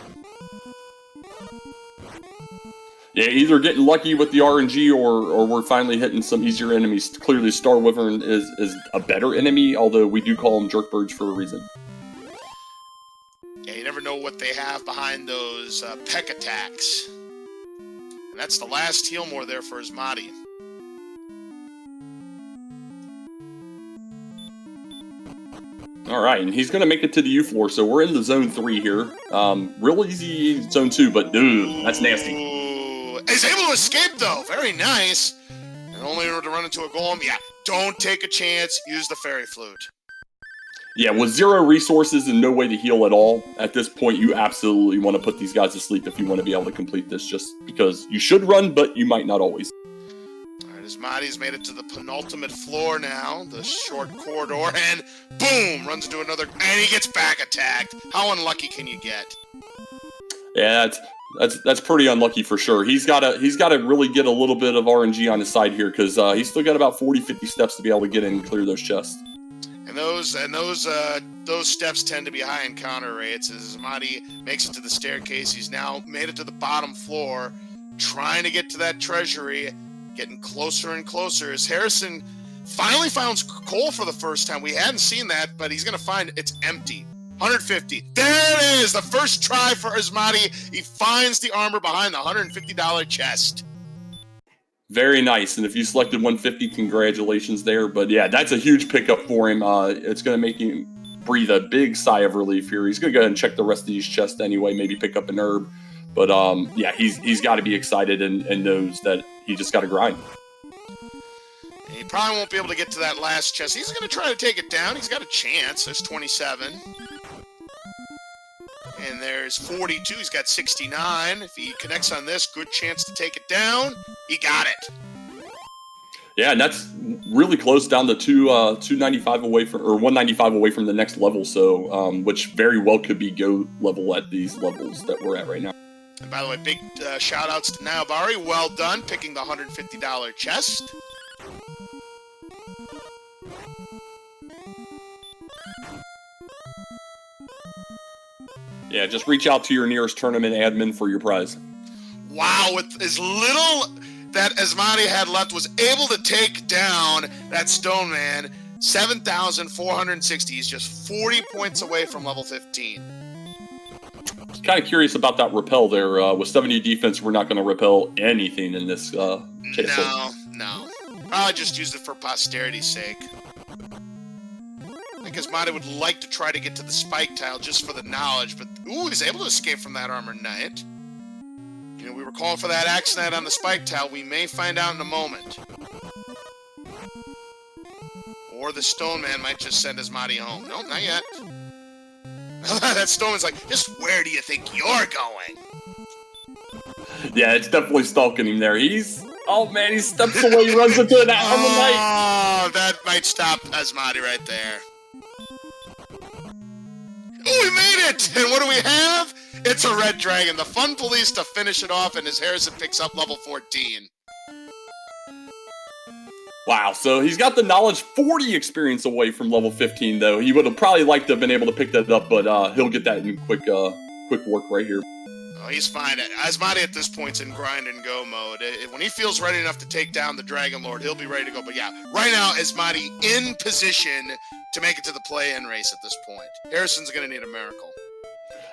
Yeah, either getting lucky with the RNG or we're finally hitting some easier enemies. Clearly, Star Wyvern is a better enemy, although we do call them jerkbirds for a reason. Yeah, you never know what they have behind those peck attacks. And that's the last heal more there for Asmadi. All right, and he's going to make it to the U floor, so we're in the zone 3 here. Real easy zone 2, but dude, that's nasty. Ooh, he's able to escape, though. Very nice. And only to run into a golem. Yeah, don't take a chance. Use the fairy flute. Yeah, with 0 resources and no way to heal at all, at this point, you absolutely want to put these guys to sleep if you want to be able to complete this, just because you should run, but you might not always. Asmadi's made it to the penultimate floor now, the short corridor, and boom, runs into another, and he gets back attacked. How unlucky can you get? Yeah, that's pretty unlucky for sure. He's got to really get a little bit of RNG on his side here because he's still got about 40-50 steps to be able to get in and clear those chests. And those steps tend to be high encounter rates. As Asmadi makes it to the staircase, he's now made it to the bottom floor, trying to get to that treasury. Getting closer and closer as Harrason finally finds coal for the first time. We hadn't seen that, but he's going to find it's empty. 150. There it is! The first try for Asmadi. He finds the armor behind the $150 chest. Very nice. And if you selected 150, congratulations there. But yeah, that's a huge pickup for him. It's going to make him breathe a big sigh of relief here. He's going to go ahead and check the rest of these chests anyway, maybe pick up an herb. But yeah, he's got to be excited and knows that he just got to grind. He probably won't be able to get to that last chest. He's going to try to take it down. He's got a chance. There's 27. And there's 42. He's got 69. If he connects on this, good chance to take it down. He got it. Yeah, and that's really close down to 295 away from, or 195 away from the next level. So, which very well could be go level at these levels that we're at right now. And by the way, big shout-outs to Naobari. Well done, picking the $150 chest. Yeah, just reach out to your nearest tournament admin for your prize. Wow, with as little that Asmadi had left, was able to take down that Stone Man. 7,460. He's just 40 points away from level 15. Kind of curious about that repel there. With 70 defense, we're not going to repel anything in this castle. No. Probably just used it for posterity's sake. I think Asmadi would like to try to get to the spike tile just for the knowledge, but ooh, he's able to escape from that Armored Knight. You know, we were calling for that Axe Knight on the spike tile. We may find out in a moment. Or the Stone Man might just send Asmadi home. Nope, not yet. That Stoneman's like, just where do you think you're going? Yeah, it's definitely stalking him there. Oh man, he steps away, runs into an Armored Knight. Oh, that might stop Asmadi right there. Oh, we made it! And what do we have? It's a red dragon. The Fun Police to finish it off, and as Harrason picks up level 14. Wow, so he's got the knowledge 40 experience away from level 15, though. He would have probably liked to have been able to pick that up, but he'll get that in quick work right here. Oh, he's fine. Asmadi at this point's in grind and go mode. When he feels ready enough to take down the Dragon Lord, he'll be ready to go. But yeah, right now, Asmadi in position to make it to the play-in race at this point. Harrison's going to need a miracle.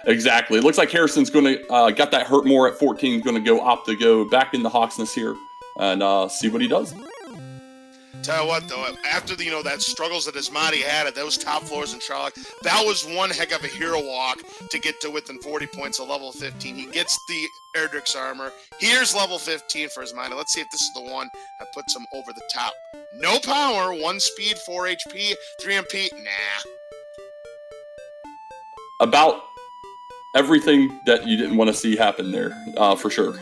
Exactly. It looks like Harrison's going to got that hurt more at 14, going to opt to go back into Hawksness here and see what he does. Tell you what, though, after that struggles that Asmadi had at those top floors in Charlotte, that was one heck of a hero walk to get to within 40 points of level 15. He gets the Erdrick's armor. Here's level 15 for Asmadi. Let's see if this is the one that puts him over the top. No power, 1 speed, 4 HP, 3 MP. Nah. About everything that you didn't want to see happen there, for sure.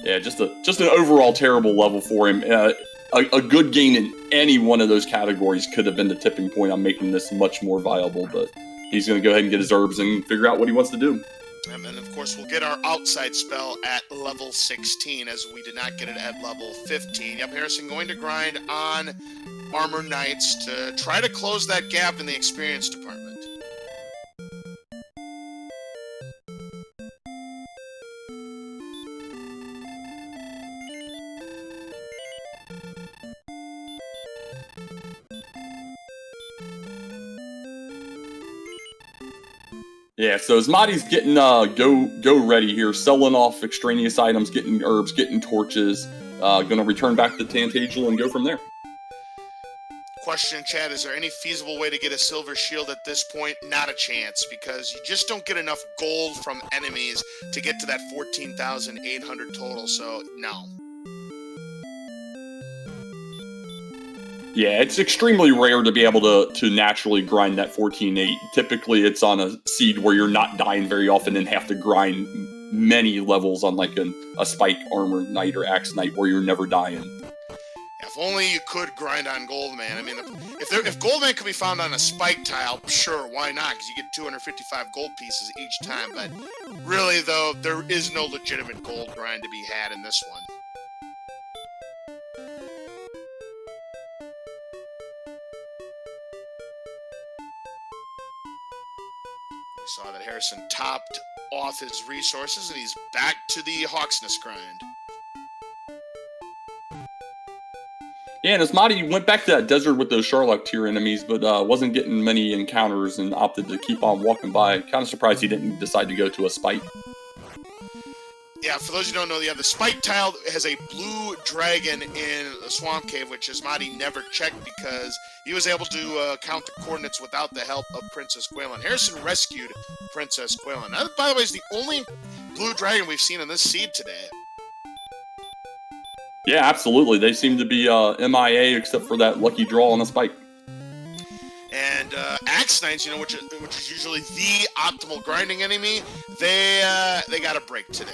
Yeah, just an overall terrible level for him. A good gain in any one of those categories could have been the tipping point on making this much more viable, but he's going to go ahead and get his herbs and figure out what he wants to do. And then, of course, we'll get our outside spell at level 16, as we did not get it at level 15. Yep, Harrison going to grind on Armor Knights to try to close that gap in the experience department. Yeah, so Asmadi's getting go ready here, selling off extraneous items, getting herbs, getting torches, gonna return back to Tantagel and go from there. Question in chat, is there any feasible way to get a silver shield at this point? Not a chance, because you just don't get enough gold from enemies to get to that 14,800 total, so no. Yeah, it's extremely rare to be able to naturally grind that 14.8. Typically, it's on a seed where you're not dying very often and have to grind many levels on like a Spike Armor Knight or Axe Knight where you're never dying. If only you could grind on Goldman. I mean, if Goldman could be found on a Spike tile, sure, why not? Because you get 255 gold pieces each time. But really, though, there is no legitimate gold grind to be had in this one. We saw that Harrison topped off his resources, and he's back to the Hawksness grind. Yeah, and Asmadi went back to that desert with those Sharlock tier enemies, but wasn't getting many encounters and opted to keep on walking by. Kind of surprised he didn't decide to go to a Spike. Yeah, for those who don't know, the Spike tile has a blue dragon in the Swamp Cave, which Asmadi never checked because he was able to count the coordinates without the help of Princess Quaylin. Harrison rescued Princess Quaylin. That, by the way, is the only blue dragon we've seen in this seed today. Yeah, absolutely. They seem to be MIA except for that lucky draw on the Spike. And Axe Knights, which is usually the optimal grinding enemy, they got a break today.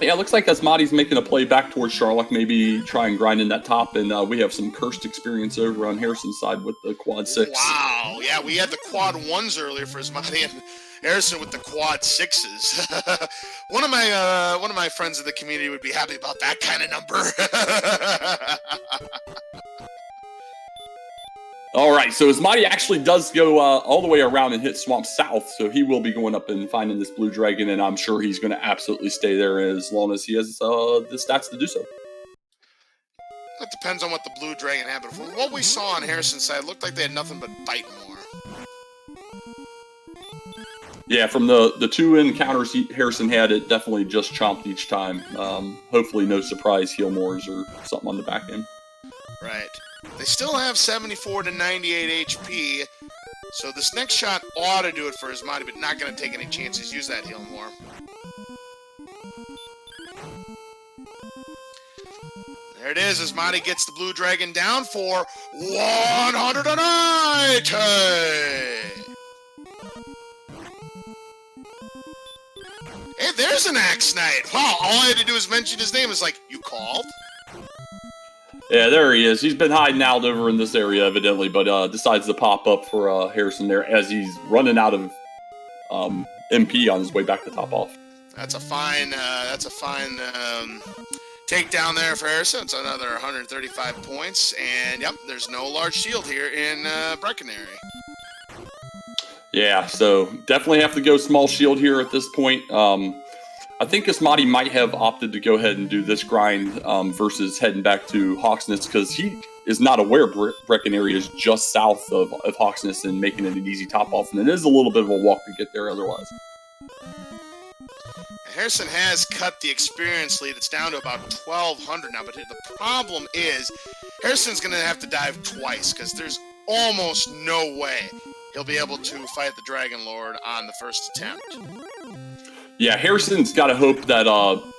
Yeah, it looks like Asmadi's making a play back towards Sharlock, maybe try and grind in that top, and we have some cursed experience over on Harrison's side with the quad 6. Wow, yeah, we had the quad 1s earlier for Asmadi, and Harrison with the quad 6s. One of my friends in the community would be happy about that kind of number. All right, so Asmadi actually does go all the way around and hit Swamp South, so he will be going up and finding this blue dragon, and I'm sure he's going to absolutely stay there as long as he has the stats to do so. It depends on what the blue dragon had, but from what we saw on Harrison's side, it looked like they had nothing but bite more. Yeah, from the two encounters Harrison had, it definitely just chomped each time. Hopefully no surprise heal mores or something on the back end. Right. They still have 74 to 98 HP, so this next shot ought to do it for Asmadi, but not going to take any chances. Use that heal more. There it is. Asmadi gets the blue dragon down for 190! Hey, there's an Axe Knight. Wow, all I had to do was mention his name. It's like, you called? Yeah, there he is. He's been hiding out over in this area, evidently, but decides to pop up for Harrison there as he's running out of MP on his way back to top off. That's a fine takedown there for Harrison. It's another 135 points, and yep, there's no large shield here in Breckenary. Yeah, so definitely have to go small shield here at this point. I think Asmadi might have opted to go ahead and do this grind versus heading back to Hawksness because he is not aware Breckenary is just south of Hawksness and making it an easy top off, and it is a little bit of a walk to get there otherwise. Harrison has cut the experience lead. It's down to about 1,200 now, but the problem is Harrison's going to have to dive twice because there's almost no way he'll be able to fight the Dragon Lord on the first attempt. Yeah, Harrison's got to hope that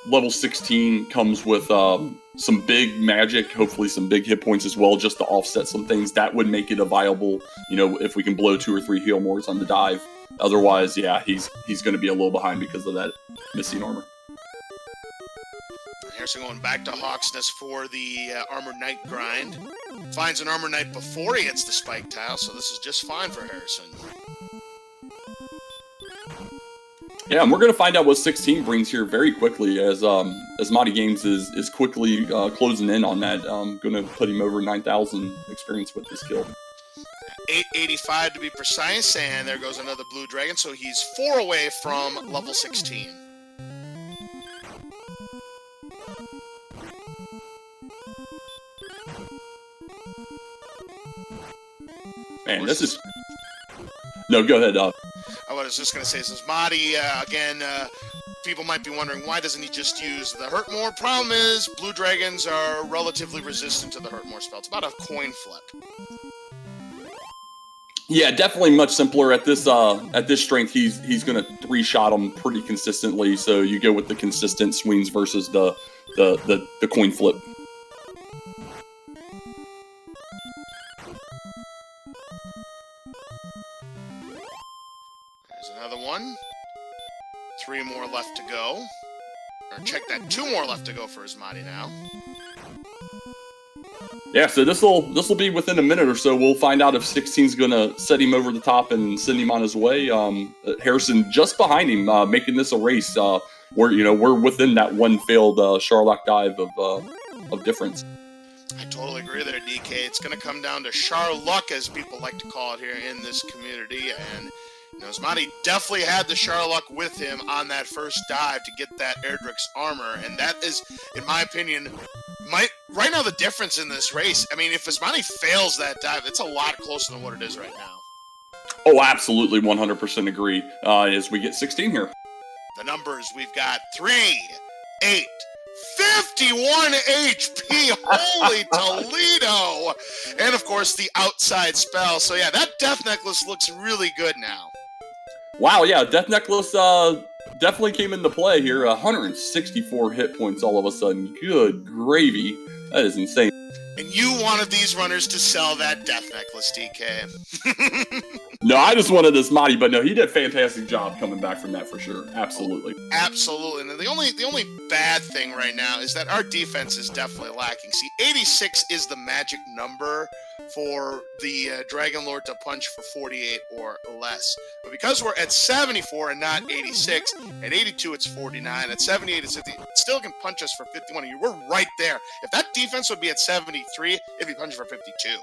level 16 comes with some big magic, hopefully some big hit points as well, just to offset some things. That would make it a viable, if we can blow 2 or 3 heal mores on the dive. Otherwise, yeah, he's going to be a little behind because of that missing armor. Harrison going back to Hawksness for the Armored Knight grind. Finds an Armored Knight before he hits the spike tile, so this is just fine for Harrison. Yeah, and we're going to find out what 16 brings here very quickly as AsmadiGames is quickly closing in on that. I'm going to put him over 9,000 experience with this kill. 885 to be precise, and there goes another blue dragon, so he's 4 away from level 16. Man, this is... No, go ahead. I was just going to say, this is Asmadi, again, people might be wondering, why doesn't he just use the Hurt More? Problem is, blue dragons are relatively resistant to the Hurt More spell. It's about a coin flip. Yeah, definitely much simpler at this strength. He's going to 3-shot them pretty consistently, so you go with the consistent swings versus the coin flip. There's another one. 3 more left to go. Or check that, 2 more left to go for Asmadi now. Yeah, so this will be within a minute or so. We'll find out if 16's going to set him over the top and send him on his way. Harrison just behind him, making this a race. We're within that one failed Charlock dive of difference. I totally agree there, DK. It's going to come down to Charluck, as people like to call it here in this community, and Asmadi definitely had the Charluck with him on that first dive to get that Erdrick's armor, and that is, in my opinion, right now the difference in this race. I mean, if Asmadi fails that dive, it's a lot closer than what it is right now. Oh, absolutely, 100% agree. As we get 16 here. The numbers, we've got 3, 8, 51 HP, holy Toledo! And of course, the outside spell. So yeah, that Death Necklace looks really good now. Wow, yeah, Death Necklace definitely came into play here. 164 hit points all of a sudden. Good gravy. That is insane. And you wanted these runners to sell that Death Necklace, DK. No, I just wanted Asmadi, but no, he did a fantastic job coming back from that for sure. Absolutely. Absolutely. And the only bad thing right now is that our defense is definitely lacking. See, 86 is the magic number for the Dragon Lord to punch for 48 or less. But because we're at 74 and not 86, at 82 it's 49, at 78 it's 50, it still can punch us for 51. And we're right there. If that defense would be at 73, it'd be punching for 52.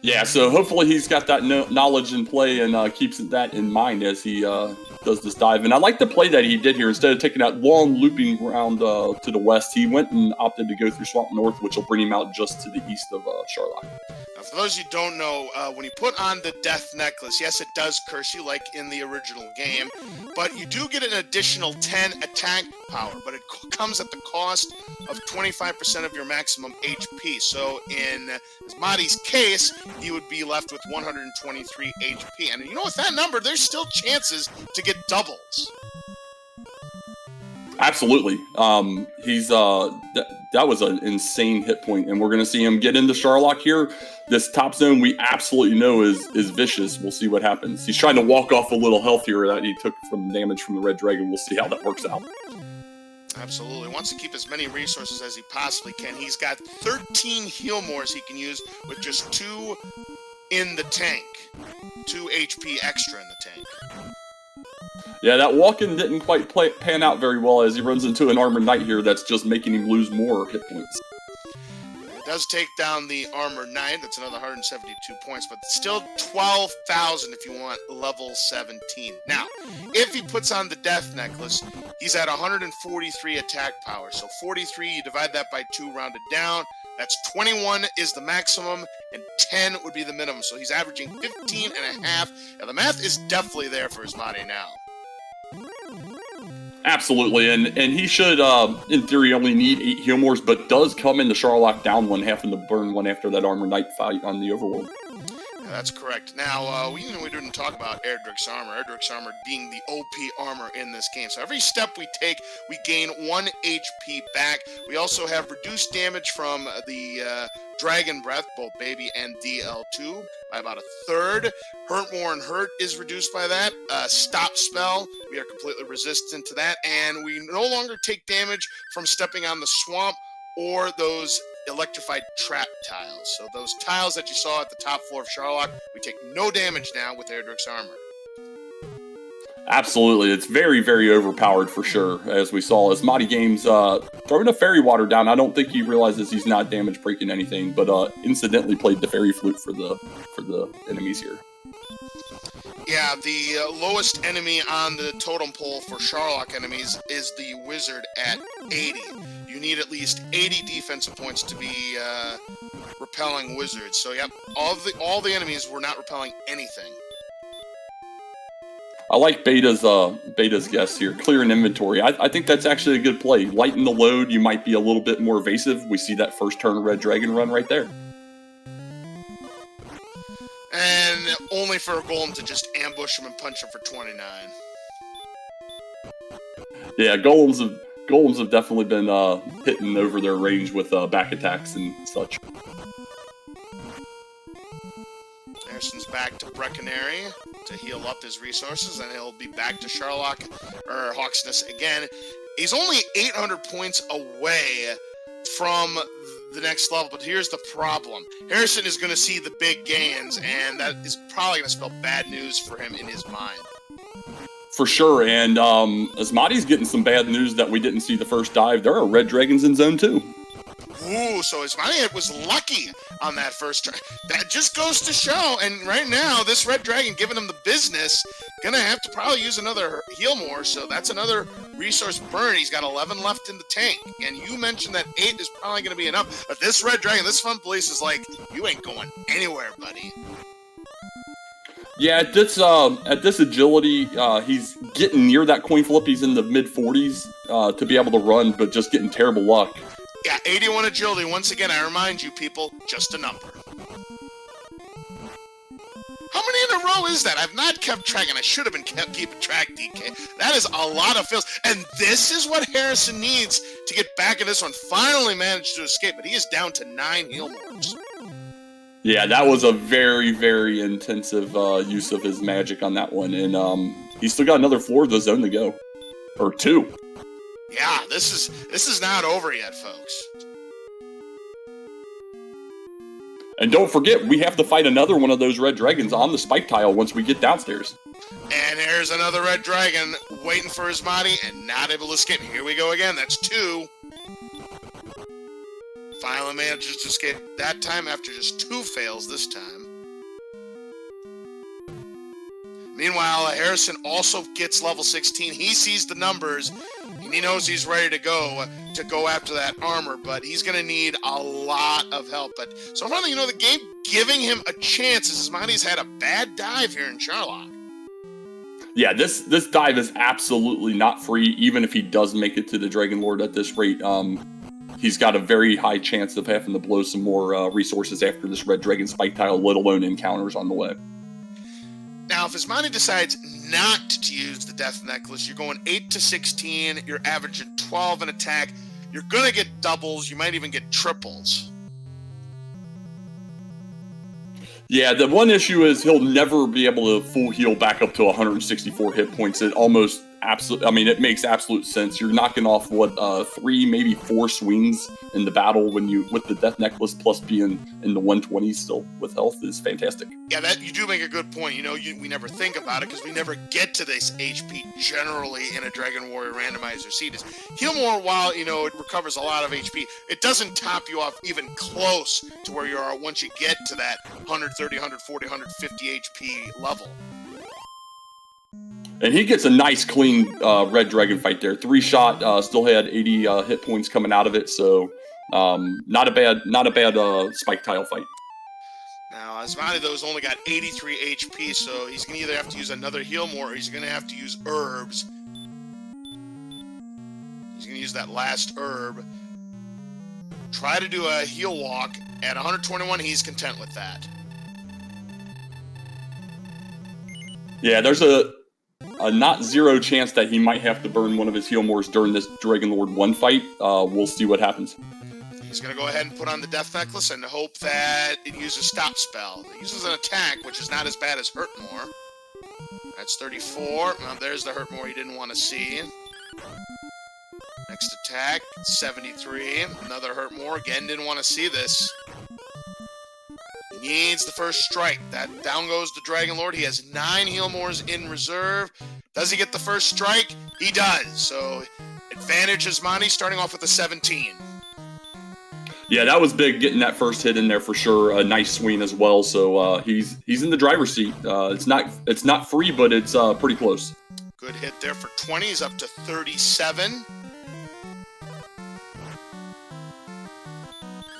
Yeah, so hopefully he's got that knowledge in play and keeps that in mind as he does this dive. And I like the play that he did here. Instead of taking that long looping round to the west, he went and opted to go through Swamp North, which will bring him out just to the east of Charlock. Now, for those of you who don't know, when you put on the Death Necklace, yes, it does curse you like in the original game, but you do get an additional 10 attack power, but it comes at the cost of 25% of your maximum HP. So in Asmadi's case, he would be left with 123 HP. And you know, with that number, there's still chances to get doubles. Absolutely. That was an insane hit point, and we're going to see him get into Charlock here. This top zone we absolutely know is vicious. We'll see what happens. He's trying to walk off a little health here that he took from damage from the Red Dragon. We'll see how that works out. Absolutely. Wants to keep as many resources as he possibly can. He's got 13 heal mores he can use with just 2 in the tank. 2 HP extra in the tank. Yeah, that walk-in didn't quite pan out very well as he runs into an Armored Knight here that's just making him lose more hit points. It does take down the Armored Knight. That's another 172 points, but still 12,000 if you want level 17. Now, if he puts on the Death Necklace, he's at 143 attack power. So 43, you divide that by 2, rounded down. That's 21 is the maximum, and 10 would be the minimum. So he's averaging 15 and a half. Now, the math is definitely there for Asmadi now. Absolutely, and he should, in theory, only need 8 heal mores, but does come into Charlock down one, having to burn one after that Armored Knight fight on the Overworld. Yeah, that's correct. Now, we didn't talk about Erdrick's armor. Erdrick's armor being the OP armor in this game. So every step we take, we gain 1 HP back. We also have reduced damage from the Dragon Breath, both Baby and DL2, by about 1/3. Hurt More and Hurt is reduced by that. Stop Spell, we are completely resistant to that. And we no longer take damage from stepping on the swamp or those electrified trap tiles. So those tiles that you saw at the top floor of Charlock, we take no damage now with Erdrick's armor. Absolutely. It's very, very overpowered for sure, as we saw. AsmadiGames throwing a fairy water down. I don't think he realizes he's not damage breaking anything, but incidentally played the fairy flute for the enemies here. Yeah, the lowest enemy on the totem pole for Charlock enemies is the wizard at 80. You need at least 80 defensive points to be repelling wizards. So, yep, all the enemies were not repelling anything. I like Beta's guess here. Clear an inventory. I think that's actually a good play. Lighten the load. You might be a little bit more evasive. We see that first turn Red Dragon run right there. And only for a golem to just ambush him and punch him for 29. Yeah, golems have definitely been hitting over their range with back attacks and such. Harrison's back to Breckenary to heal up his resources, and he'll be back to Hawksness again. He's only 800 points away from the next level, but here's the problem. Harrison is going to see the big gains, and that is probably going to spell bad news for him in his mind. For sure, and Asmadi's getting some bad news that we didn't see the first dive. There are Red Dragons in Zone 2. Ooh, so Asmadi was lucky on that first try. That just goes to show, and right now, this Red Dragon giving him the business, gonna have to probably use another heal more, so that's another resource burn. He's got 11 left in the tank, and you mentioned that 8 is probably gonna be enough, but this Red Dragon, this Fun Police is like, you ain't going anywhere, buddy. Yeah, at this agility, he's getting near that coin flip. He's in the mid-40s to be able to run, but just getting terrible luck. Yeah, 81 agility. Once again, I remind you, people, just a number. How many in a row is that? I've not kept track, and I should have been keeping track, DK. That is a lot of fills. And this is what Harrison needs to get back in this one. Finally managed to escape, but he is down to 9 heal mores. Yeah, that was a very, very intensive use of his magic on that one. And he's still got another floor of the zone to go. Or 2. Yeah, this is not over yet, folks. And don't forget, we have to fight another one of those Red Dragons on the spike tile once we get downstairs. And here's another Red Dragon waiting for his body and not able to escape. Here we go again. That's 2. Finally manages to escape that time after just 2 fails this time. Meanwhile, Harrason also gets level 16. He sees the numbers, and he knows he's ready to go after that armor, but he's going to need a lot of help. But so far, the game giving him a chance as Asmadi's had a bad dive here in Charlock. Yeah, this dive is absolutely not free, even if he does make it to the Dragon Lord at this rate. He's got a very high chance of having to blow some more resources after this Red Dragon Spike Tile, let alone encounters on the way. Now, if Asmadi decides not to use the Death Necklace, you're going 8 to 16, you're averaging 12 in attack, you're going to get doubles, you might even get triples. Yeah, the one issue is he'll never be able to full heal back up to 164 hit points. It makes absolute sense. You're knocking off 3, maybe 4 swings in the battle with the Death Necklace plus being in the 120s still with health is fantastic. Yeah, that you do make a good point. We never think about it because we never get to this HP generally in a Dragon Warrior Randomizer seed. Heal more while it recovers a lot of HP. It doesn't top you off even close to where you are once you get to that 130, 140, 150 HP level. And he gets a nice, clean Red Dragon fight there. 3-shot, still had 80 hit points coming out of it, so not a bad Spike Tile fight. Now, Asmadi, though, has only got 83 HP, so he's going to either have to use another heal more or he's going to have to use herbs. He's going to use that last herb. Try to do a heal walk. At 121, he's content with that. Yeah, there's a not zero chance that he might have to burn one of his heal mores during this Dragon Lord 1 fight. We'll see what happens. He's going to go ahead and put on the Death Necklace and hope that it uses Stop Spell. It uses an attack, which is not as bad as Hurt More. That's 34. Well, there's the Hurt More he didn't want to see. Next attack, 73. Another Hurt More. Again, didn't want to see this. He needs the first strike. That down goes the Dragon Lord. He has 9 heal mores in reserve. Does he get the first strike? He does. So, advantage Asmadi starting off with a 17. Yeah, that was big getting that first hit in there for sure. A nice swing as well. So he's in the driver's seat. It's not free, but it's pretty close. Good hit there for 20. He's up to 37.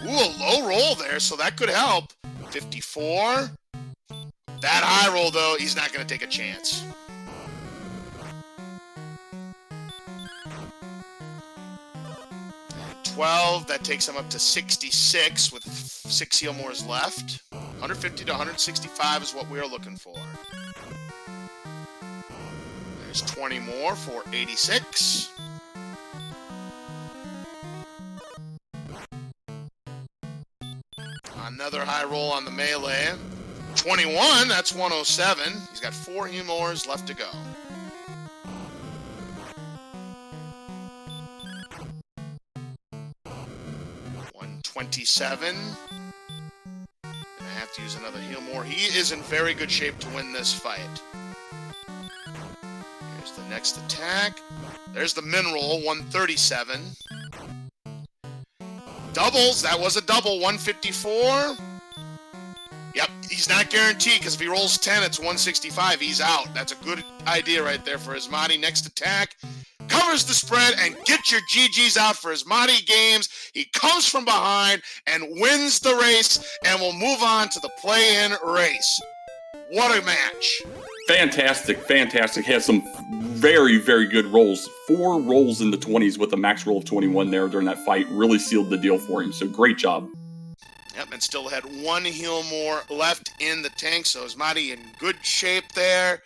Ooh, a low roll there, so that could help. 54. That high roll, though, he's not going to take a chance. And 12, that takes him up to 66 with 6 heal mores left. 150 to 165 is what we're looking for. There's 20 more for 86. Another high roll on the melee. 21, that's 107. He's got 4 heal mores left to go. $127. I have to use another heal more. He is in very good shape to win this fight. Here's the next attack. There's the min roll, 137. Doubles, that was a double, 154. Yep, he's not guaranteed because if he rolls 10, it's 165. He's out. That's a good idea right there for Asmadi. Next attack. Covers the spread and get your GGs out for AsmadiGames. He comes from behind and wins the race and will move on to the play-in race. What a match. Fantastic. Has some very, very good rolls. 4 rolls in the 20s with a max roll of 21 there during that fight. Really sealed the deal for him. So great job. Yep, and still had 1 heal more left in the tank. So Asmadi in good shape there.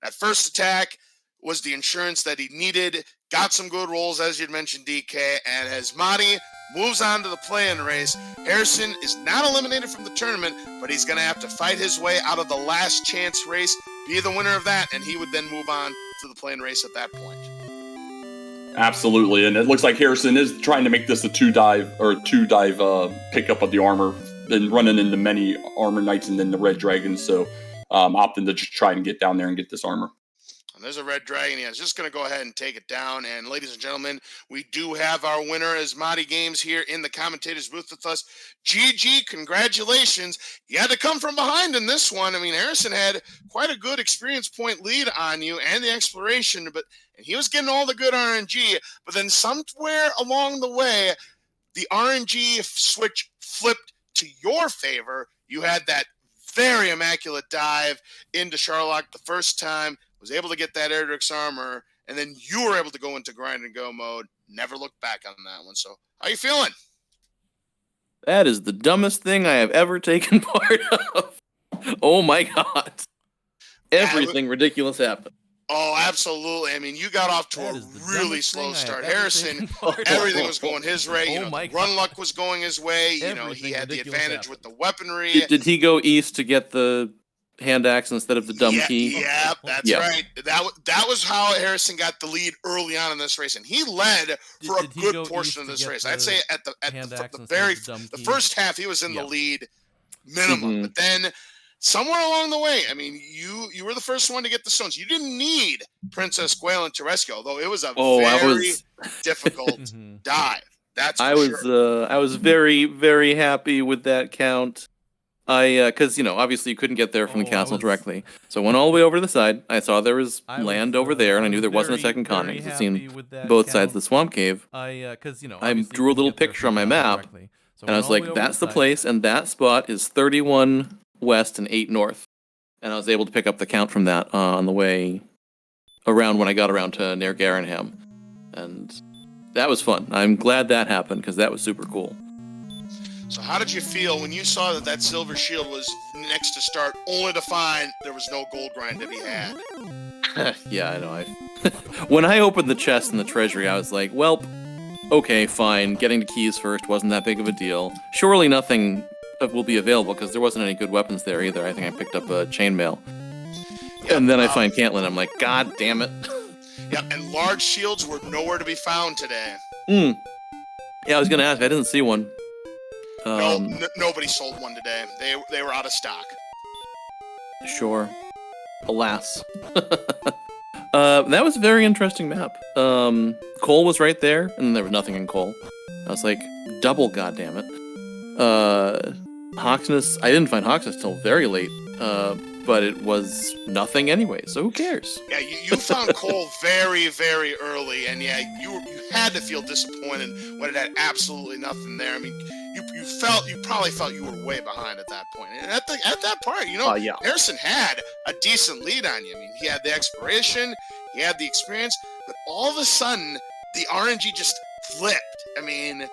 That first attack was the insurance that he needed. Got some good rolls, as you'd mentioned, DK. And Asmadi moves on to the play-in race. Harrason is not eliminated from the tournament, but he's going to have to fight his way out of the last chance race, be the winner of that, and he would then move on to the play-in race at that point. Absolutely, and it looks like Harrason is trying to make this a two-dive pickup of the armor, then running into many armor knights and then the red dragons, so opting to just try and get down there and get this armor. And there's a red dragon. Yeah, it's just going to go ahead and take it down. And ladies and gentlemen, we do have our winner, AsmadiGames, here in the commentator's booth with us. GG, congratulations. You had to come from behind in this one. I mean, Harrison had quite a good experience point lead on you and the exploration, and he was getting all the good RNG. But then somewhere along the way, the RNG switch flipped to your favor. You had that very immaculate dive into Charlock the first time, was able to get that Erdrick's armor, and then you were able to go into grind and go mode. Never looked back on that one. So how you feeling? That is the dumbest thing I have ever taken part of. Oh my god. Everything ridiculous happened. Oh, absolutely. I mean, you got off to a really slow start. Harrison, everything was going his way. Run luck was going his way. He had the advantage with the weaponry. Did he go east to get the hand axe instead of the dumb key? Yeah, that's right. That was how Harrison got the lead early on in this race, and he led for a good portion of this race. I'd say at the first half he was in the lead minimum, but then somewhere along the way, I mean, you were the first one to get the stones. You didn't need Princess Gwaelin to rescue, although it was a very difficult dive. That's for sure. I was very, very happy with that count. Because, obviously you couldn't get there from the castle directly. So I went all the way over to the side. I saw there was land over there, and I knew there wasn't a second continent. It seemed both sides of the swamp cave. I drew a little picture on my map, and I was like, that's the place, and that spot is 31 west and 8 north. And I was able to pick up the count from that on the way around when I got around to near Garanham. And that was fun. I'm glad that happened, because that was super cool. So how did you feel when you saw that silver shield was next to start, only to find there was no gold grind to be had? Yeah, I know. When I opened the chest in the treasury, I was like, well, okay, fine. Getting the keys first wasn't that big of a deal. Surely nothing will be available, because there wasn't any good weapons there either. I think I picked up a chainmail. Yeah, and then I find Caitlin. I'm like, God damn it. Yeah, and large shields were nowhere to be found today. Yeah, I was going to ask. I didn't see one. Nobody sold one today. They were out of stock. Sure. Alas. That was a very interesting map. Coal was right there, and there was nothing in coal. I was like, double goddammit. Hawksness, I didn't find Hawksness till very late, but it was nothing anyway, so who cares? Yeah, you found coal very, very early, and yeah, you had to feel disappointed when it had absolutely nothing there. I mean, you probably felt you were way behind at that point. And at that part, Harrison had a decent lead on you. I mean, he had the exploration, he had the experience, but all of a sudden, the RNG just flipped. I mean,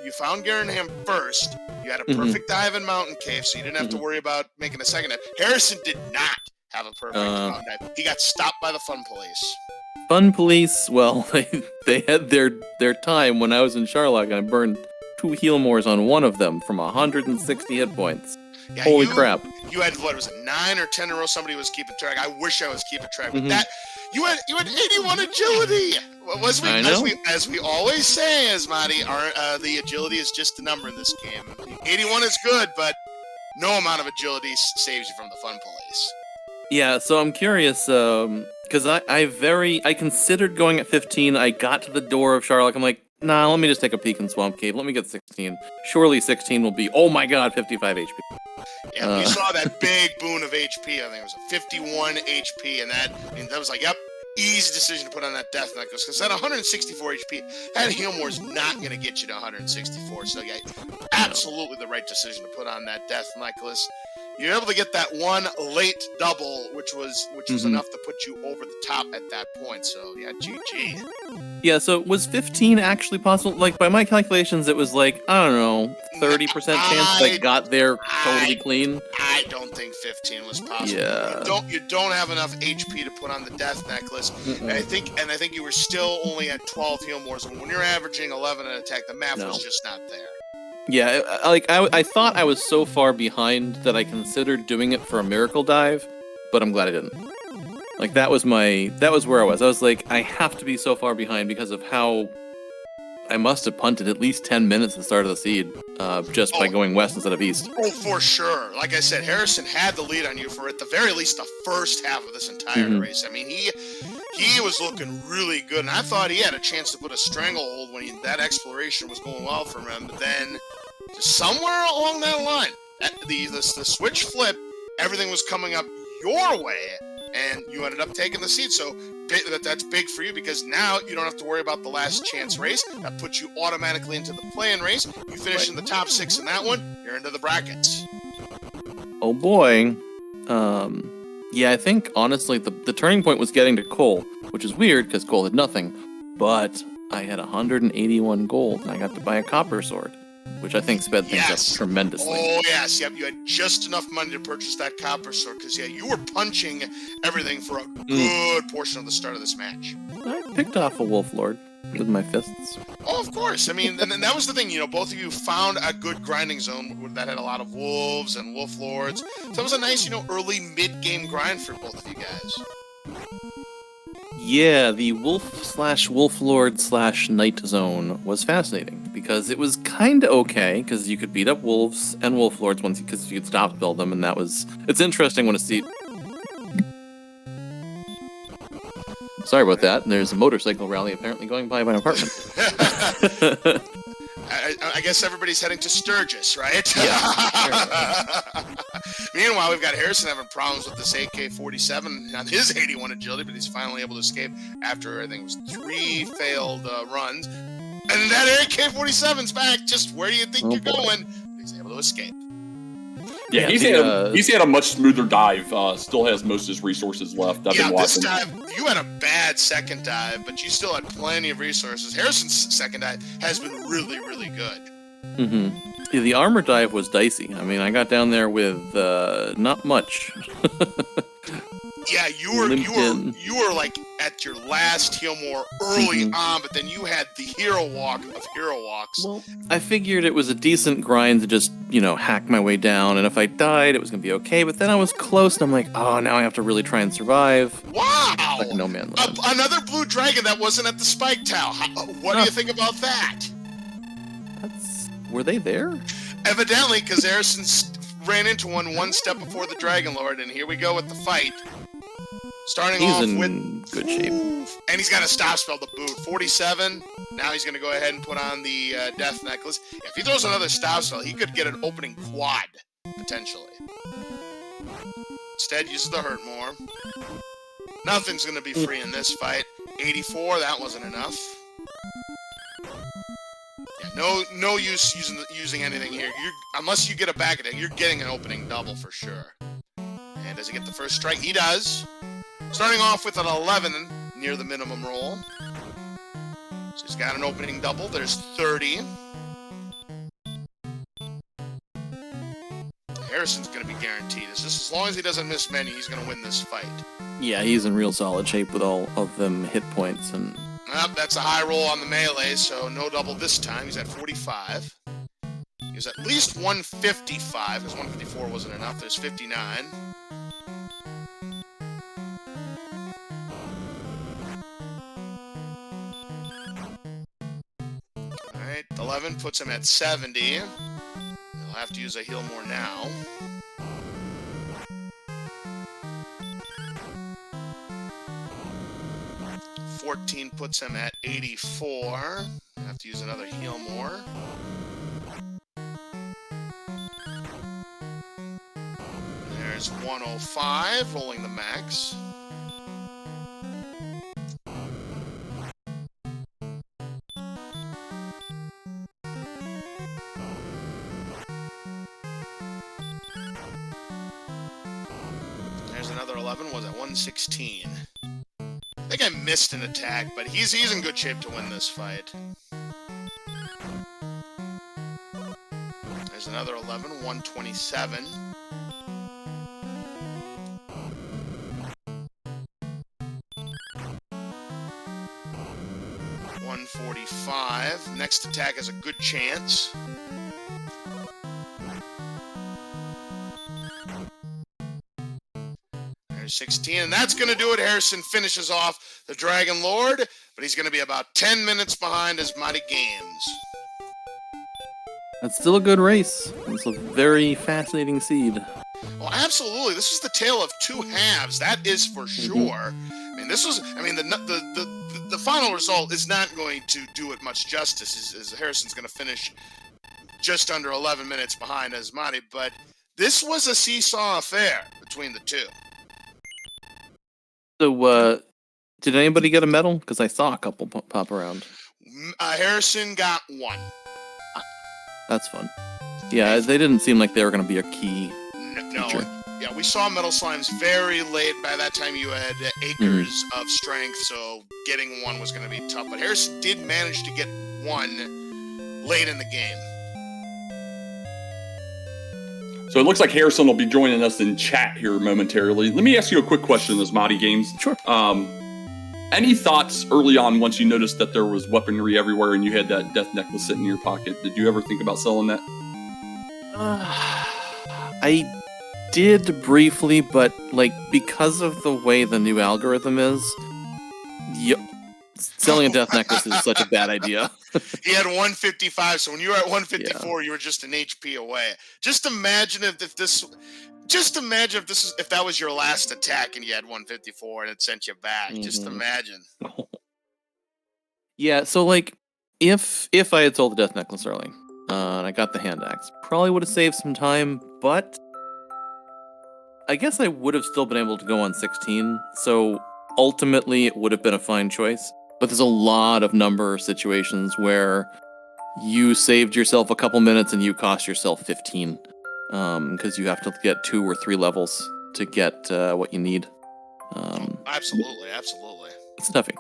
you found Garanham first. You had a perfect dive in Mountain Cave, so you didn't have to worry about making a second dive. Harrison did not have a perfect mountain dive. He got stopped by the Fun Police. Fun Police, well, they had their time when I was in Charlock, and I burned 2 heal mores on one of them from 160 hit points. Yeah, holy crap. You had, what was it, 9 or 10 in a row? Somebody was keeping track. I wish I was keeping track. With that, you had 81 agility. As we always say, Asmadi, the agility is just a number in this game. 81 is good, but no amount of agility saves you from the Fun Police. Yeah, so I'm curious, because I considered going at 15. I got to the door of Charlock. I'm like, nah, let me just take a peek in Swamp Cave. Let me get 16. Surely 16 will be, oh my god, 55 HP. Yeah, we saw that big boon of HP. I think it was a 51 HP, and that was like, yep, easy decision to put on that Death Necklace, because that 164 HP, that Healmore is not going to get you to 164. So yeah, absolutely the right decision to put on that Death Necklace. You're able to get that one late double, which was enough to put you over the top at that point. So yeah, GG. Yeah, so was 15 actually possible? Like, by my calculations, it was like, I don't know, 30% chance that I got there totally clean. I don't think 15 was possible. Yeah. You don't have enough HP to put on the Death Necklace. And I think you were still only at 12 heal mores. When you're averaging 11 an attack, the math was just not there. Yeah, I thought I was so far behind that I considered doing it for a miracle dive, but I'm glad I didn't. Like, that was where I was. I was like, I have to be so far behind because of how I must have punted at least 10 minutes at the start of the seed, just by going west instead of east. Oh, for sure. Like I said, Harrison had the lead on you for at the very least the first half of this entire race. I mean, he was looking really good, and I thought he had a chance to put a stranglehold when that exploration was going well for him. But then, just somewhere along that line, the switch flip, everything was coming up your way, and you ended up taking the seed. So that's big for you because now you don't have to worry about the last chance race. That puts you automatically into the play-in race. You finish in the top 6 in that one, you're into the brackets. Oh boy. Yeah, I think, honestly, the turning point was getting to Cole, which is weird because Cole had nothing. But I had 181 gold, and I got to buy a copper sword, which I think sped things up tremendously. Oh, yes. Yep, you had just enough money to purchase that copper sword because, yeah, you were punching everything for a good portion of the start of this match. I picked off a Wolf Lord with my fists. Oh, of course. I mean, and that was the thing, both of you found a good grinding zone that had a lot of wolves and wolf lords. So it was a nice, early mid-game grind for both of you guys. Yeah, the wolf/wolf lord / night zone was fascinating because it was kind of okay because you could beat up wolves and wolf lords once because you could stop build them, and it's interesting when a seed. Sorry about that. There's a motorcycle rally apparently going by my apartment. I guess everybody's heading to Sturgis, right? Yeah. Meanwhile, we've got Harrison having problems with this AK-47 on his 81 agility, but he's finally able to escape after, I think it was 3 failed runs. And that AK-47's back. Just where do you think you're going? He's able to escape. Yeah, he's had a much smoother dive. Still has most of his resources left. I've been watching. This dive, you had a bad second dive, but you still had plenty of resources. Harrison's second dive has been really, really good. Mm-hmm. Yeah, the armor dive was dicey. I mean, I got down there with not much. Yeah, you were like at your last heal more early on, but then you had the hero walk of hero walks. Well, I figured it was a decent grind to just, hack my way down, and if I died, it was going to be okay, but then I was close, and I'm like, oh, now I have to really try and survive. Wow! Like no man land. Another blue dragon that wasn't at the spike tower. What do you think about that? Were they there? Evidently, because Harrison ran into one step before the Dragon Lord, and here we go with the fight. Starting off in with good shape. And he's got a stop spell to boot. 47. Now he's going to go ahead and put on the Death Necklace. If he throws another stop spell, he could get an opening quad, potentially. Instead, uses the Hurt More. Nothing's going to be free in this fight. 84, that wasn't enough. Yeah, no use using anything here. Unless you get a back attack, you're getting an opening double for sure. And does he get the first strike? He does. Starting off with an 11 near the minimum roll. So he's got an opening double. There's 30. Harrison's going to be guaranteed. As long as he doesn't miss many, he's going to win this fight. Yeah, he's in real solid shape with all of them hit points. And that's a high roll on the melee, so no double this time. He's at 45. He was at least 155, because 154 wasn't enough. There's 59. Alright, 11 puts him at 70. He'll have to use a heal more now. $14 puts him at 84. He'll have to use another heal more. There's 105, rolling the max. There's another 11, was at 116. I think I missed an attack, but he's in good shape to win this fight. There's another 11, 127. $145. Next attack has a good chance. There's 16, and that's going to do it. Harrason finishes off the Dragon Lord, but he's going to be about 10 minutes behind AsmadiGames. That's still a good race. It's a very fascinating seed. Well, absolutely. This is the tale of two halves. That is for sure. I mean, the final result is not going to do it much justice. As Harrison's going to finish just under 11 minutes behind Asmadi, but this was a seesaw affair between the two. So, did anybody get a medal? Because I saw a couple pop around. Harrason got one. That's fun. Yeah, they didn't seem like they were going to be a key feature. No. Yeah, we saw Metal Slimes very late. By that time, you had acres of strength, so getting one was going to be tough. But Harrason did manage to get one late in the game. So it looks like Harrason will be joining us in chat here momentarily. Let me ask you a quick question, AsmadiGames. Sure. Any thoughts early on once you noticed that there was weaponry everywhere and you had that death necklace sitting in your pocket? Did you ever think about selling that? I did briefly, but because of the way the new algorithm is, selling a death necklace is such a bad idea. He had 155, so when you were at 154, you were just an HP away. Just imagine if that was your last attack and you had 154 and it sent you back. Just imagine. Yeah, so if I had sold the death necklace early, and I got the hand axe, probably would have saved some time, but I guess I would have still been able to go on 16, so ultimately it would have been a fine choice. But there's a lot of number situations where you saved yourself a couple minutes and you cost yourself 15, because you have to get 2 or 3 levels to get what you need. Absolutely. It's a toughie.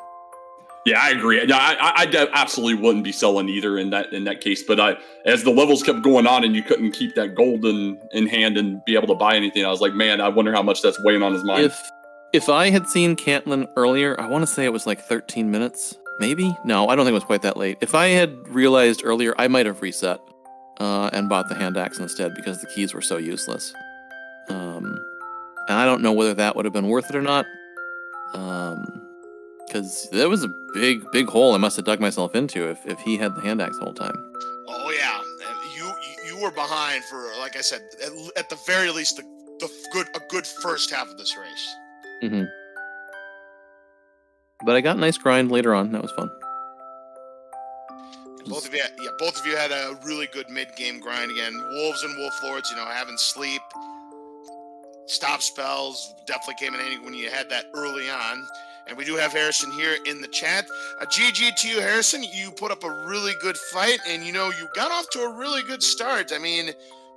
Yeah, I agree. I absolutely wouldn't be selling either in that case. But as the levels kept going on and you couldn't keep that gold in hand and be able to buy anything, I was like, man, I wonder how much that's weighing on his mind. If I had seen Caitlin earlier, I want to say it was 13 minutes, maybe? No, I don't think it was quite that late. If I had realized earlier, I might have reset and bought the hand axe instead because the keys were so useless. And I don't know whether that would have been worth it or not. Because there was a big hole I must have dug myself into if he had the hand axe the whole time. Oh, yeah. You were behind for, like I said, at the very least, a good first half of this race. Mm-hmm. But I got a nice grind later on. That was fun. Both of you had a really good mid-game grind again. Wolves and Wolf Lords, having sleep, stop spells definitely came in handy when you had that early on. And we do have Harrason here in the chat. GG to you, Harrason. You put up a really good fight, and you got off to a really good start. I mean,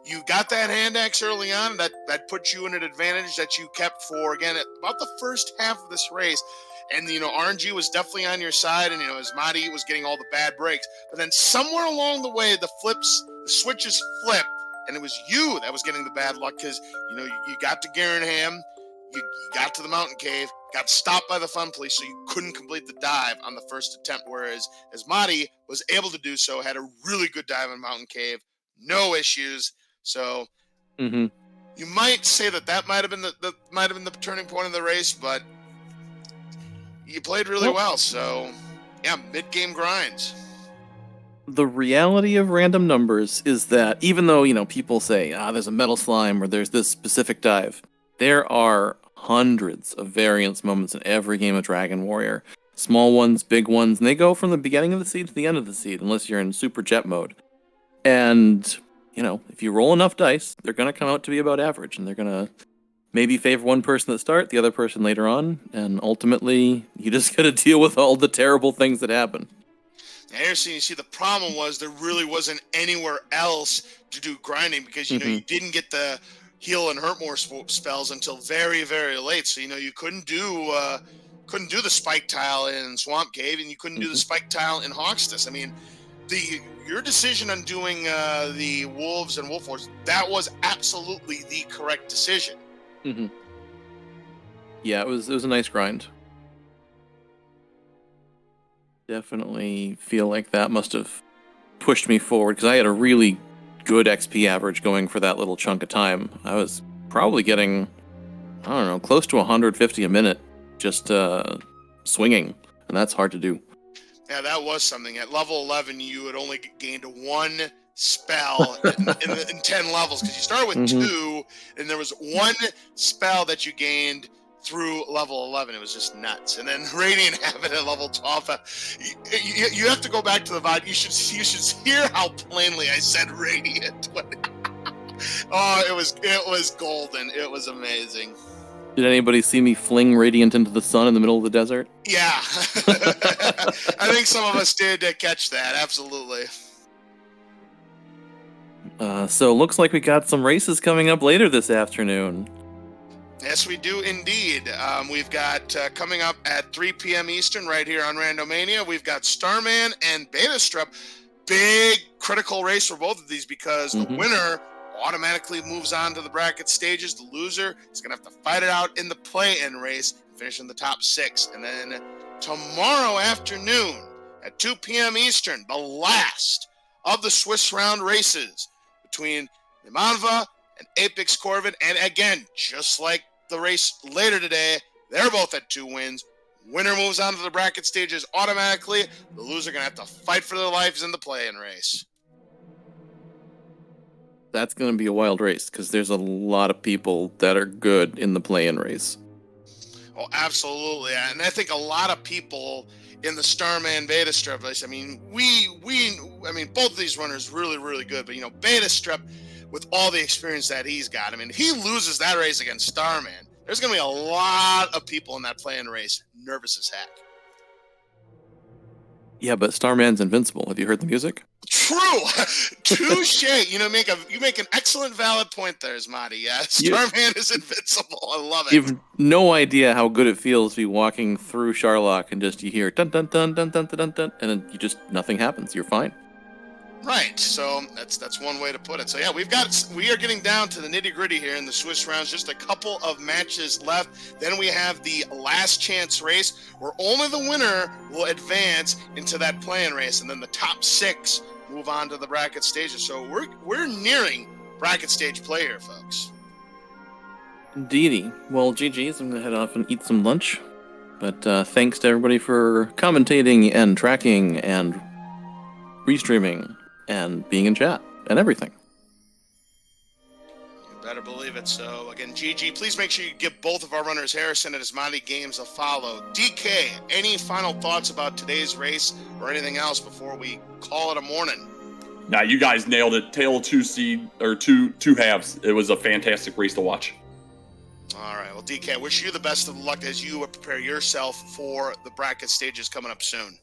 you got that hand axe early on. That put you in an advantage that you kept for, again, about the first half of this race. And, RNG was definitely on your side, and, Asmadi was getting all the bad breaks. But then somewhere along the way, the switches flipped, and it was you that was getting the bad luck because, you got to Garenham, you got to the mountain cave, got stopped by the fun police, so you couldn't complete the dive on the first attempt, whereas Asmadi was able to do so, had a really good dive in mountain cave, no issues. So you might say that might have been the turning point of the race, but you played really well. So yeah, mid-game grinds. The reality of random numbers is that even though people say there's a metal slime or there's this specific dive, there are hundreds of variance moments in every game of Dragon Warrior. Small ones, big ones, and they go from the beginning of the seed to the end of the seed, unless you're in super jet mode. And, if you roll enough dice, they're going to come out to be about average, and they're going to maybe favor one person at the start, the other person later on, and ultimately, you just got to deal with all the terrible things that happen. Now, Harrison, you see, the problem was there really wasn't anywhere else to do grinding because, you didn't get the heal and hurt more spells until very, very late. So, you couldn't do the spike tile in Swamp Cave, and you couldn't do the spike tile in Hawkstus. I mean, your decision on doing the Wolves and Wolf Lords, that was absolutely the correct decision. Yeah, it was a nice grind. Definitely feel like that must have pushed me forward, because I had a really good XP average going for that little chunk of time. I was probably getting I don't know, close to 150 a minute, just swinging, and that's hard to do. Yeah, that was something. At level 11, you had only gained one spell in 10 levels, because you started with 2, and there was one spell that you gained through level 11. It was just nuts. And then Radiant Habit at level 12. You have to go back to the VOD. You should hear how plainly I said Radiant. Oh, it was golden. It was amazing. Did anybody see me fling Radiant into the sun in the middle of the desert? Yeah. I think some of us did catch that. Absolutely. So looks like we got some races coming up later this afternoon. Yes, we do indeed. We've got coming up at 3 p.m. Eastern right here on Randomania. We've got Starman and Beta Strep. Big critical race for both of these, because the winner automatically moves on to the bracket stages. The loser is going to have to fight it out in the play-in race, finish in the top 6. And then tomorrow afternoon at 2 p.m. Eastern, the last of the Swiss round races between Limanva and Apex Corvid. And again, just like the race later today, they're both at 2 wins. Winner moves on to the bracket stages automatically. The loser going to have to fight for their lives in the play-in race. That's going to be a wild race, because there's a lot of people that are good in the play-in race. Oh, absolutely. And I think a lot of people in the Starman Beta Strep race, I mean, both of these runners really, really good. But, Beta Strep, with all the experience that he's got, I mean, if he loses that race against Starman, there's going to be a lot of people in that play-in race nervous as heck. Yeah, but Starman's invincible. Have you heard the music? True. Touche. You make an excellent valid point there, Asmadi. Yeah, Starman is invincible. I love it. You have no idea how good it feels to be walking through Charlock and just you hear dun dun dun dun dun dun dun, and then nothing happens. You're fine. Right. So that's one way to put it. So yeah, we are getting down to the nitty gritty here in the Swiss rounds. Just a couple of matches left. Then we have the last chance race, where only the winner will advance into that play-in race, and then the top 6 move on to the bracket stages. So we're nearing bracket stage play here, folks. Indeedy. Well, GG's. I'm gonna head off and eat some lunch. But thanks to everybody for commentating and tracking and restreaming and being in chat and everything. You better believe it. So again, GG, please make sure you give both of our runners, Harrason and AsmadiGames, a follow. DK, any final thoughts about today's race or anything else before we call it a morning? Nah, you guys nailed it. Tale of two halves. It was a fantastic race to watch. All right. Well, DK, I wish you the best of luck as you prepare yourself for the bracket stages coming up soon.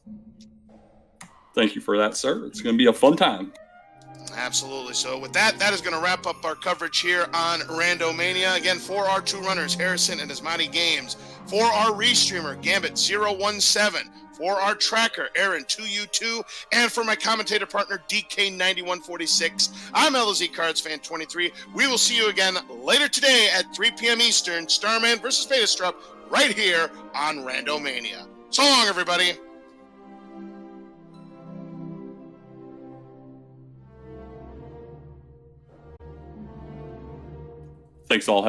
Thank you for that, sir. It's going to be a fun time. Absolutely. So with that is going to wrap up our coverage here on Randomania. Again, for our 2 runners, Harrason and AsmadiGames, for our restreamer, Gambit017, for our tracker, Aaron2U2, and for my commentator partner, DK9146, I'm LZ Cards Fan 23. We will see you again later today at 3 p.m. Eastern, Starman versus Beta Strep, right here on Randomania. So long, everybody. Thanks all.